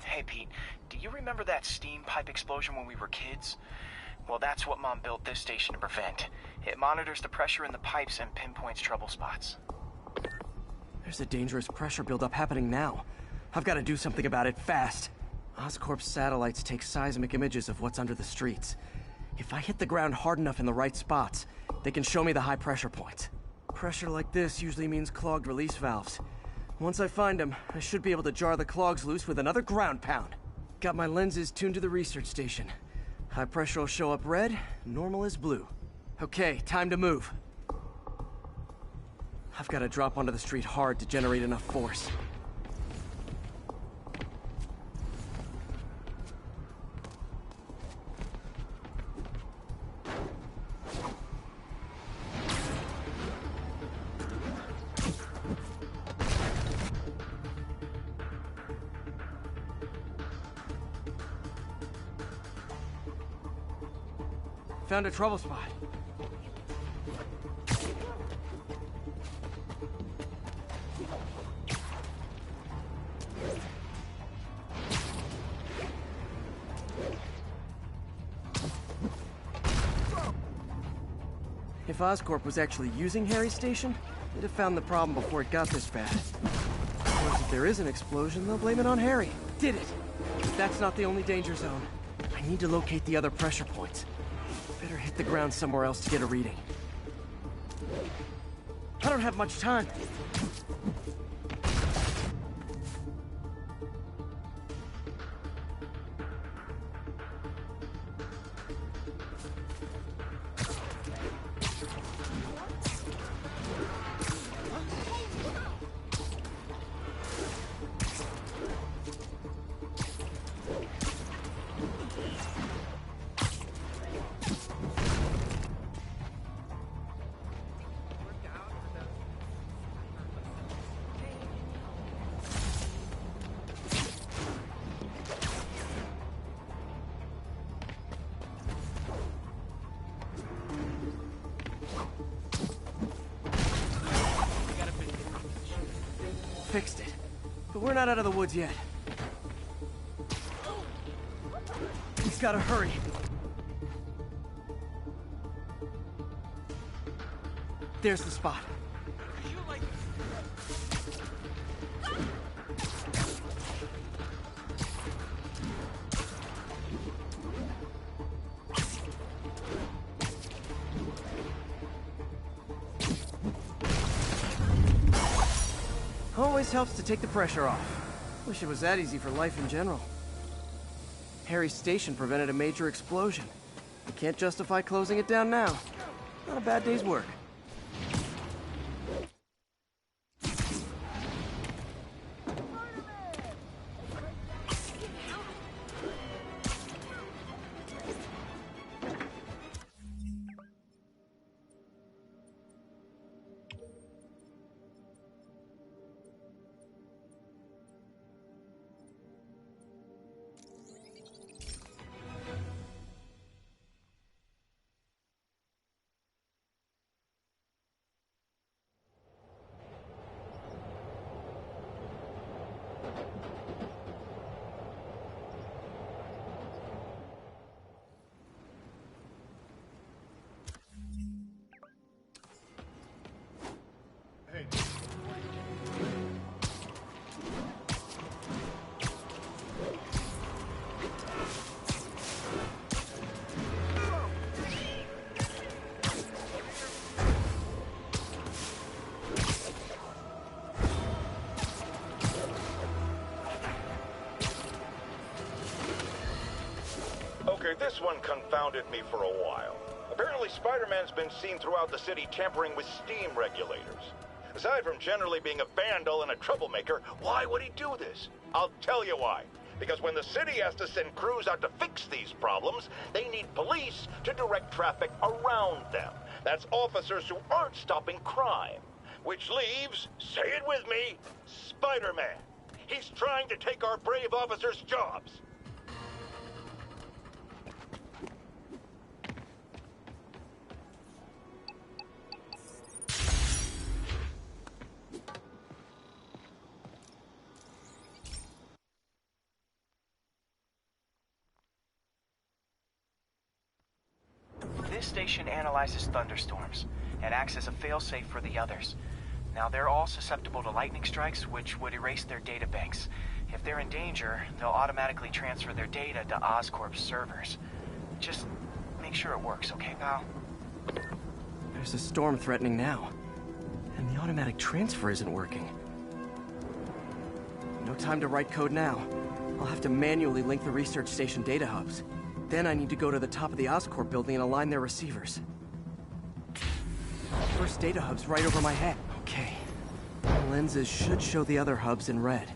[SPEAKER 4] Hey, Pete, do you remember that steam pipe explosion when we were kids? Well, that's what Mom built this station to prevent. It monitors the pressure in the pipes and pinpoints trouble spots.
[SPEAKER 2] There's a dangerous pressure buildup happening now. I've got to do something about it fast. Oscorp's satellites take seismic images of what's under the streets. If I hit the ground hard enough in the right spots, they can show me the high pressure points. Pressure like this usually means clogged release valves. Once I find them, I should be able to jar the clogs loose with another ground pound. Got my lenses tuned to the research station. High pressure will show up red, normal is blue. Okay, time to move. I've got to drop onto the street hard to generate enough force. Found a trouble spot. If Oscorp was actually using Harry's station, they'd have found the problem before it got this bad. Of course, if there is an explosion, they'll blame it on Harry. Did it! But that's not the only danger zone. I need to locate the other pressure points. Better hit the ground somewhere else to get a reading. I don't have much time. Fixed it. But we're not out of the woods yet. He's gotta hurry. There's the spot. Always helps to take the pressure off. Wish it was that easy for life in general. Harry's station prevented a major explosion. I can't justify closing it down now. Not a bad day's work.
[SPEAKER 3] Okay, this one confounded me for a while. Apparently Spider-Man's been seen throughout the city tampering with steam regulators. Aside from generally being a vandal and a troublemaker, why would he do this? I'll tell you why. Because when the city has to send crews out to fix these problems, they need police to direct traffic around them. That's officers who aren't stopping crime. Which leaves, say it with me, Spider-Man. He's trying to take our brave officers' jobs.
[SPEAKER 4] This station analyzes thunderstorms and acts as a failsafe for the others. Now, they're all susceptible to lightning strikes, which would erase their databanks. If they're in danger, they'll automatically transfer their data to Oscorp's servers. Just make sure it works, okay, pal?
[SPEAKER 2] There's a storm threatening now, and the automatic transfer isn't working. No time to write code now. I'll have to manually link the research station data hubs. Then I need to go to the top of the Oscorp building and align their receivers. First data hub's right over my head. Okay. The lenses should show the other hubs in red.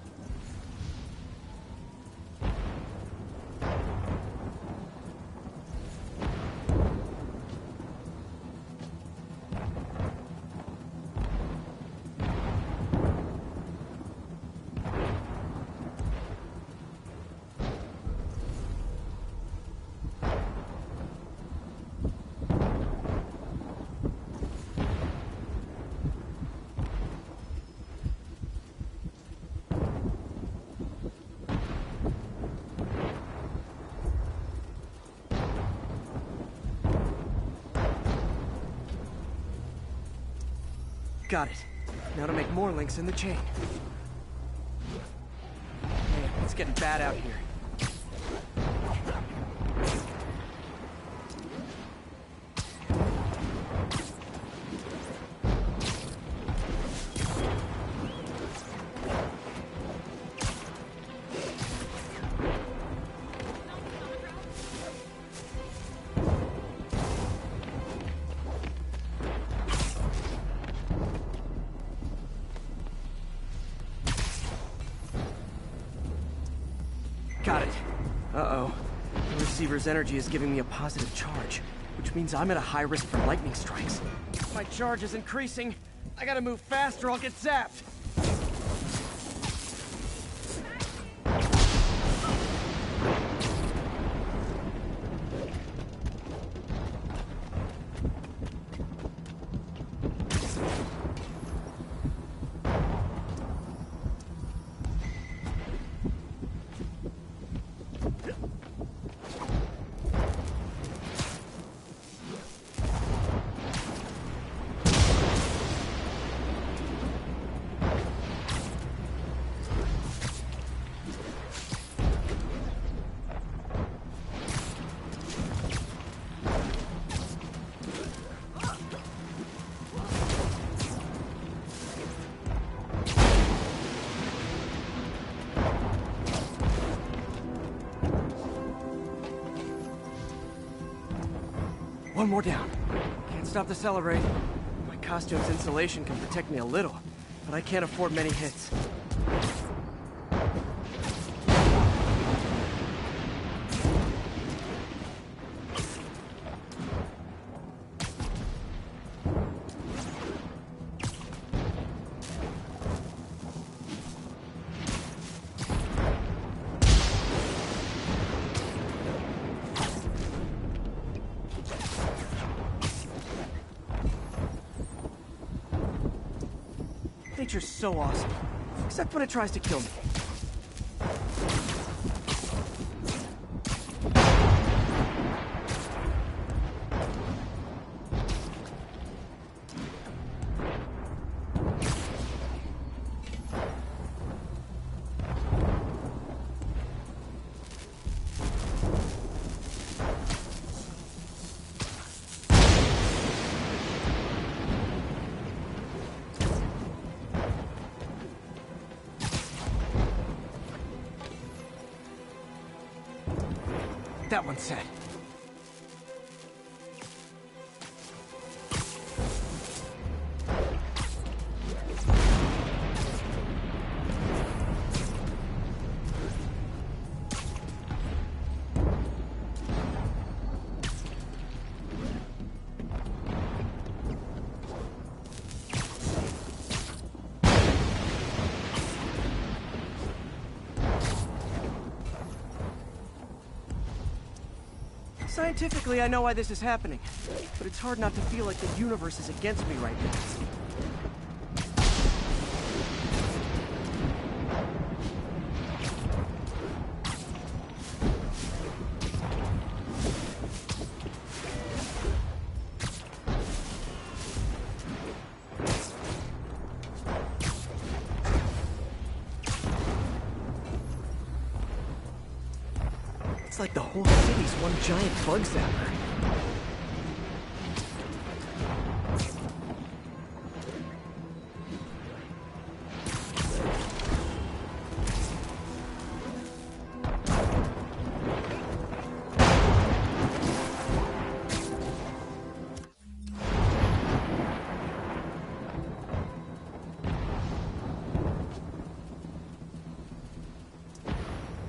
[SPEAKER 2] Got it. Now to make more links in the chain. Man, it's getting bad out here. Got it. Uh-oh. The receiver's energy is giving me a positive charge, which means I'm at a high risk for lightning strikes. My charge is increasing. I gotta move fast or I'll get zapped. One more down. Can't stop the celebrate. My costume's insulation can protect me a little, but I can't afford many hits. Nature's so awesome, except when it tries to kill me. that one said. Scientifically, I know why this is happening, but it's hard not to feel like the universe is against me right now. It's like the whole city's one giant bug zapper.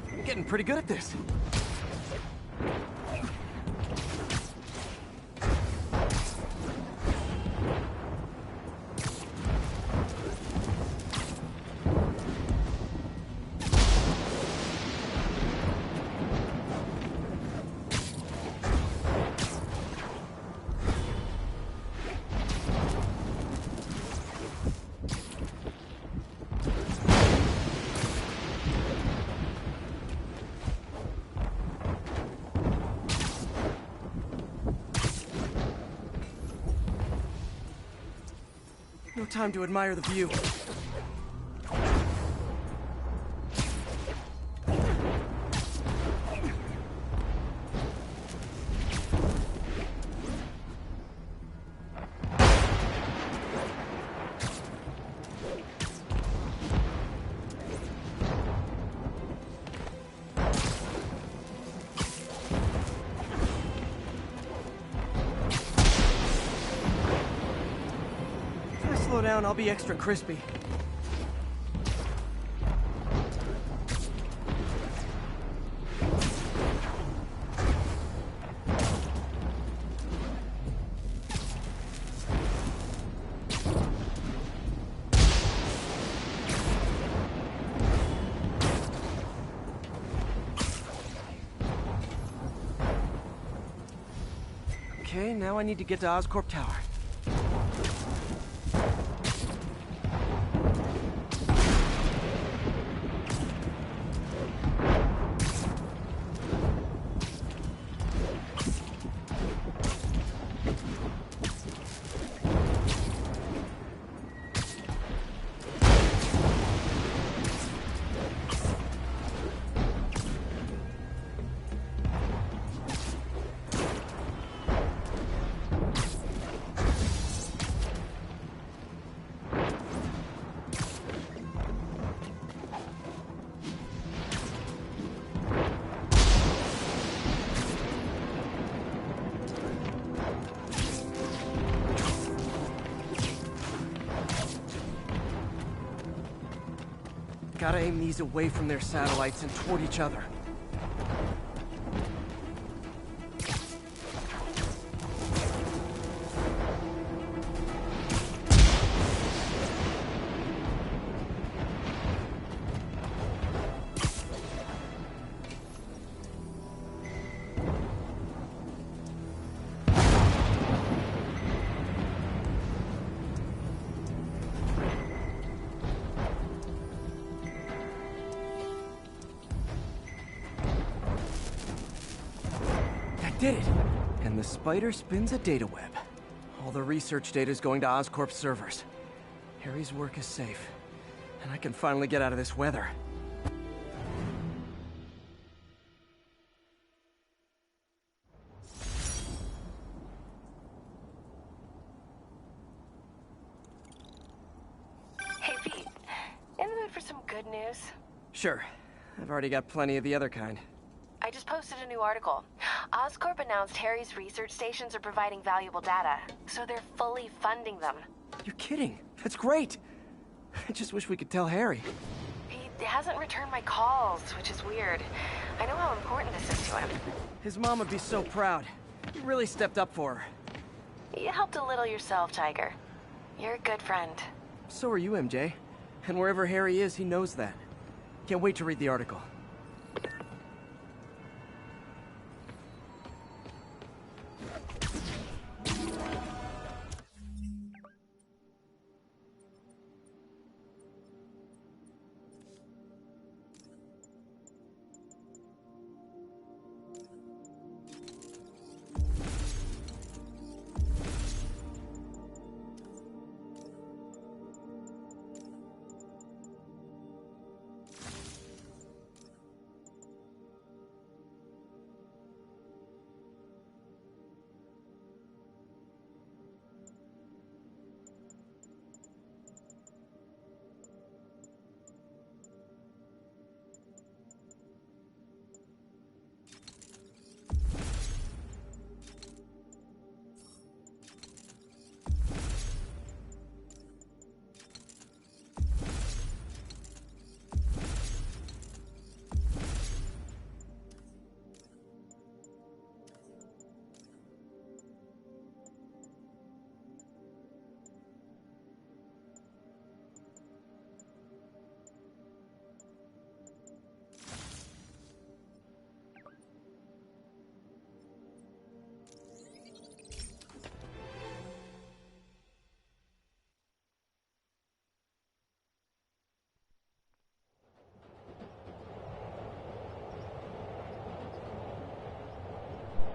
[SPEAKER 2] I'm getting pretty good at this. No time to admire the view. Slow down, I'll be extra crispy. Okay, now I need to get to Oscorp Tower. Gotta aim these away from their satellites and toward each other. Did it! And the spider spins a data web. All the research data is going to Oscorp's servers. Harry's work is safe, and I can finally get out of this weather.
[SPEAKER 20] Hey, Pete. In the mood for some good news?
[SPEAKER 2] Sure. I've already got plenty of the other kind.
[SPEAKER 20] I just posted a new article.
[SPEAKER 6] Oscorp announced Harry's research stations are providing valuable data, so they're fully funding them.
[SPEAKER 2] You're kidding. That's great. I just wish we could tell Harry.
[SPEAKER 6] He hasn't returned my calls, which is weird. I know how important this is to him.
[SPEAKER 2] His mom would be so proud. You really stepped up for her.
[SPEAKER 6] You helped a little yourself, Tiger. You're a good friend.
[SPEAKER 2] So are you, MJ. And wherever Harry is, he knows that. Can't wait to read the article.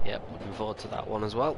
[SPEAKER 7] Yep, looking forward to that one as well.